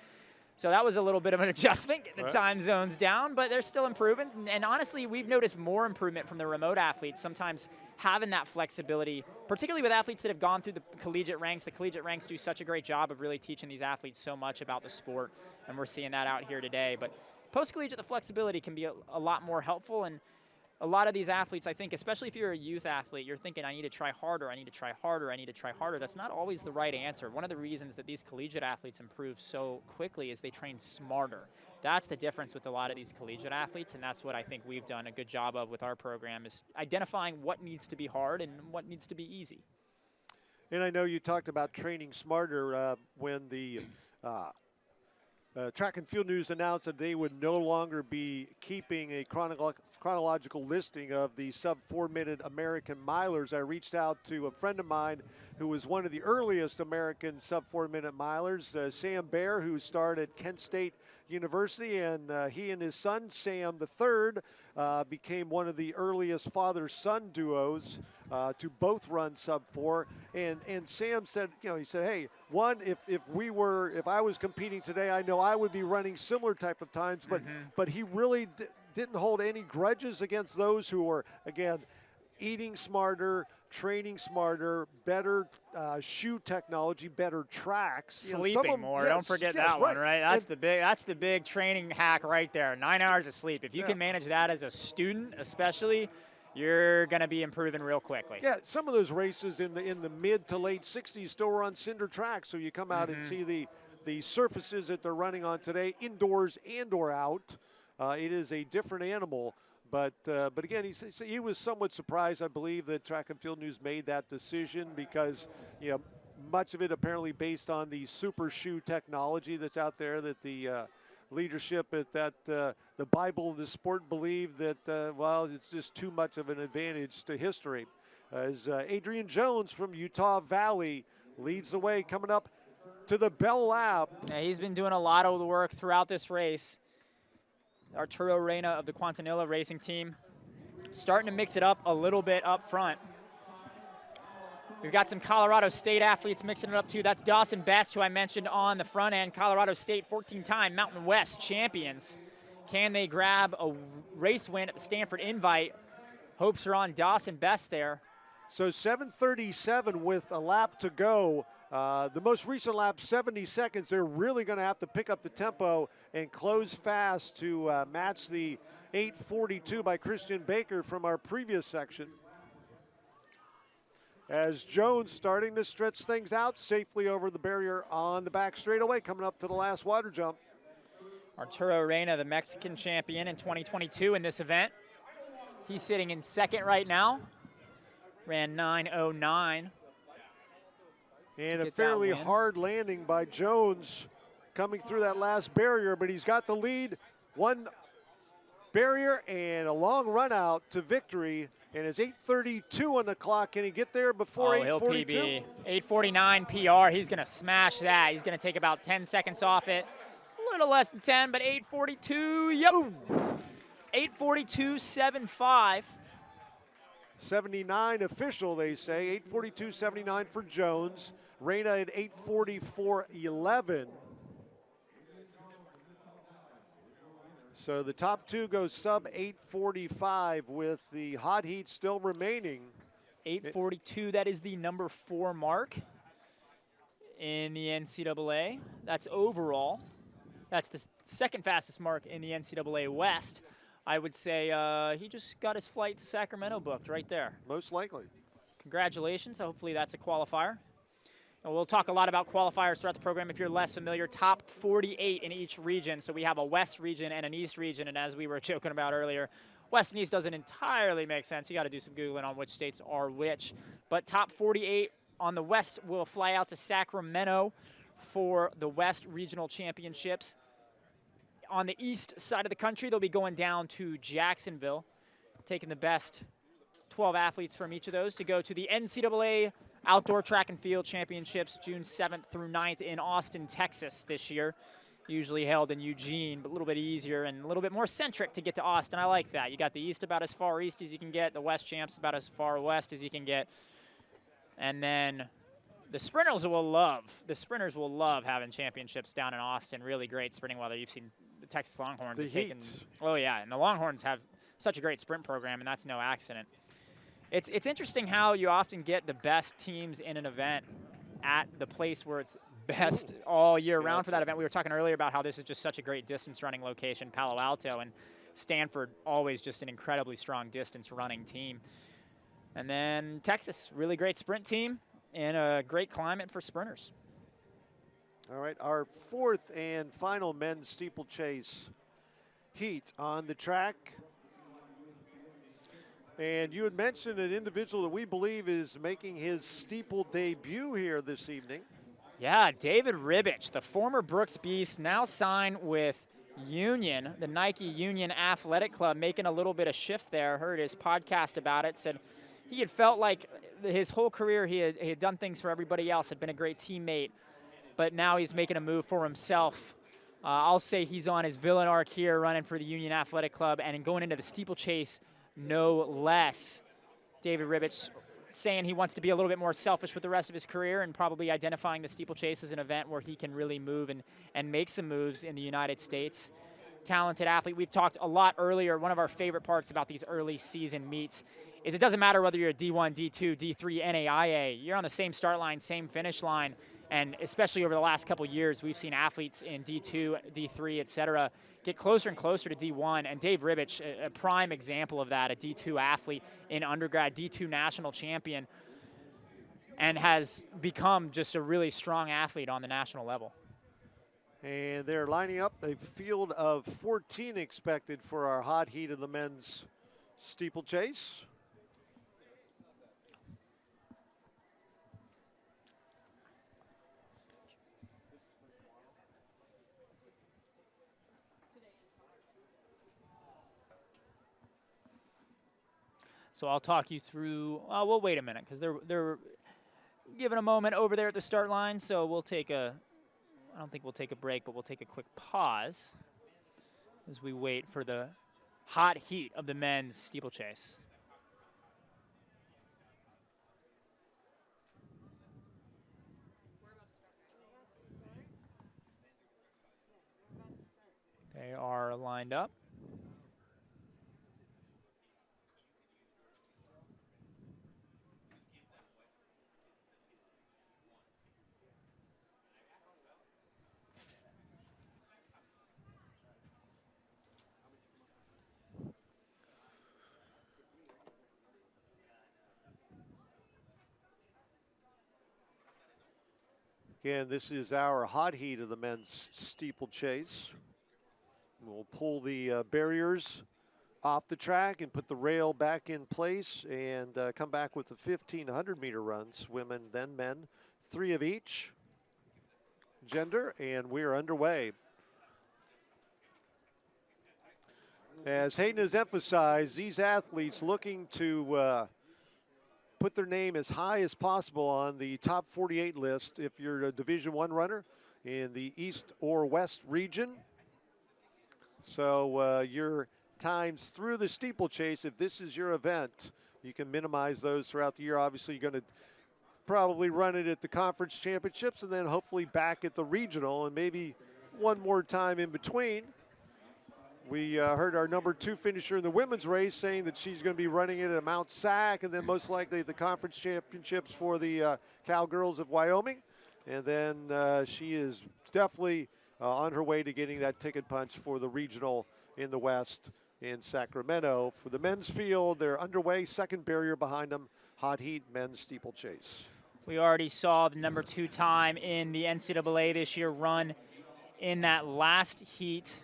So that was a little bit of an adjustment, getting the time zones down, but they're still improving. And honestly, we've noticed more improvement from the remote athletes, sometimes having that flexibility, particularly with athletes that have gone through the collegiate ranks. The collegiate ranks do such a great job of really teaching these athletes so much about the sport, and we're seeing that out here today. But post-collegiate, the flexibility can be a lot more helpful, and a lot of these athletes, I think, especially if you're a youth athlete, you're thinking, I need to try harder, I need to try harder, I need to try harder. That's not always the right answer. One of the reasons that these collegiate athletes improve so quickly is they train smarter. That's the difference with a lot of these collegiate athletes, and that's what I think we've done a good job of with our program, is identifying what needs to be hard and what needs to be easy. And I know you talked about training smarter when the Track and Field News announced that they would no longer be keeping a chronological listing of the sub-4 minute American milers. I reached out to a friend of mine who was one of the earliest American sub-4 minute milers, Sam Baer, who started at Kent State University, and he and his son, Sam III, became one of the earliest father-son duos to both run sub-4. And Sam said, he said, hey, one, if I was competing today, I know I would be running similar type of times, but he really didn't hold any grudges against those who were, again, eating smarter, training smarter, better shoe technology, better tracks, sleeping more. Don't forget that one, right? That's the big training hack right there. 9 hours of sleep. If you can manage that as a student, especially, you're going to be improving real quickly. Yeah, some of those races in the mid to late 60s still were on cinder tracks, so you come out and see the surfaces that they're running on today, indoors and or out. It is a different animal. But again, he was somewhat surprised, I believe, that Track and Field News made that decision because, much of it apparently based on the super shoe technology that's out there, that the leadership at the Bible of the sport believed that, it's just too much of an advantage to history. As Adrian Jones from Utah Valley leads the way coming up to the Bell Lab. Yeah, he's been doing a lot of the work throughout this race. Arturo Reyna of the Quintanilla racing team starting to mix it up a little bit up front. We've got some Colorado State athletes mixing it up too. That's Dawson Best, who I mentioned on the front end. Colorado State 14-time Mountain West champions. Can they grab a race win at the Stanford Invite? Hopes are on Dawson Best there. So 7:37 with a lap to go. The most recent lap, 70 seconds. They're really going to have to pick up the tempo and close fast to match the 8:42 by Christian Baker from our previous section. As Jones starting to stretch things out safely over the barrier on the back straightaway, coming up to the last water jump. Arturo Reyna, the Mexican champion in 2022 in this event. He's sitting in second right now. Ran 9:09. And a fairly hard landing by Jones coming through that last barrier, but he's got the lead. One barrier and a long run out to victory, and it's 8:32 on the clock. Can he get there before 8:42? He'll PB. 8:49 PR. He's going to smash that. He's going to take about 10 seconds off it. A little less than 10, but 8:42. Yep. 8:42.75. 79 official, they say. 8:42.79 for Jones. Reyna at 8:44.11. So the top two go sub 8:45 with the hot heat still remaining. 8:42, that is the number 4 mark in the NCAA. That's overall. That's the second fastest mark in the NCAA West. I would say he just got his flight to Sacramento booked right there. Most likely. Congratulations. Hopefully that's a qualifier. And we'll talk a lot about qualifiers throughout the program. If you're less familiar, top 48 in each region. So we have a West region and an East region. And as we were joking about earlier, West and East doesn't entirely make sense. You got to do some Googling on which states are which. But top 48 on the West will fly out to Sacramento for the West Regional Championships. On the east side of the country, they'll be going down to Jacksonville, taking the best 12 athletes from each of those to go to the NCAA Outdoor Track and Field Championships, June 7th through 9th in Austin, Texas this year. Usually held in Eugene, but a little bit easier and a little bit more centric to get to Austin. I like that. You got the East about as far east as you can get, the West Champs about as far west as you can get. And then the sprinters will love having championships down in Austin. Really great sprinting weather. You've seen the Texas Longhorns have taken. Oh yeah, and the Longhorns have such a great sprint program, and that's no accident. It's interesting how you often get the best teams in an event at the place where it's best all year round for that event. We were talking earlier about how this is just such a great distance running location, Palo Alto, and Stanford, always just an incredibly strong distance running team. And then Texas, really great sprint team and a great climate for sprinters. All right, our fourth and final men's steeplechase heat on the track. And you had mentioned an individual that we believe is making his steeple debut here this evening. Yeah, David Ribich, the former Brooks Beast, now signed with Union, the Nike Union Athletic Club, making a little bit of shift there. Heard his podcast about it, said he had felt like his whole career he had done things for everybody else, had been a great teammate, but now he's making a move for himself. I'll say he's on his villain arc here, running for the Union Athletic Club, and going into the steeplechase, no less. David Ribich saying he wants to be a little bit more selfish with the rest of his career and probably identifying the steeplechase as an event where he can really move and make some moves in the United States. Talented athlete. We've talked a lot earlier. One of our favorite parts about these early season meets is it doesn't matter whether you're a D1, D2, D3, NAIA. You're on the same start line, same finish line. And especially over the last couple of years, we've seen athletes in D2, D3, et cetera, get closer and closer to D1. And Dave Ribich, a prime example of that, a D2 athlete in undergrad, D2 national champion, and has become just a really strong athlete on the national level. And they're lining up a field of 14 expected for our hot heat of the men's steeplechase. So I'll talk you through, we'll wait a minute because they're giving a moment over there at the start line. So we'll take I don't think we'll take a break, but we'll take a quick pause as we wait for the hot heat of the men's steeplechase. They are lined up. Again, this is our hot heat of the men's steeplechase. We'll pull the barriers off the track and put the rail back in place and come back with the 1,500 meter runs, women then men, 3 of each gender, and we are underway. As Hayden has emphasized, these athletes looking to put their name as high as possible on the top 48 list if you're a Division I runner in the East or West region. So your times through the steeplechase, if this is your event, you can minimize those throughout the year. Obviously, you're going to probably run it at the conference championships and then hopefully back at the regional and maybe one more time in between. We heard our number 2 finisher in the women's race saying that she's going to be running it at Mount Sac and then most likely at the conference championships for the Cowgirls of Wyoming. And then she is definitely on her way to getting that ticket punch for the regional in the West in Sacramento. For the men's field, they're underway, second barrier behind them, hot heat men's steeplechase. We already saw the number 2 time in the NCAA this year run in that last heat.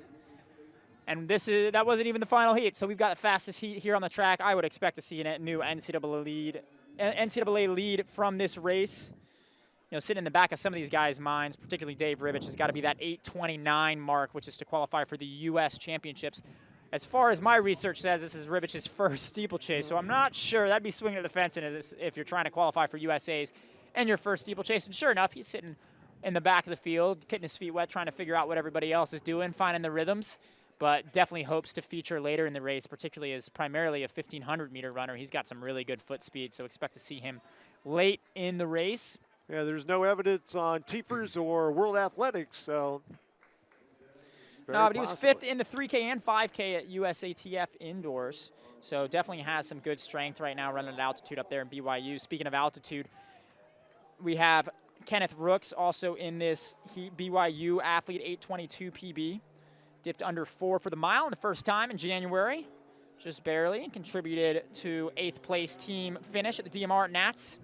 And that wasn't even the final heat, so we've got the fastest heat here on the track. I would expect to see a new NCAA lead from this race. You know, sitting in the back of some of these guys' minds, particularly Dave Ribich, has got to be that 8:29 mark, which is to qualify for the U.S. Championships. As far as my research says, this is Ribich's first steeplechase, so I'm not sure. That'd be swinging at the fence if you're trying to qualify for USA's and your first steeplechase. And sure enough, he's sitting in the back of the field, getting his feet wet, trying to figure out what everybody else is doing, finding the rhythms. But definitely hopes to feature later in the race, particularly as primarily a 1,500-meter runner. He's got some really good foot speed, so expect to see him late in the race. Yeah, there's no evidence on TFRS or World Athletics, so. No, but he was 5th in the 3K and 5K at USATF indoors, so definitely has some good strength right now running at altitude up there in BYU. Speaking of altitude, we have Kenneth Rooks also in this heat, BYU athlete, 8:22 PB. Dipped under 4 for the mile in the first time in January, just barely, and contributed to 8th place team finish at the DMR Nats.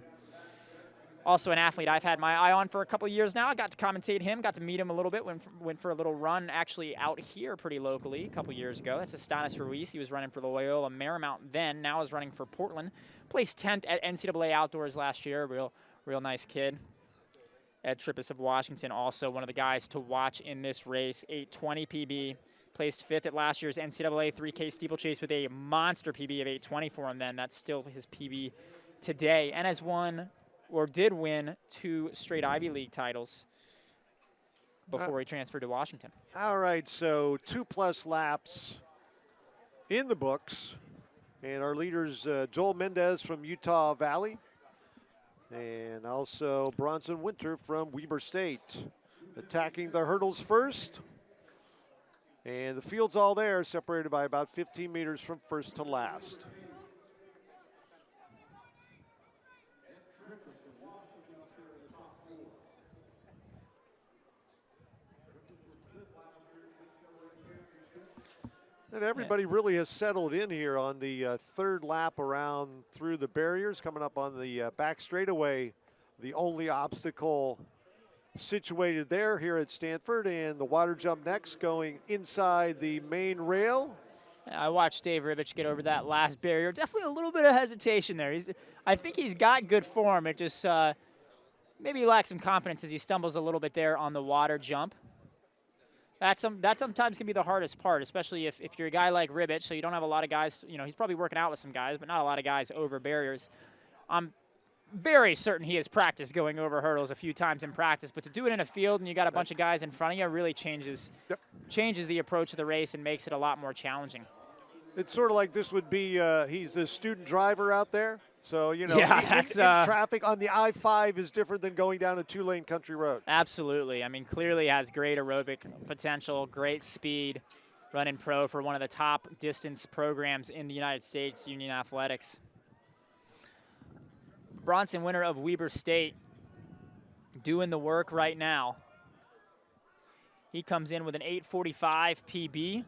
Also an athlete I've had my eye on for a couple of years now. I got to commentate him, got to meet him a little bit, went for a little run actually out here pretty locally a couple years ago. That's Estanis Ruiz. He was running for Loyola Marymount then, now is running for Portland. Placed 10th at NCAA Outdoors last year, real nice kid. Ed Trippus of Washington, also one of the guys to watch in this race. 8:20 PB, placed 5th at last year's NCAA 3K steeplechase with a monster PB of 8:20 for him then. That's still his PB today, and has won, or did win, 2 straight Ivy League titles before he transferred to Washington. All right, so 2+ laps in the books. And our leaders, Joel Mendez from Utah Valley, and also Bronson Winter from Weber State, attacking the hurdles first. And the field's all there, separated by about 15 meters from first to last. And everybody really has settled in here on the third lap around through the barriers, coming up on the back straightaway. The only obstacle situated there here at Stanford, and the water jump next, going inside the main rail. I watched Dave Ribich get over that last barrier. Definitely a little bit of hesitation there. I think he's got good form. It just maybe he lacks some confidence as he stumbles a little bit there on the water jump. That sometimes can be the hardest part, especially if you're a guy like Ribich, so you don't have a lot of guys. You know, he's probably working out with some guys, but not a lot of guys over barriers. I'm very certain he has practiced going over hurdles a few times in practice, but to do it in a field and you got a bunch of guys in front of you really changes the approach of the race and makes it a lot more challenging. It's sort of like this would be, he's a student driver out there. So, you know, yeah, in traffic on the I-5 is different than going down a 2-lane country road. Absolutely. I mean, clearly has great aerobic potential, great speed, running pro for one of the top distance programs in the United States, Union Athletics. Bronson Winter of Weber State doing the work right now. He comes in with an 8:45 PB.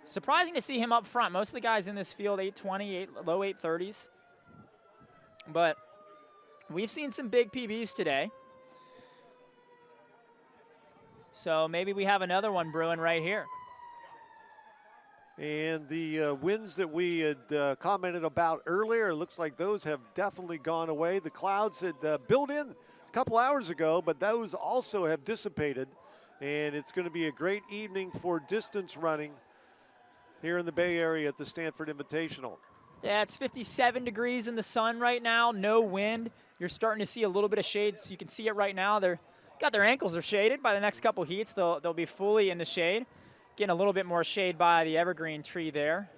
Surprising to see him up front. Most of the guys in this field, 8:20, low 8:30s. But we've seen some big PBs today. So maybe we have another one brewing right here. And the winds that we had commented about earlier, it looks like those have definitely gone away. The clouds had built in a couple hours ago, but those also have dissipated. And it's going to be a great evening for distance running here in the Bay Area at the Stanford Invitational. Yeah, it's 57 degrees in the sun right now, no wind. You're starting to see a little bit of shade, so you can see it right now. They're got their ankles are shaded. By the next couple heats, they'll be fully in the shade. Getting a little bit more shade by the evergreen tree there.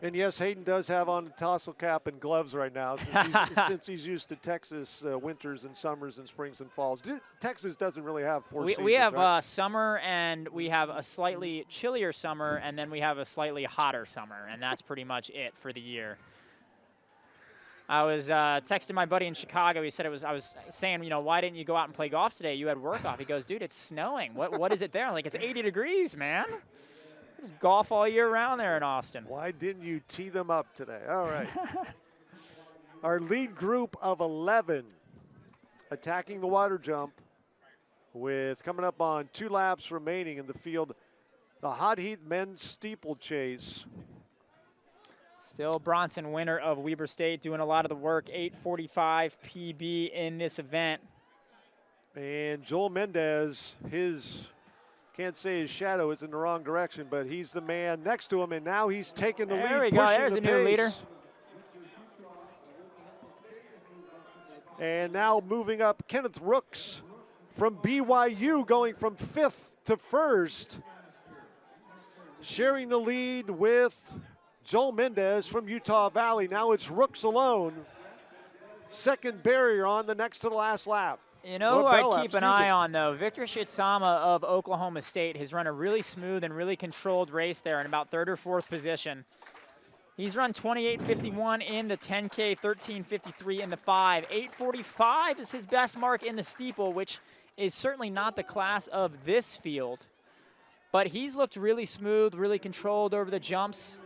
And yes, Hayden does have on a tassel cap and gloves right now since he's used to Texas winters and summers and springs and falls. Texas doesn't really have four seasons, we have right? Summer, and we have a slightly chillier summer, and then we have a slightly hotter summer, and that's pretty much it for the year. I was texting my buddy in Chicago. He said I was saying, you know, why didn't you go out and play golf today? You had work off. He goes, dude, it's snowing. What is it there? I'm like, it's 80 degrees, man. It's golf all year round there in Austin. Why didn't you tee them up today? All right. Our lead group of 11 attacking the water jump with coming up on 2 laps remaining in the field. The hot heat men's steeplechase. Still Bronson Winter of Weber State doing a lot of the work. 8:45 PB in this event. And Joel Mendez, can't say his shadow is in the wrong direction, but he's the man next to him, and now he's taking the lead. There we go. There's a new leader. And now moving up, Kenneth Rooks from BYU, going from 5th to 1st, sharing the lead with Joel Mendez from Utah Valley. Now it's Rooks alone. Second barrier on the next to the last lap. You know who I keep an eye on, though? Victor Shitsama of Oklahoma State has run a really smooth and really controlled race there in about 3rd or 4th position. He's run 28:51 in the 10K, 13:53 in the 5. 8:45 is his best mark in the steeple, which is certainly not the class of this field. but he's looked really smooth, really controlled over the jumps.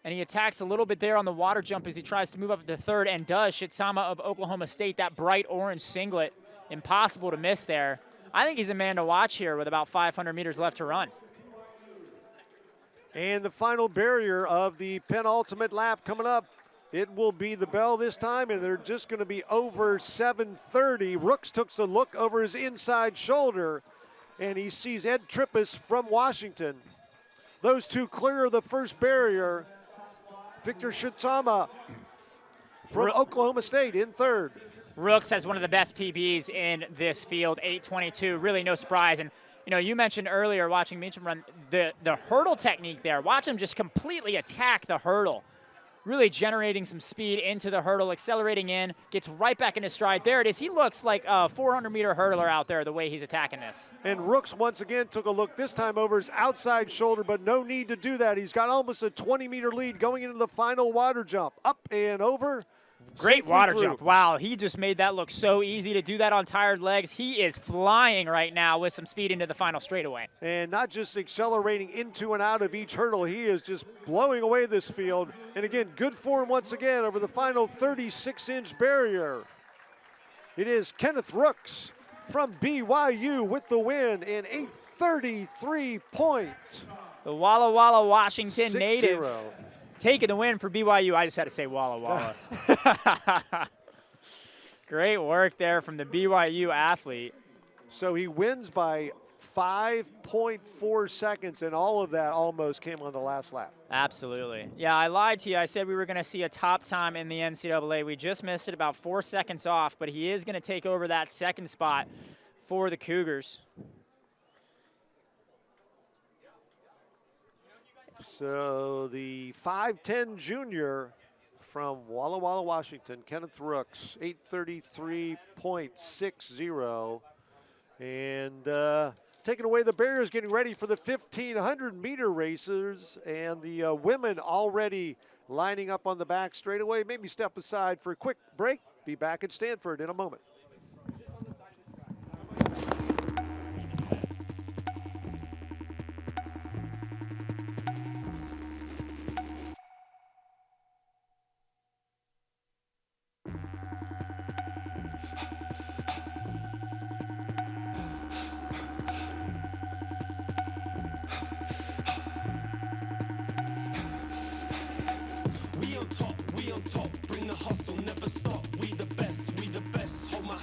And he attacks a little bit there on the water jump as he tries to move up to third, and does. Shitsama of Oklahoma State, that bright orange singlet, impossible to miss there. I think he's a man to watch here with about 500 meters left to run. And the final barrier of the penultimate lap coming up. It will be the bell this time, and they're just going to be over 7:30. Rooks took the look over his inside shoulder, and he sees Ed Trippus from Washington. Those two clear of the first barrier. Victor Shitsama from Oklahoma State in third. Rooks has one of the best PBs in this field, 8:22. Really no surprise. And you know, you mentioned earlier watching Meacham run the hurdle technique there. Watch him just completely attack the hurdle. Really generating some speed into the hurdle, accelerating in, gets right back into stride. There it is. He looks like a 400-meter hurdler out there the way he's attacking this. And Rooks once again took a look, this time over his outside shoulder, but no need to do that. He's got almost a 20-meter lead going into the final water jump. Up and over. Great water jump. Wow, he just made that look so easy to do that on tired legs. He is flying right now with some speed into the final straightaway. And not just accelerating into and out of each hurdle, he is just blowing away this field. And again, good form once again over the final 36-inch barrier. It is Kenneth Rooks from BYU with the win in 8:33 point. The Walla Walla, Washington native. Taking the win for BYU. I just had to say Walla Walla. Great work there from the BYU athlete. So he wins by 5.4 seconds, and all of that almost came on the last lap. Absolutely. Yeah, I lied to you. I said we were going to see a top time in the NCAA. We just missed it, about 4 seconds off, but he is going to take over that second spot for the Cougars. So the 5'10 junior from Walla Walla, Washington, Kenneth Rooks, 8:33.60. And taking away the barriers, getting ready for the 1,500-meter racers. And the women already lining up on the back straightaway. Maybe step aside for a quick break. Be back at Stanford in a moment. We on top, bring the hustle, never stop. We the best, hold my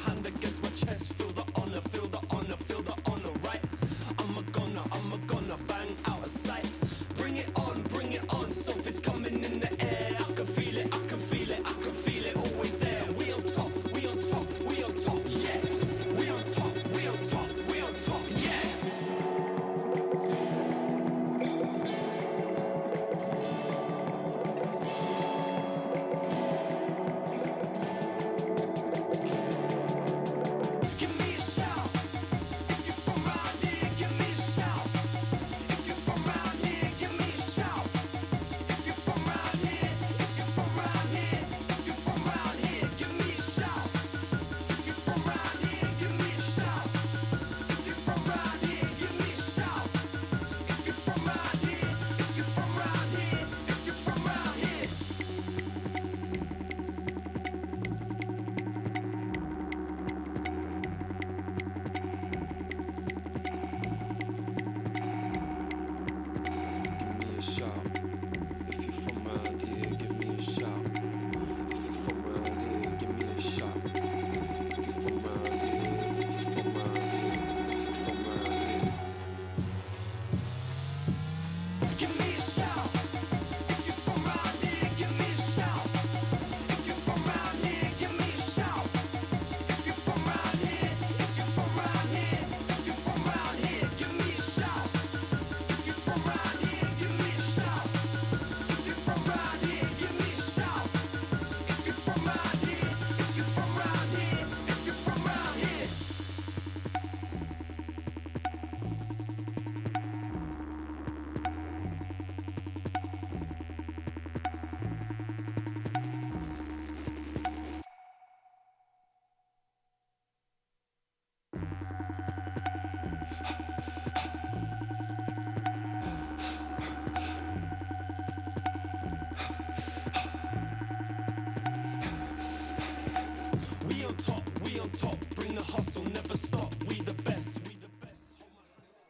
top. Bring the hustle, never stop. We the best, we the best.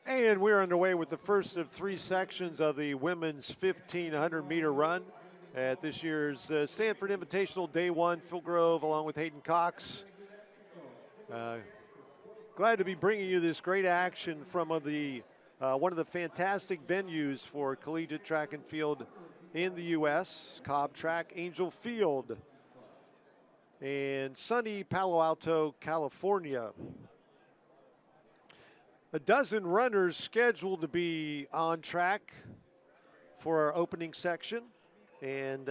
And we're underway with the first of 3 sections of the women's 1,500-meter run at this year's Stanford Invitational Day 1. Phil Grove along with Hayden Cox. Glad to be bringing you this great action from one of the fantastic venues for collegiate track and field in the U.S., Cobb Track, Angel Field in sunny Palo Alto, California. A dozen runners scheduled to be on track for our opening section, and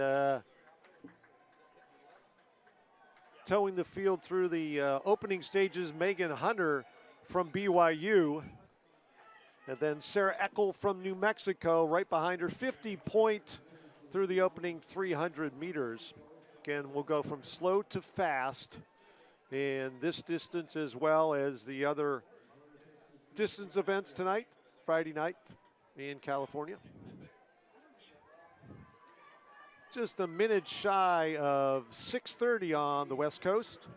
towing the field through the opening stages, Megan Hunter from BYU, and then Sarah Eckel from New Mexico right behind her, 50 point through the opening 300 meters. Again, we'll go from slow to fast in this distance as well as the other distance events tonight, Friday night in California. Just a minute shy of 6:30 on the West Coast.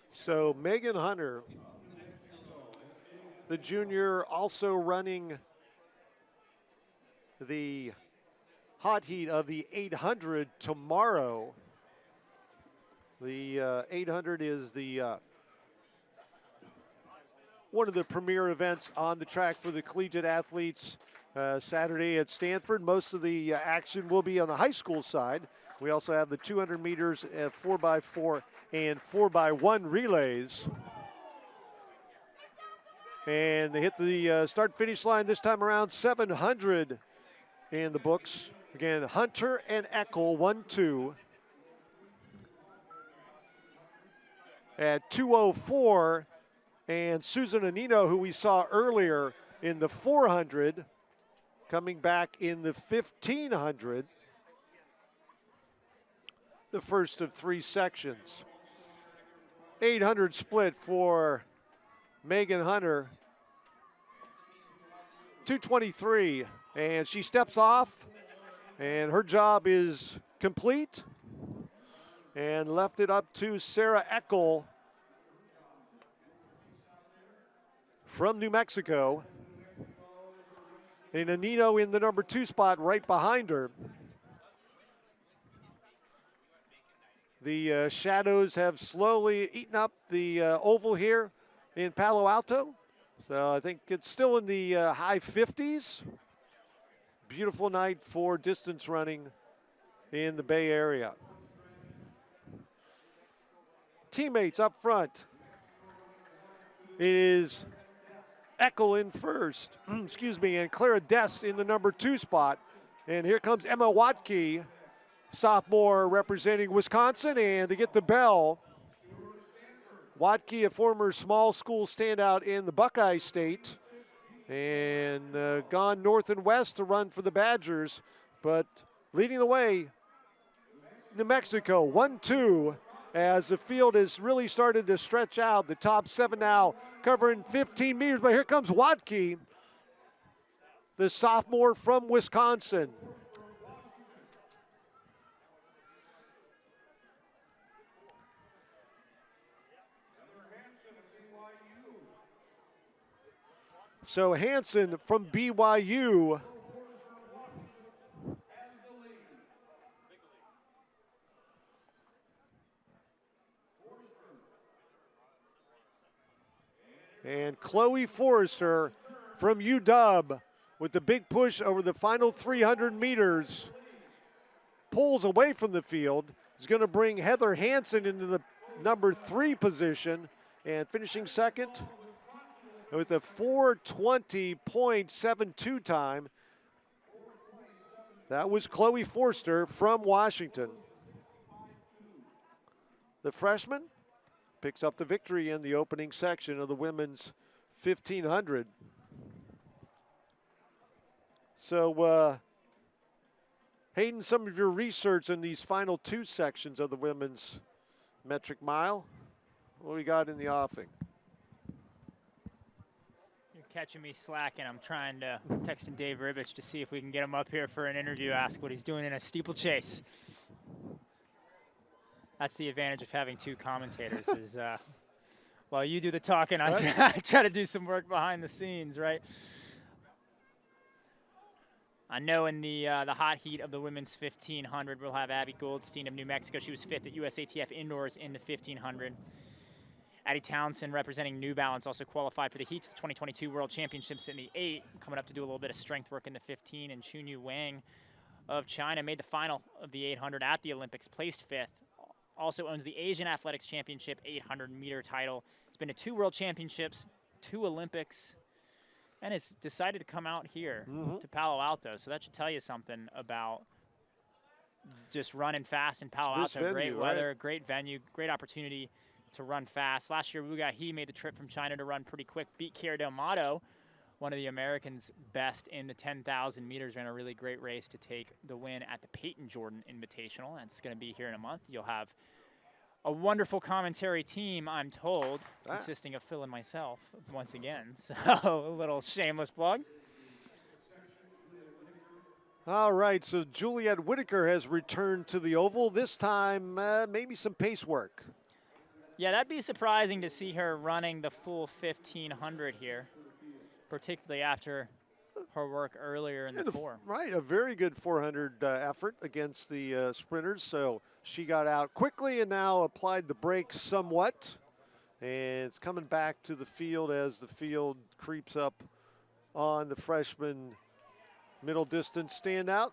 So Megan Hunter, the junior, also running the hot heat of the 800 tomorrow. The 800 is the one of the premier events on the track for the collegiate athletes Saturday at Stanford. Most of the action will be on the high school side. We also have the 200 meters, 4x4 and 4x1 relays. And they hit the start-finish line this time around, 700 in the books. Again, Hunter and Eckel, 1-2. At 2:04, and Susan Anino, who we saw earlier in the 400, coming back in the 1,500. The first of 3 sections. 800 split for Megan Hunter. 2:23, and she steps off, and her job is complete, and left it up to Sarah Eckel from New Mexico. And Anino in the number 2 spot right behind her. The shadows have slowly eaten up the oval here in Palo Alto. So I think it's still in the high 50s. Beautiful night for distance running in the Bay Area. Teammates up front. It is Eckel in first, and Clara Dess in the number 2 spot. And here comes Emma Watke, sophomore representing Wisconsin, and they get the bell. Watke, a former small school standout in the Buckeye State, and gone north and west to run for the Badgers, but leading the way, New Mexico, 1-2, as the field has really started to stretch out. The top 7 now covering 15 meters, but here comes Watke, the sophomore from Wisconsin. So Hansen from BYU. And Chloe Forrester from UW with the big push over the final 300 meters. Pulls away from the field. Is going to bring Heather Hansen into the number 3 position, and finishing second with a 4:20.72 time. That was Chloe Forster from Washington. The freshman picks up the victory in the opening section of the women's 1,500. So, Hayden, some of your research in these final 2 sections of the women's metric mile. What do we got in the offing? You're catching me slacking. I'm trying to texting Dave Ribich to see if we can get him up here for an interview, ask what he's doing in a steeplechase. That's the advantage of having two commentators is while you do the talking, I try to do some work behind the scenes, right? I know in the hot heat of the women's 1500, we'll have Abby Goldstein of New Mexico. She was 5th at USATF Indoors in the 1500. Addie Townsend, representing New Balance, also qualified for the heats of the 2022 World Championships in the 8, coming up to do a little bit of strength work in the 15. And Chunyu Wang of China made the final of the 800 at the Olympics, placed 5th. Also owns the Asian Athletics Championship 800-meter title. It's been to 2 World Championships, 2 Olympics, and has decided to come out here to Palo Alto. So that should tell you something about just running fast in Palo Alto. Venue, great weather, right? great venue, great opportunity to run fast. Last year, Wu He made the trip from China to run pretty quick, beat Kiera Del Mato, one of the Americans' best in the 10,000 meters, ran a really great race to take the win at the Peyton Jordan Invitational. That's going to be here in a month. You'll have a wonderful commentary team, I'm told, consisting of Phil and myself once again. So a little shameless plug. All right, so Juliet Whitaker has returned to the oval. This time, maybe some pace work. Yeah, that'd be surprising to see her running the full 1500 here, particularly after her work earlier in the 4. Right, a very good 400 effort against the sprinters. So she got out quickly and now applied the brakes somewhat. And it's coming back to the field as the field creeps up on the freshman middle distance standout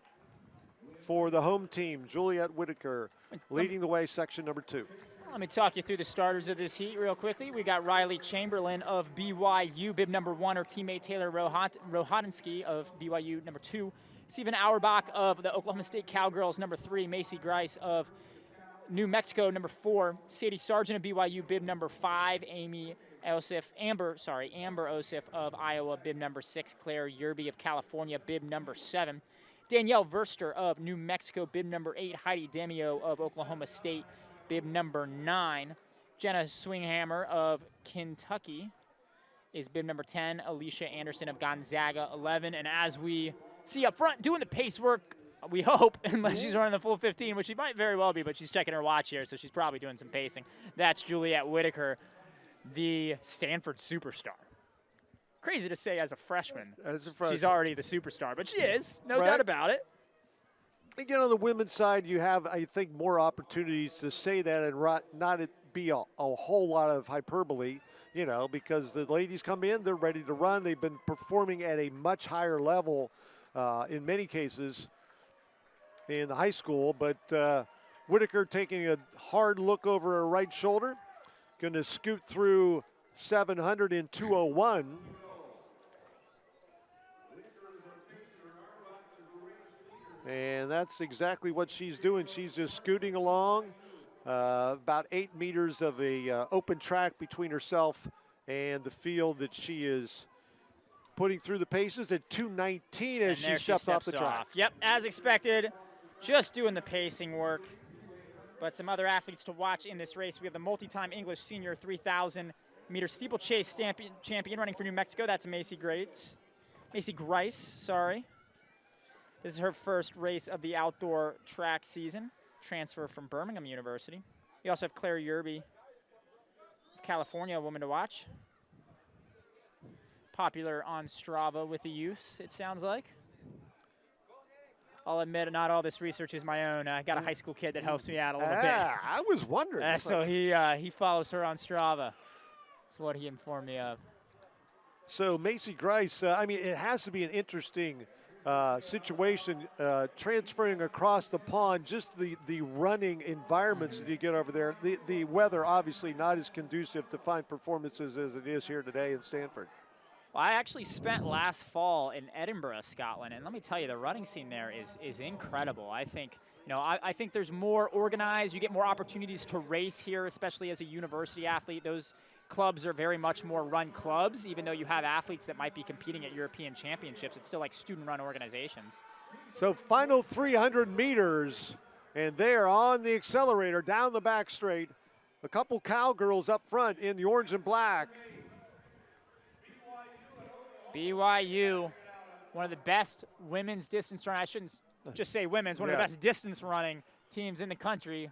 for the home team. Juliet Whitaker leading the way, section number 2. Let me talk you through the starters of this heat real quickly. We got Riley Chamberlain of BYU, bib number 1, her teammate Taylor Rohatinsky of BYU, number 2. Stephen Auerbach of the Oklahoma State Cowgirls, number 3. Macy Grice of New Mexico, number 4. Sadie Sargent of BYU, bib number 5. Amber Osif of Iowa, bib number 6. Claire Yerby of California, bib number 7. Danielle Verster of New Mexico, bib number 8. Heidi Demio of Oklahoma State, bib number 9. Jenna Swinghammer of Kentucky is bib number 10. Alicia Anderson of Gonzaga, 11. And as we see up front, doing the pace work, we hope, unless she's running the full 15, which she might very well be, but she's checking her watch here, so she's probably doing some pacing. That's Juliet Whitaker, the Stanford superstar. Crazy to say as a freshman. She's already the superstar, but she is, no doubt about it. Again, on the women's side, you have, I think, more opportunities to say that and not it be a whole lot of hyperbole, you know, because the ladies come in, they're ready to run. They've been performing at a much higher level in many cases in the high school. But Whitaker taking a hard look over her right shoulder, going to scoot through 700 in 2:01. And that's exactly what she's doing. She's just scooting along, about 8 meters of a open track between herself and the field that she is putting through the paces at 2:19 as she steps off the track. Yep, as expected, just doing the pacing work. But some other athletes to watch in this race. We have the multi-time English senior 3,000-meter steeplechase champion running for New Mexico. That's Macy Grice, sorry. This is her first race of the outdoor track season, transfer from Birmingham University. We also have Claire Yerby of California, a woman to watch. Popular on Strava with the youths, it sounds like. I'll admit, not all this research is my own. I got a high school kid that helps me out a little bit. I was wondering. So he follows her on Strava. That's what he informed me of. So Macy Grice, I mean, it has to be an interesting situation transferring across the pond, just the running environments that you get over there. The weather obviously not as conducive to fine performances as it is here today in Stanford. Well, I actually spent last fall in Edinburgh, Scotland, and let me tell you, the running scene there is incredible. I think, I think there's more organized. You get more opportunities to race here, especially as a university athlete. Those clubs are very much more run clubs, even though you have athletes that might be competing at European championships. It's still like student-run organizations. So final 300 meters, and they're on the accelerator down the back straight. A couple cowgirls up front in the orange and black. BYU, one of the best women's distance running, I shouldn't just say women's, one of the best distance running teams in the country.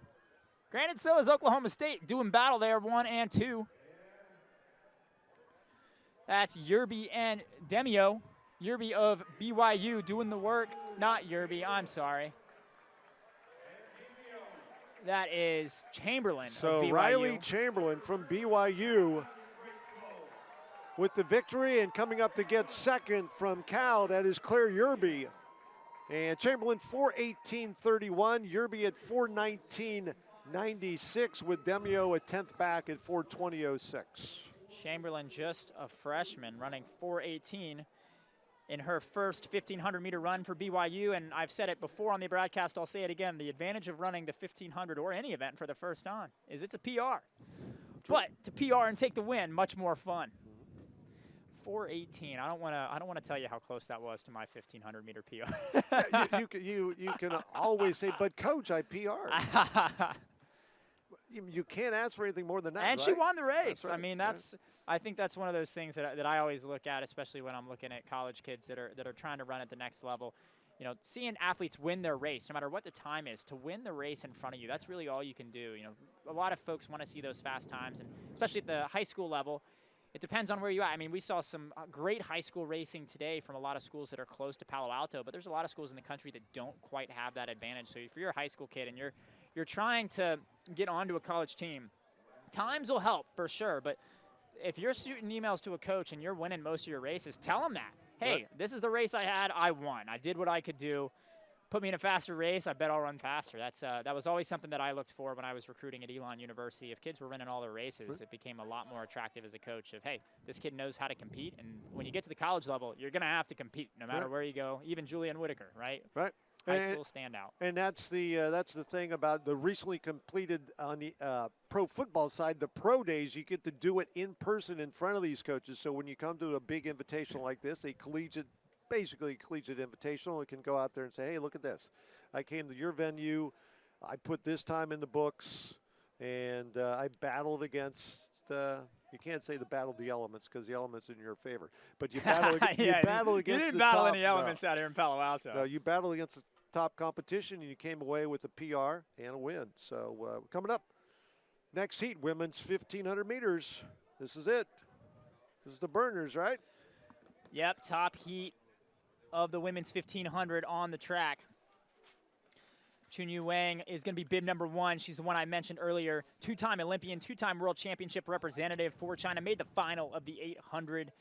Granted, so is Oklahoma State doing battle there, 1 and 2. That's Yerby and Demio. Yerby of BYU doing the work. Not Yerby, I'm sorry. That is Chamberlain So of BYU. Riley Chamberlain from BYU with the victory, and coming up to get second from Cal, that is Claire Yerby. And Chamberlain 4:18.31, Yerby at 4:19.96 with Demio a 10th back at 4:20.06. Chamberlain, just a freshman, running 4:18 in her first 1,500-meter run for BYU. And I've said it before on the broadcast, I'll say it again. The advantage of running the 1,500 or any event for the first time is it's a PR. But to PR and take the win, much more fun. 4:18. I don't want to tell you how close that was to my 1,500-meter PR. You can always say, but coach, I PR. You can't ask for anything more than that. And right? she won the race. That's right. I mean, I think that's one of those things that I always look at, especially when I'm looking at college kids that are trying to run at the next level. You know, seeing athletes win their race, no matter what the time is, to win the race in front of you, that's really all you can do. You know, a lot of folks want to see those fast times, and especially at the high school level, it depends on where you're at. I mean, we saw some great high school racing today from a lot of schools that are close to Palo Alto, but there's a lot of schools in the country that don't quite have that advantage. So if you're a high school kid and you're trying to get onto a college team, times will help for sure, but if you're shooting emails to a coach and you're winning most of your races, tell them that. Hey, this is the race I had. I won. I did what I could do. Put me in a faster race, I bet I'll run faster. That was always something that I looked for when I was recruiting at Elon University. If kids were winning all their races, it became a lot more attractive as a coach of, hey, this kid knows how to compete. And when you get to the college level, you're going to have to compete no matter where you go, even Julian Whitaker, right? Right. High school standout. And that's the thing about the recently completed on the pro football side, the pro days, you get to do it in person in front of these coaches. So when you come to a big invitational like this, basically collegiate invitational, you can go out there and say, hey, look at this. I came to your venue. I put this time in the books, and I battled against you can't say the battled the elements because the elements in your favor. But you battle, you battle against you didn't the battle top, any elements out here in Palo Alto. No, you battled against the top competition, and you came away with a PR and a win. So coming up, next heat, women's 1,500 meters. This is it. This is the burners, right? Yep, top heat of the women's 1,500 on the track. Chunyu Wang is going to be bib number 1. She's the one I mentioned earlier. Two-time Olympian, two-time World Championship representative for China. Made the final of the 800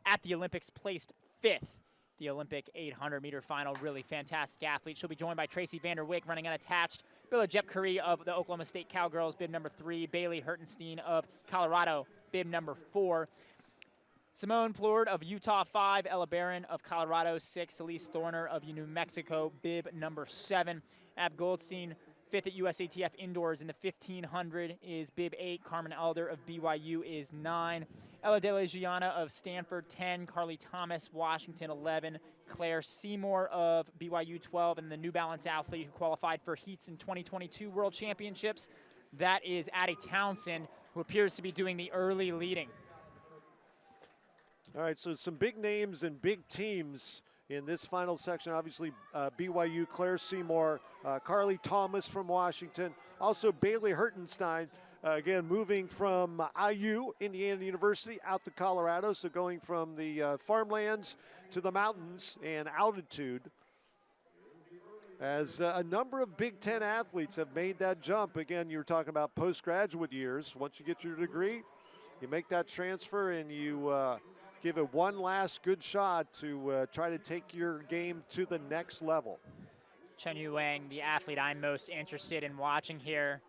at the Olympics, placed 5th. The Olympic 800-meter final, really fantastic athlete. She'll be joined by Tracy Vanderwyk, running unattached. Billa Jep Curry of the Oklahoma State Cowgirls, bib number 3. Bailey Hertenstein of Colorado, bib number 4. Simone Plourde of Utah, 5. Ella Barron of Colorado, 6. Elise Thorner of New Mexico, bib number 7. Ab Goldstein, 5th at USATF Indoors in the 1,500 is bib 8. Carmen Elder of BYU is 9. Ella De La Giana of Stanford, 10. Carly Thomas, Washington, 11. Claire Seymour of BYU, 12. And the New Balance athlete who qualified for heats in 2022 World Championships, that is Addie Townsend, who appears to be doing the early leading. All right, so some big names and big teams in this final section. Obviously, BYU, Claire Seymour, Carly Thomas from Washington. Also, Bailey Hertenstein, again, moving from IU, Indiana University, out to Colorado. So going from the farmlands to the mountains and altitude. As a number of Big Ten athletes have made that jump. Again, you were talking about postgraduate years. Once you get your degree, you make that transfer and you give it one last good shot to try to take your game to the next level. Chunyu Wang, the athlete I'm most interested in watching here,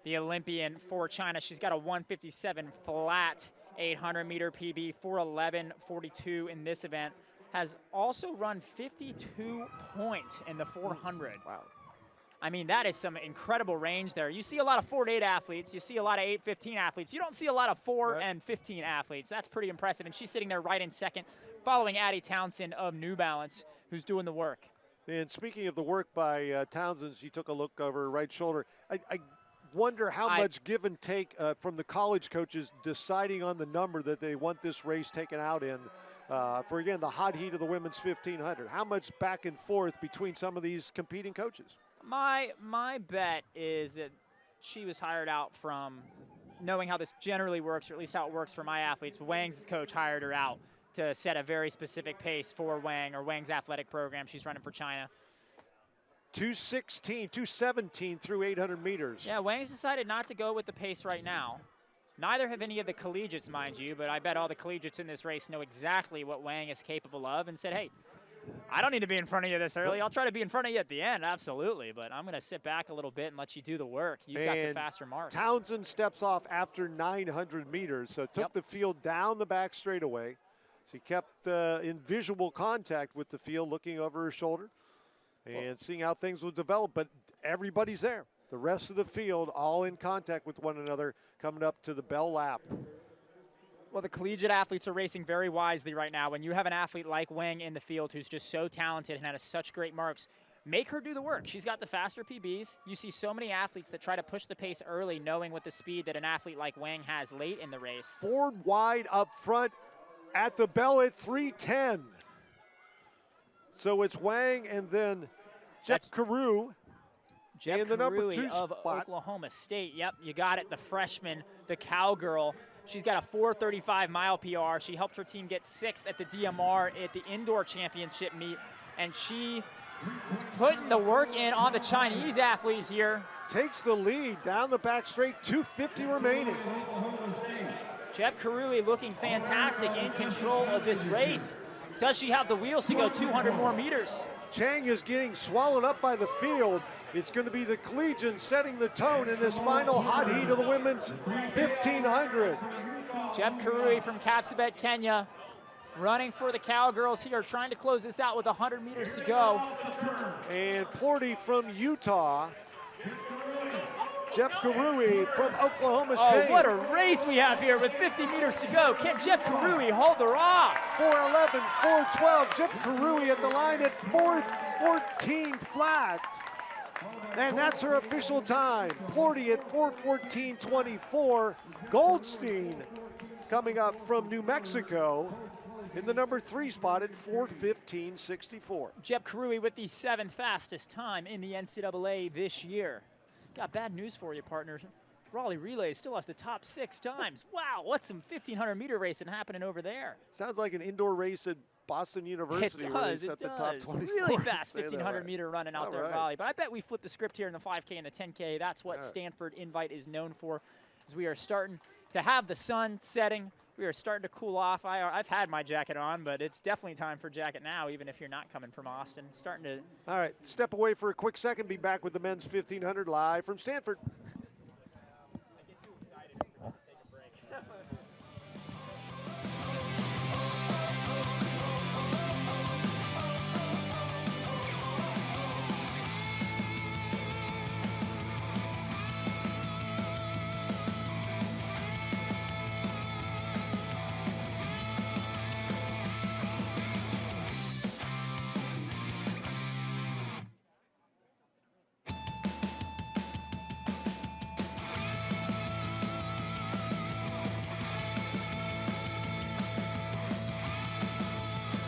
the Olympian for China. She's got a 157 flat 800-meter PB, 4:11.42 in this event. Has also run 52 points in the 400. Wow. I mean, that is some incredible range there. You see a lot of 4-8 athletes. You see a lot of 8:15 athletes. You don't see a lot of 4 and 15 athletes. That's pretty impressive. And she's sitting there right in second, following Addie Townsend of New Balance, who's doing the work. And speaking of the work by Townsend, she took a look over her right shoulder. I wonder how much give and take from the college coaches deciding on the number that they want this race taken out in for, again, the hot heat of the women's 1,500. How much back and forth between some of these competing coaches? My bet is that she was hired out from knowing how this generally works, or at least how it works for my athletes. Wang's coach hired her out to set a very specific pace for Wang, or Wang's athletic program. She's running for China. 2:16, 2:17 through 800 meters. Yeah, Wang's decided not to go with the pace right now. Neither have any of the collegiates, mind you, but I bet all the collegiates in this race know exactly what Wang is capable of and said, hey, I don't need to be in front of you this early. I'll try to be in front of you at the end, absolutely, but I'm going to sit back a little bit and let you do the work. You've got the faster marks. Townsend steps off after 900 meters, so took the field down the back straightaway. So he kept in visual contact with the field, looking over her shoulder and seeing how things will develop, but everybody's there. The rest of the field all in contact with one another coming up to the bell lap. Well, the collegiate athletes are racing very wisely right now. When you have an athlete like Wang in the field who's just so talented and has such great marks, make her do the work. She's got the faster PBs. You see so many athletes that try to push the pace early, knowing with the speed that an athlete like Wang has late in the race. Ford wide up front at the bell at 3:10. So it's Wang and then Jeff Carew. Jeff in the number Carui 2 of spot. Oklahoma State. Yep, you got it. The freshman, the cowgirl. She's got a 4:35 mile PR. She helped her team get 6th at the DMR at the indoor championship meet, and she is putting the work in on the Chinese athlete here. Takes the lead down the back straight, 2:50 remaining. Jeb Karui looking fantastic, in control of this race. Does she have the wheels to go 200 more meters? Chang is getting swallowed up by the field. It's going to be the collegians setting the tone in this final hot heat of the women's 1500. Jeb Karui from Kapsabet, Kenya, running for the Cowgirls here, trying to close this out with 100 meters to go. And Plorty from Utah. Jeff Karui from Oklahoma State. Oh, what a race we have here with 50 meters to go. Can Jeff Karui hold her off? 4:11, 4:12. Jeff Karui at the line at 4:14 flat. And that's her official time. Plorty at 4:14.24. Goldstein coming up from New Mexico in the number 3 spot at 4:15.64. Jeb Karui with the 7th fastest time in the NCAA this year. Got bad news for you, partners. Raleigh Relay still has the top 6 times. Wow, what's some 1,500 meter racing happening over there? Sounds like an indoor race at Boston University. It where they does, set it the does. top 24. Really fast Say that 1,500 right. meter running out All there at right. Raleigh. But I bet we flip the script here in the 5K and the 10K. That's what Stanford Invite is known for, as we are starting to have the sun setting. We are starting to cool off. I've had my jacket on, but it's definitely time for jacket now, even if you're not coming from Austin. Starting to. All right, step away for a quick second. Be back with the men's 1500 live from Stanford. I get too excited. I'll take a break.